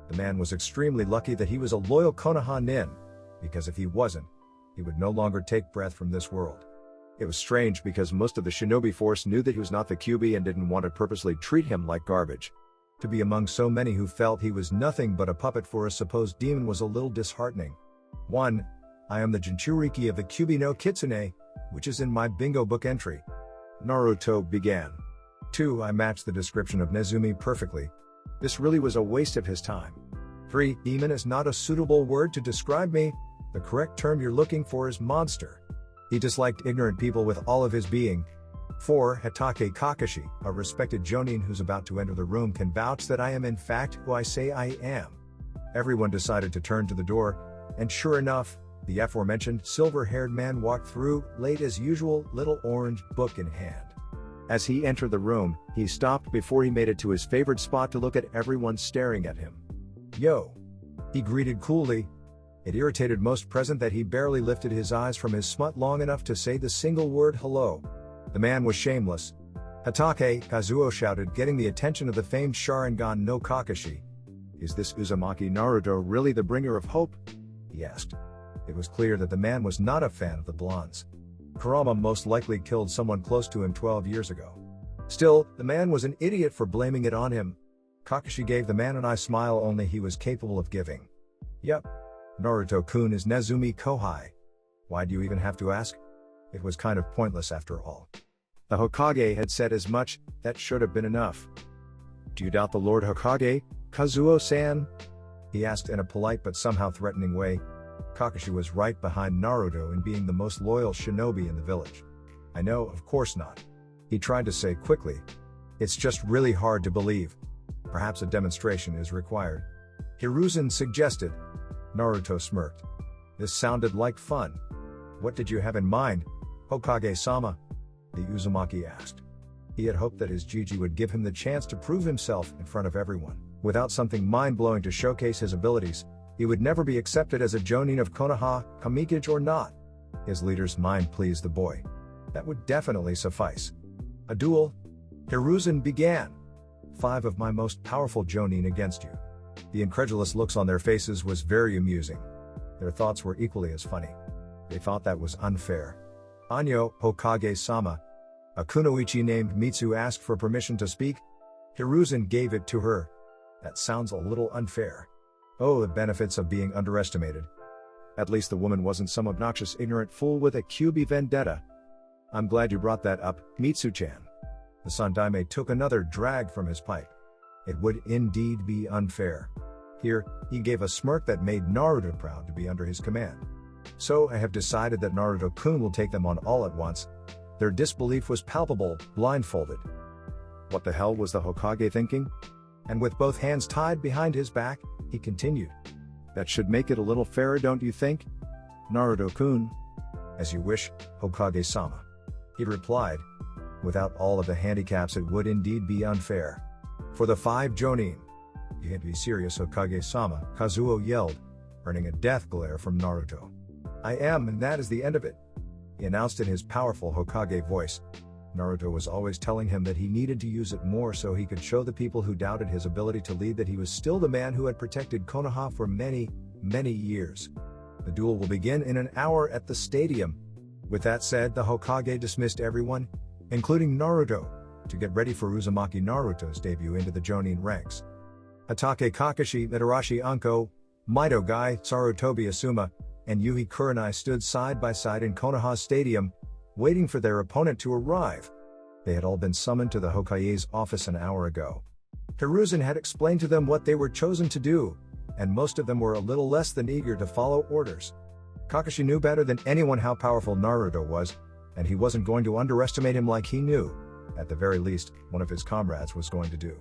The man was extremely lucky that he was a loyal Konoha nin, because if he wasn't, he would no longer take breath from this world.
It was strange because most of the shinobi force knew that he was not the Kyuubi and didn't want to purposely treat him like garbage.
To be among so many who felt he was nothing but a puppet for a supposed demon was a little disheartening. 1. I am the Jinchuriki of the Kyuubi no Kitsune, which is in my bingo book entry.
Naruto began.
2. I matched the description of Nezumi perfectly.
This really was a waste of his time.
3. Demon is not a suitable word to describe me. The correct term you're looking for is monster. He disliked ignorant people with all of his being. 4. Hokage Kakashi, a respected Jonin who's about to enter the room, can vouch that I am in fact who I say I am. Everyone decided to turn to the door, and sure enough, the aforementioned silver-haired man walked through, late as usual, little orange book in hand.
As he entered the room, he stopped before he made it to his favorite spot to look at everyone staring at him.
Yo! He greeted coolly. It irritated most present that he barely lifted his eyes from his smut long enough to say the single word hello. The man was shameless. Hatake, Kazuo shouted, getting the attention of the famed Sharingan no Kakashi.
Is this Uzumaki Naruto really the bringer of hope?
He asked. It was clear that the man was not a fan of the blondes. Kurama most likely killed someone close to him 12 years ago. Still, the man was an idiot for blaming it on him. Kakashi gave the man an eye smile only he was capable of giving. Yep. Naruto-kun is Nezumi Kohai. Why do you even have to ask? It was kind of pointless after all.
The Hokage had said as much, that should have been enough. Do you doubt the Lord Hokage, Kazuo-san?
He asked in a polite but somehow threatening way. Kakashi was right behind Naruto in being the most loyal shinobi in the village. I know, of course not. He tried to say quickly. It's just really hard to believe. Perhaps a demonstration is required. Hiruzen suggested. Naruto smirked. This sounded like fun. What did you have in mind, Hokage-sama? The Uzumaki asked. He had hoped that his Jiji would give him the chance to prove himself in front of everyone. Without something mind-blowing to showcase his abilities, he would never be accepted as a Jonin of Konoha, Kamikage or not. His leader's mind pleased the boy. That would definitely suffice. A duel? Hiruzen began. 5 of my most powerful Jonin against you. The incredulous looks on their faces was very amusing. Their thoughts were equally as funny. They thought that was unfair. Anyo, Hokage-sama. A kunoichi named Mitsu asked for permission to speak. Hiruzen gave it to her. That sounds a little unfair. Oh, the benefits of being underestimated.
At least the woman wasn't some obnoxious ignorant fool with a Kyuubi vendetta. I'm glad you brought that up, Mitsu-chan.
The Sandaime took another drag from his pipe. It would indeed be unfair. Here, he gave a smirk that made Naruto proud to be under his command. So I have decided that Naruto-kun will take them on all at once. Their disbelief was palpable, blindfolded.
What the hell was the Hokage thinking?
And with both hands tied behind his back, he continued.
That should make it a little fairer, don't you think? Naruto-kun.
As you wish, Hokage-sama. He replied. Without all of the handicaps it would indeed be unfair. For the 5 Jonin. You can't be serious, Hokage-sama, Kazuo yelled, earning a death glare from Naruto. I am, and that is the end of it. He announced in his powerful Hokage voice. Naruto was always telling him that he needed to use it more so he could show the people who doubted his ability to lead that he was still the man who had protected Konoha for many, many years. The duel will begin in an hour at the stadium. With that said, the Hokage dismissed everyone. including Naruto, to get ready for Uzumaki Naruto's debut into the Jonin ranks. Hatake Kakashi, Itarashi Anko, Mito Gai, Sarutobi Asuma, and Yuhi Kurenai stood side by side in Konoha Stadium, waiting for their opponent to arrive. They had all been summoned to the Hokage's office an hour ago. Hiruzen had explained to them what they were chosen to do, and most of them were a little less than eager to follow orders. Kakashi knew better than anyone how powerful Naruto was, and he wasn't going to underestimate him like he knew, at the very least, one of his comrades was going to do.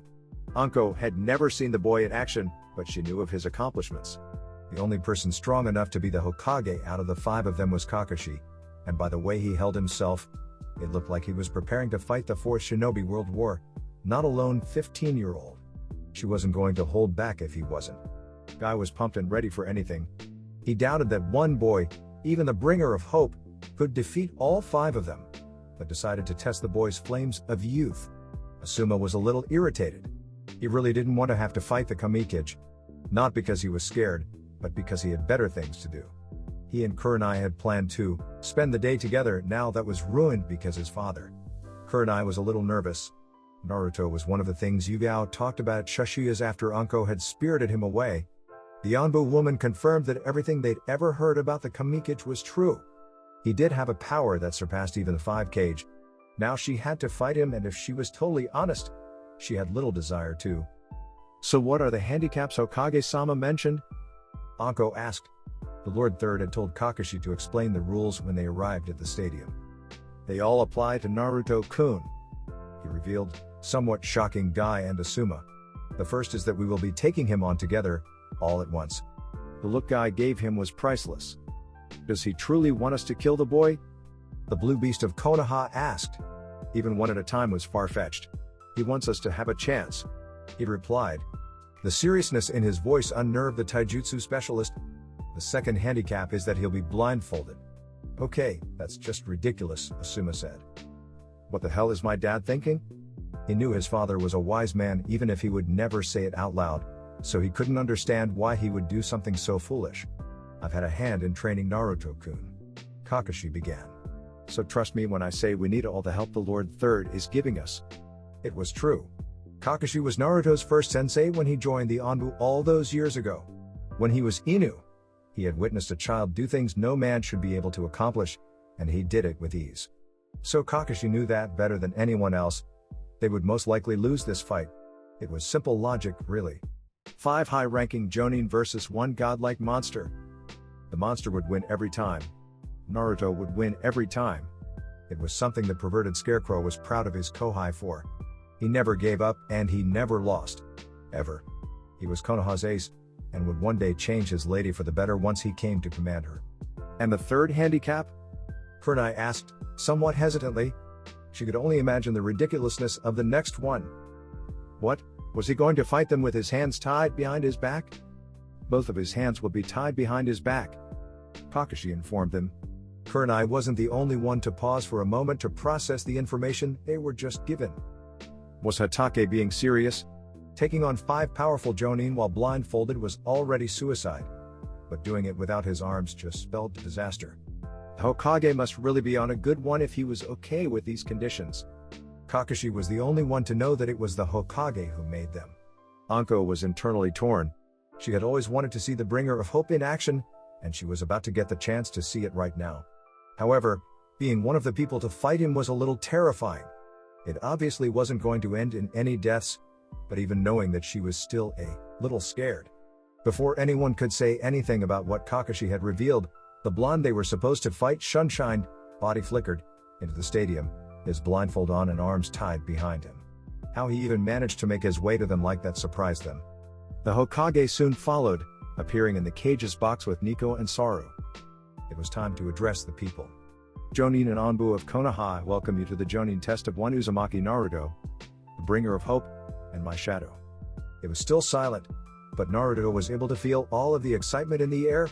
Anko had never seen the boy in action, but she knew of his accomplishments.
The only person strong enough to be the Hokage out of the 5 of them was Kakashi, and by the way he held himself, it looked like he was preparing to fight the 4th Shinobi World War, not a lone 15-year-old. She wasn't going to hold back if he wasn't. Guy was pumped and ready for anything. He doubted that one boy, even the bringer of hope, could defeat all 5 of them, but decided to test the boy's flames of youth. Asuma was a little irritated. He really didn't want to have to fight the Kamikage. Not because he was scared, but because he had better things to do. He and Kurenai had planned to spend the day together. Now that was ruined because his father. Kurenai was a little nervous. Naruto was one of the things Yugao talked about at Shushuya's after Anko had spirited him away. The Anbu woman confirmed that everything they'd ever heard about the Kamikage was true. He did have a power that surpassed even the 5 Kage. Now she had to fight him, and if she was totally honest, she had little desire to.
So what are the handicaps Hokage-sama mentioned?
Anko asked. The Lord Third had told Kakashi to explain the rules when they arrived at the stadium.
They all apply to Naruto-kun,
he revealed, somewhat shocking Guy and Asuma. The first is that we will be taking him on together, all at once.
The look Guy gave him was priceless. Does he truly want us to kill the boy?
The blue beast of Konoha asked.
Even one at a time was far-fetched. He wants us to have a chance,
he replied. The seriousness in his voice unnerved the taijutsu specialist. The second handicap is that he'll be blindfolded. Okay, that's just ridiculous, Asuma said.
What the hell is my dad thinking?
He knew his father was a wise man even if he would never say it out loud, so he couldn't understand why he would do something so foolish. I've had a hand in training Naruto-kun, Kakashi began.
So trust me when I say we need all the help the Lord Third is giving us.
It was true. Kakashi was Naruto's first sensei when he joined the Anbu all those years ago. When he was Inu, he had witnessed a child do things no man should be able to accomplish, and he did it with ease. So Kakashi knew that better than anyone else. They would most likely lose this fight. It was simple logic, really.
5 high-ranking Jonin versus 1 godlike monster. The monster would win every time. Naruto would win every time.
It was something the perverted scarecrow was proud of his Kohai for. He never gave up, and he never lost. Ever. He was Konoha's ace, and would one day change his lady for the better once he came to command her.
And the third handicap?
Kurenai asked, somewhat hesitantly. She could only imagine the ridiculousness of the next one.
What? Was he going to fight them with his hands tied behind his back? Both of his hands would be tied behind his back, Kakashi informed them.
Kurenai wasn't the only one to pause for a moment to process the information they were just given.
Was Hatake being serious?
Taking on 5 powerful Jonin while blindfolded was already suicide. But doing it without his arms just spelled disaster.
The Hokage must really be on a good one if he was okay with these conditions.
Kakashi was the only one to know that it was the Hokage who made them.
Anko was internally torn.
She had always wanted to see the bringer of hope in action, and she was about to get the chance to see it right now. However, being one of the people to fight him was a little terrifying. It obviously wasn't going to end in any deaths, but even knowing that she was still a little scared. Before anyone could say anything about what Kakashi had revealed, the blonde they were supposed to fight sunshined, body flickered, into the stadium, his blindfold on and arms tied behind him. How he even managed to make his way to them like that surprised them.
The Hokage soon followed, appearing in the cage's box with Nico and Saru.
It was time to address the people.
Jonin and Anbu of Konoha welcome you to the Jonin test of one Uzumaki Naruto, the bringer of hope, and my shadow.
It was still silent, but Naruto was able to feel all of the excitement in the air.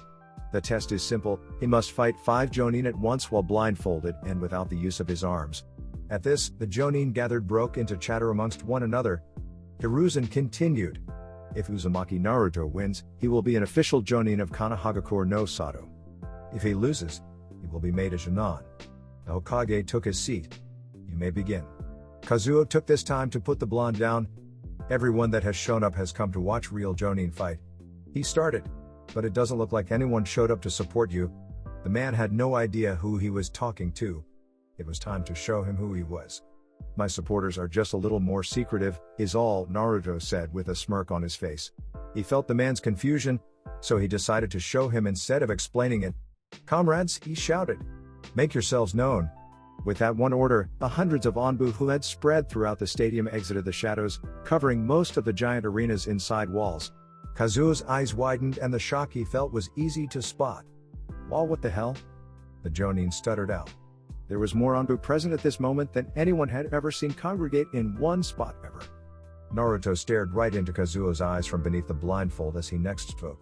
The test is simple, he must fight 5 Jonin at once while blindfolded and without the use of his arms.
At this, the Jonin gathered broke into chatter amongst one another. Hiruzen continued.
If Uzumaki Naruto wins, he will be an official Jonin of Konohagakure no Sato.
If he loses, he will be made a Jonin. The Hokage took his seat. You may begin. Kazuo took this time to put the blonde down. Everyone that has shown up has come to watch real Jonin fight. He started, but it doesn't look like anyone showed up to support you. The man had no idea who he was talking to. It was time to show him who he was.
My supporters are just a little more secretive, is all, Naruto said with a smirk on his face.
He felt the man's confusion, so he decided to show him instead of explaining it. Comrades, he shouted. Make yourselves known.
With that one order, the hundreds of Anbu who had spread throughout the stadium exited the shadows, covering most of the giant arena's inside walls.
Kazuo's eyes widened and the shock he felt was easy to spot.
Well, what the hell?
The Jonin stuttered out.
There was more Anbu present at this moment than anyone had ever seen congregate in one spot ever.
Naruto stared right into Kazuo's eyes from beneath the blindfold as he next spoke.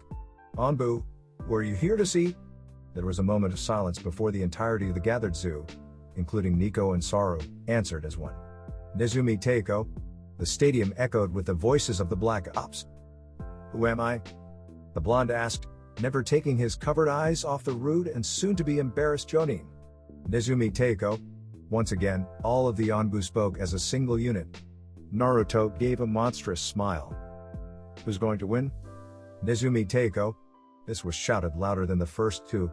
Anbu, were you here to see? There was a moment of silence before the entirety of the gathered zoo, including Nico and Saru, answered as one. Nezumi Teiko. The stadium echoed with the voices of the Black Ops. Who am I? The blonde asked, never taking his covered eyes off the rude and soon-to-be embarrassed Jonin. Nezumi Teiko. Once again, all of the Anbu spoke as a single unit.
Naruto gave a monstrous smile. Who's going to win?
Nezumi Teiko. This was shouted louder than the first two.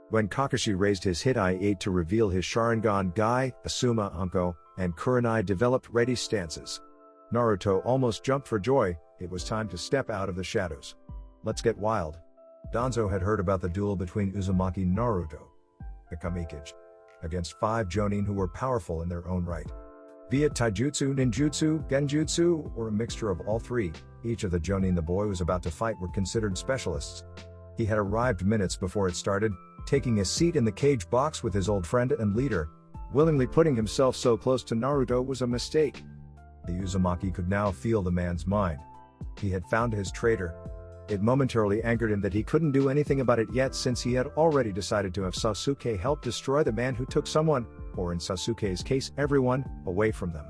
When Kakashi raised his Hit-Eye 8 to reveal his Sharingan, Guy, Asuma, Anko, and Kurenai developed ready stances. Naruto almost jumped for joy. It was time to step out of the shadows. Let's get wild.
Danzo had heard about the duel between Uzumaki and Naruto, the Namikaze, against 5 Jonin who were powerful in their own right. Via taijutsu, ninjutsu, genjutsu, or a mixture of all three, each of the Jonin the boy was about to fight were considered specialists. He had arrived minutes before it started, taking a seat in the cage box with his old friend and leader.
Willingly putting himself so close to Naruto was a mistake.
The Uzumaki could now feel the man's mind. He had found his traitor. It momentarily angered him that he couldn't do anything about it yet since he had already decided to have Sasuke help destroy the man who took someone, or in Sasuke's case everyone, away from them.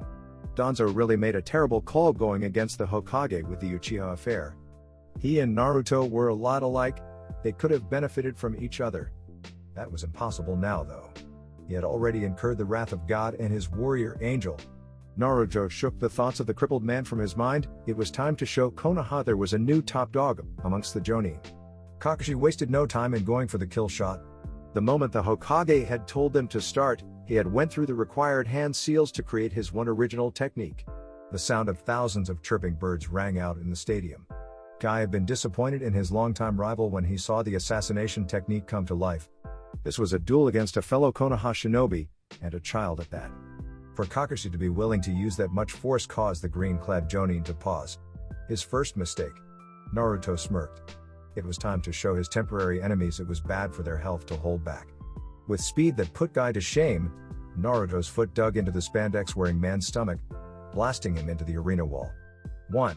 Danzo really made a terrible call going against the Hokage with the Uchiha affair. He and Naruto were a lot alike. They could have benefited from each other. That was impossible now though. He had already incurred the wrath of God and his warrior angel.
Naruto shook the thoughts of the crippled man from his mind. It was time to show Konoha there was a new top dog amongst the Jonin.
Kakashi wasted no time in going for the kill shot.
The moment the Hokage had told them to start, he had went through the required hand seals to create his one original technique.
The sound of thousands of chirping birds rang out in the stadium. Guy had been disappointed in his longtime rival when he saw the assassination technique come to life.
This was a duel against a fellow Konoha shinobi, and a child at that.
For Kakashi to be willing to use that much force caused the green-clad Jonin to pause. His first mistake. Naruto smirked. It was time to show his temporary enemies it was bad for their health to hold back. With speed that put Guy to shame, Naruto's foot dug into the spandex-wearing man's stomach, blasting him into the arena wall. 1.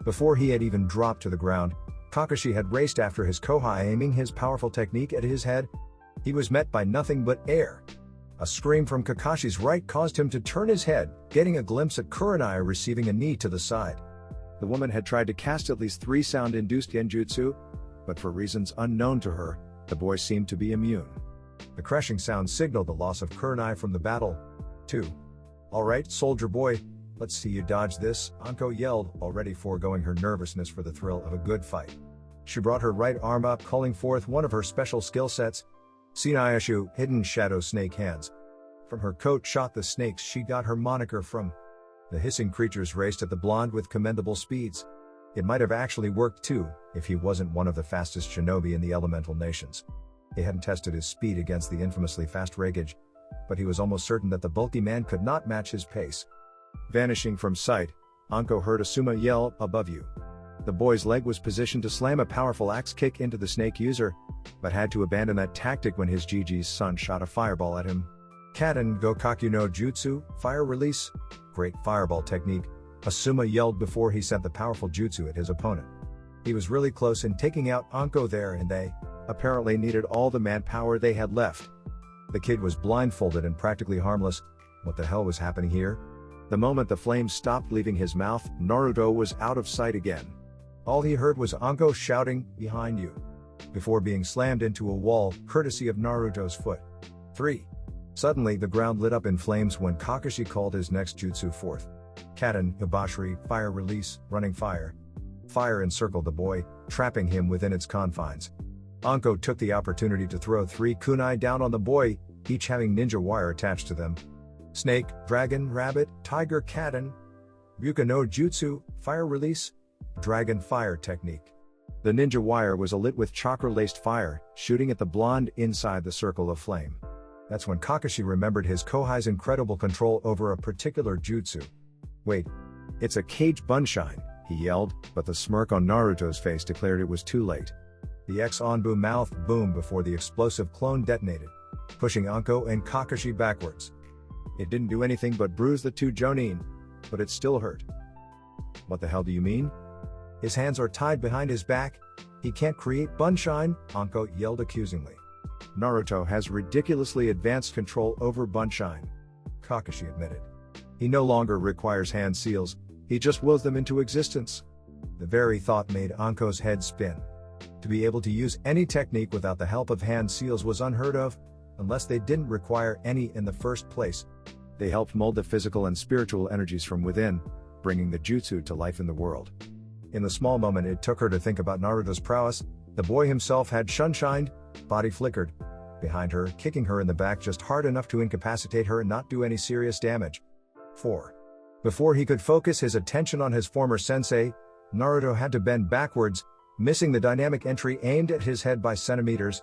Before he had even dropped to the ground, Kakashi had raced after his Kohai, aiming his powerful technique at his head. He was met by nothing but air. A scream from Kakashi's right caused him to turn his head, getting a glimpse at Kurenai receiving a knee to the side.
The woman had tried to cast at least 3 sound-induced genjutsu, but for reasons unknown to her, the boy seemed to be immune.
The crashing sound signaled the loss of Kurenai from the battle. 2. Alright, soldier boy, let's see you dodge this, Anko yelled, already foregoing her nervousness for the thrill of a good fight. She brought her right arm up, calling forth one of her special skill sets, Sinayashu, hidden shadow snake hands. From her coat shot the snakes she got her moniker from. The hissing creatures raced at the blonde with commendable speeds. It might have actually worked too, if he wasn't one of the fastest shinobi in the elemental nations. He hadn't tested his speed against the infamously fast Hokage, but he was almost certain that the bulky man could not match his pace.
Vanishing from sight, Anko heard Asuma yell, "Above you." The boy's leg was positioned to slam a powerful axe kick into the snake user, but had to abandon that tactic when his Gigi's son shot a fireball at him.
Kaden Gokaku no Jutsu, fire release. Great fireball technique, Asuma yelled before he sent the powerful jutsu at his opponent. He was really close in taking out Anko there, and they
apparently needed all the manpower they had left.
The kid was blindfolded and practically harmless. What the hell was happening here?
The moment the flames stopped leaving his mouth, Naruto was out of sight again.
All he heard was Anko shouting, "Behind you," before being slammed into a wall, courtesy of Naruto's foot. 3. Suddenly, the ground lit up in flames when Kakashi called his next jutsu forth. Kaden, Hibashiri, fire release, running fire. Fire encircled the boy, trapping him within its confines. Anko took the opportunity to throw 3 kunai down on the boy, each having ninja wire attached to them. Snake, dragon, rabbit, tiger, Kaden. Ryuka no jutsu, fire release, dragon fire technique. The ninja wire was alit with chakra-laced fire, shooting at the blonde inside the circle of flame. That's when Kakashi remembered his Kohai's incredible control over a particular jutsu. Wait, it's a cage bunshine, he yelled, but the smirk on Naruto's face declared it was too late. The ex-Onbu mouth boomed before the explosive clone detonated, pushing Anko and Kakashi backwards. It didn't do anything but bruise the 2 jonin, but it still hurt. What the hell do you mean? His hands are tied behind his back. He can't create bunshine, Anko yelled accusingly. Naruto has ridiculously advanced control over bunshine, Kakashi admitted. He no longer requires hand seals, he just wills them into existence. The very thought made Anko's head spin. To be able to use any technique without the help of hand seals was unheard of, unless they didn't require any in the first place. They helped mold the physical and spiritual energies from within, bringing the jutsu to life in the world. In the small moment it took her to think about Naruto's prowess, the boy himself had shunshined, body flickered behind her, kicking her in the back just hard enough to incapacitate her and not do any serious damage. 4. Before he could focus his attention on his former sensei, Naruto had to bend backwards, missing the dynamic entry aimed at his head by centimeters.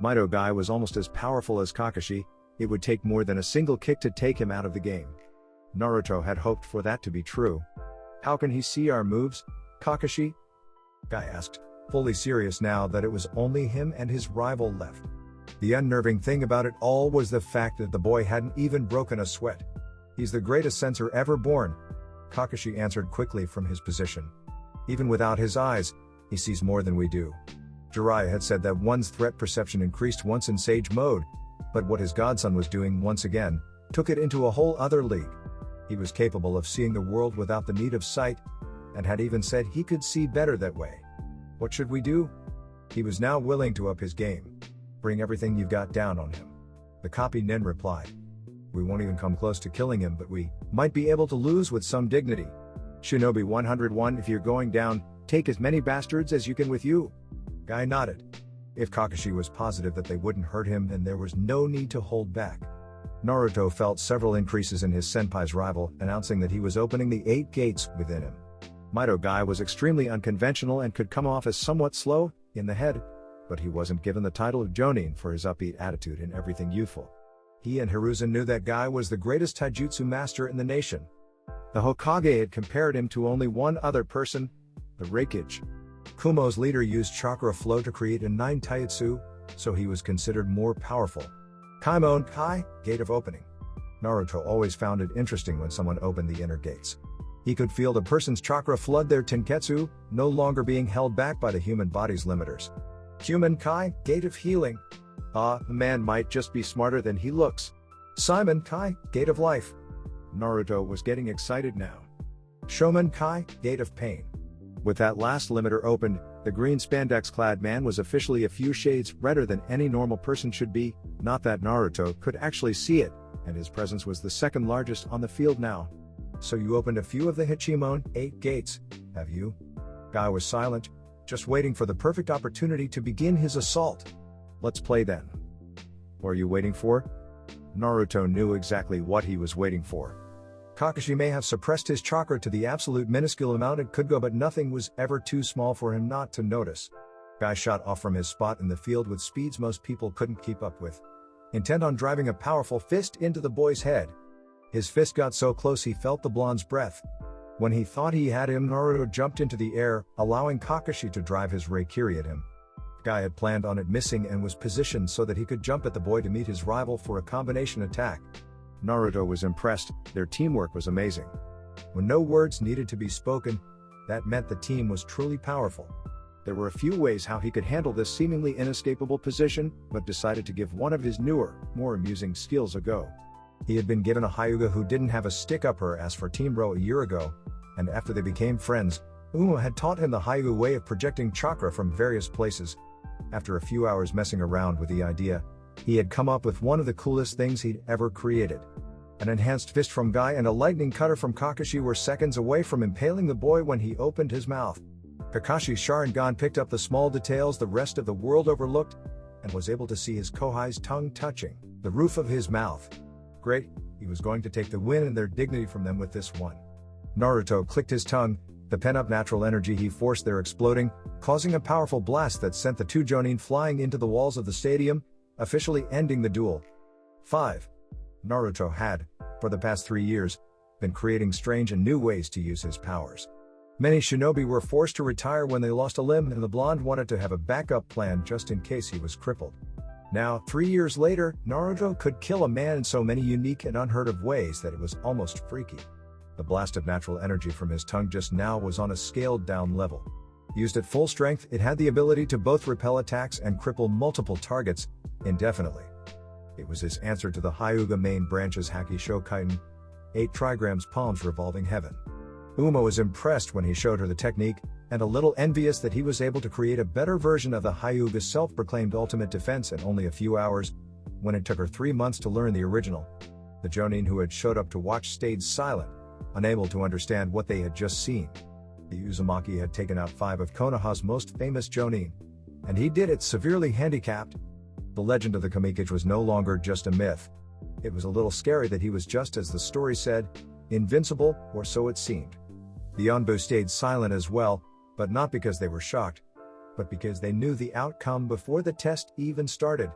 Mido Guy was almost as powerful as Kakashi, it would take more than a single kick to take him out of the game. Naruto had hoped for that to be true. How can he see our moves, Kakashi? Guy asked, fully serious now that it was only him and his rival left. The unnerving thing about it all was the fact that the boy hadn't even broken a sweat. He's the greatest censor ever born, Kakashi answered quickly from his position. Even without his eyes, he sees more than we do. Jiraiya had said that one's threat perception increased once in Sage mode, but what his godson was doing once again, took it into a whole other league. He was capable of seeing the world without the need of sight, and had even said he could see better that way. What should we do? He was now willing to up his game. Bring everything you've got down on him. The copy nin replied. We won't even come close to killing him, but we might be able to lose with some dignity. Shinobi 101, if you're going down, take as many bastards as you can with you. Guy nodded. If Kakashi was positive that they wouldn't hurt him, then there was no need to hold back. Naruto felt several increases in his senpai's rival, announcing that he was opening the 8 gates within him. Mido Guy was extremely unconventional and could come off as somewhat slow in the head, but he wasn't given the title of Jonin for his upbeat attitude and everything youthful. He and Hiruzen knew that Guy was the greatest taijutsu master in the nation. The Hokage had compared him to only one other person, the Raikage. Kumo's leader used chakra flow to create a 9 taijutsu, so he was considered more powerful. Kaimon Kai, gate of opening. Naruto always found it interesting when someone opened the inner gates. He could feel the person's chakra flood their tenketsu, no longer being held back by the human body's limiters. Human Kai, gate of healing. The man might just be smarter than he looks. Simon Kai, gate of life. Naruto was getting excited now. Shomen Kai, gate of pain. With that last limiter opened, the green spandex-clad man was officially a few shades redder than any normal person should be, not that Naruto could actually see it, and his presence was the second largest on the field now. So you opened a few of the Hachimon 8 gates, have you? Guy was silent, just waiting for the perfect opportunity to begin his assault. Let's play then. What are you waiting for? Naruto knew exactly what he was waiting for. Kakashi may have suppressed his chakra to the absolute minuscule amount it could go, but nothing was ever too small for him not to notice. Guy shot off from his spot in the field with speeds most people couldn't keep up with, intent on driving a powerful fist into the boy's head. His fist got so close he felt the blonde's breath. When he thought he had him, Naruto jumped into the air, allowing Kakashi to drive his Raikiri at him. Guy had planned on it missing and was positioned so that he could jump at the boy to meet his rival for a combination attack. Naruto was impressed, their teamwork was amazing. When no words needed to be spoken, that meant the team was truly powerful. There were a few ways how he could handle this seemingly inescapable position, but decided to give one of his newer, more amusing skills a go. He had been given a Hyuga who didn't have a stick up her ass for Team Ro a year ago, and after they became friends, Uma had taught him the Hyuga way of projecting chakra from various places. After a few hours messing around with the idea, He had come up with one of the coolest things he'd ever created. An enhanced fist from Guy and a lightning cutter from Kakashi were seconds away from impaling the boy when he opened his mouth. Kakashi's Sharingan picked up the small details the rest of the world overlooked, and was able to see his Kohai's tongue touching the roof of his mouth. Great, he was going to take the win and their dignity from them with this one. Naruto clicked his tongue, the pent-up natural energy he forced there exploding, causing a powerful blast that sent the two Jonin flying into the walls of the stadium, officially ending the duel. 5. Naruto had, for the past 3 years, been creating strange and new ways to use his powers. Many shinobi were forced to retire when they lost a limb, and the blonde wanted to have a backup plan just in case he was crippled. Now, 3 years later, Naruto could kill a man in so many unique and unheard of ways that it was almost freaky. The blast of natural energy from his tongue just now was on a scaled-down level. Used at full strength, it had the ability to both repel attacks and cripple multiple targets, indefinitely. It was his answer to the Hyuga main branch's Haki Shokaiden, 8 trigrams palms revolving heaven. Uma was impressed when he showed her the technique, and a little envious that he was able to create a better version of the Hyuga's self-proclaimed ultimate defense in only a few hours, when it took her 3 months to learn the original. The Jonin who had showed up to watch stayed silent, unable to understand what they had just seen. The Uzumaki had taken out 5 of Konoha's most famous Jonin, and he did it severely handicapped. The legend of the Namikaze was no longer just a myth. It was a little scary that he was just as the story said, invincible, or so it seemed. The Anbu stayed silent as well, but not because they were shocked, but because they knew the outcome before the test even started.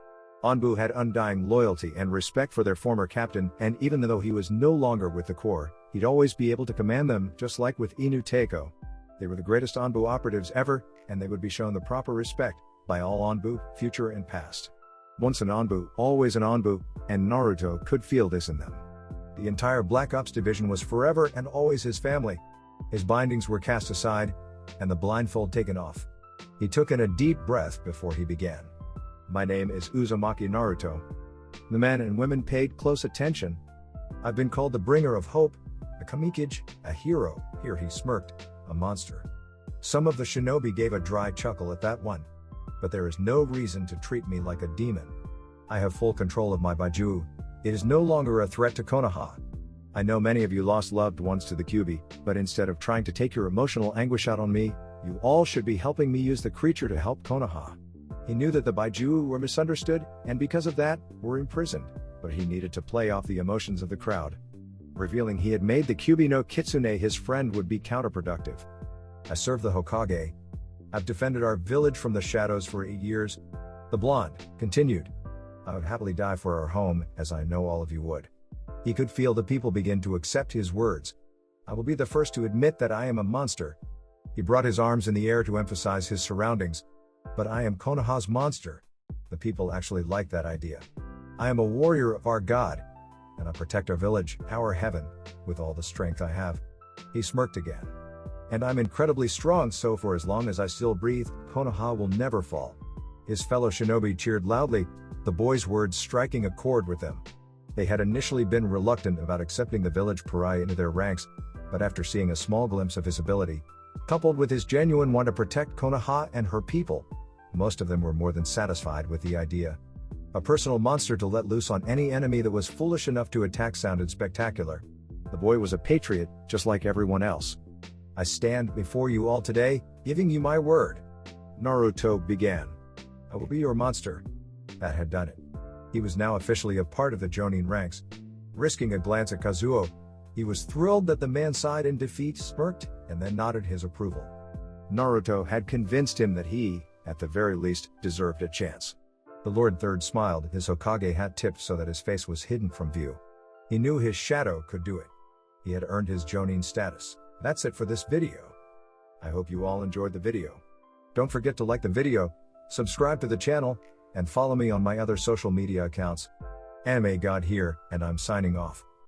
Anbu had undying loyalty and respect for their former captain, and even though he was no longer with the Corps, he'd always be able to command them, just like with Inu Teiko. They were the greatest Anbu operatives ever, and they would be shown the proper respect by all Anbu, future and past. Once an Anbu, always an Anbu, and Naruto could feel this in them. The entire Black Ops division was forever and always his family. His bindings were cast aside, and the blindfold taken off. He took in a deep breath before he began. My name is Uzumaki Naruto. The men and women paid close attention. I've been called the bringer of hope, a Namikaze, a hero, here he smirked, a monster. Some of the shinobi gave a dry chuckle at that one. But there is no reason to treat me like a demon. I have full control of my Baiju. It is no longer a threat to Konoha. I know many of you lost loved ones to the Kyuubi, but instead of trying to take your emotional anguish out on me, you all should be helping me use the creature to help Konoha. He knew that the Baiju were misunderstood, and because of that, were imprisoned, but he needed to play off the emotions of the crowd. Revealing he had made the Kyuubi no Kitsune his friend would be counterproductive. I serve the Hokage. I've defended our village from the shadows for 8 years. The blonde continued. I would happily die for our home, as I know all of you would. He could feel the people begin to accept his words. I will be the first to admit that I am a monster. He brought his arms in the air to emphasize his surroundings. But I am Konoha's monster. The people actually like that idea. I am a warrior of our God, and I protect our village, our heaven, with all the strength I have. He smirked again. And I'm incredibly strong, so for as long as I still breathe, Konoha will never fall. His fellow shinobi cheered loudly, the boy's words striking a chord with them. They had initially been reluctant about accepting the village pariah into their ranks, but after seeing a small glimpse of his ability, coupled with his genuine want to protect Konoha and her people, most of them were more than satisfied with the idea. A personal monster to let loose on any enemy that was foolish enough to attack sounded spectacular. The boy was a patriot, just like everyone else. I stand before you all today, giving you my word. Naruto began. I will be your monster. That had done it. He was now officially a part of the Jonin ranks. Risking a glance at Kazuo, he was thrilled that the man sighed in defeat, smirked, and then nodded his approval. Naruto had convinced him that he, at the very least, deserved a chance. The Lord Third smiled, his Hokage hat tipped so that his face was hidden from view. He knew his shadow could do it. He had earned his Jonin status. That's it for this video. I hope you all enjoyed the video. Don't forget to like the video, subscribe to the channel, and follow me on my other social media accounts. Anime God here, and I'm signing off.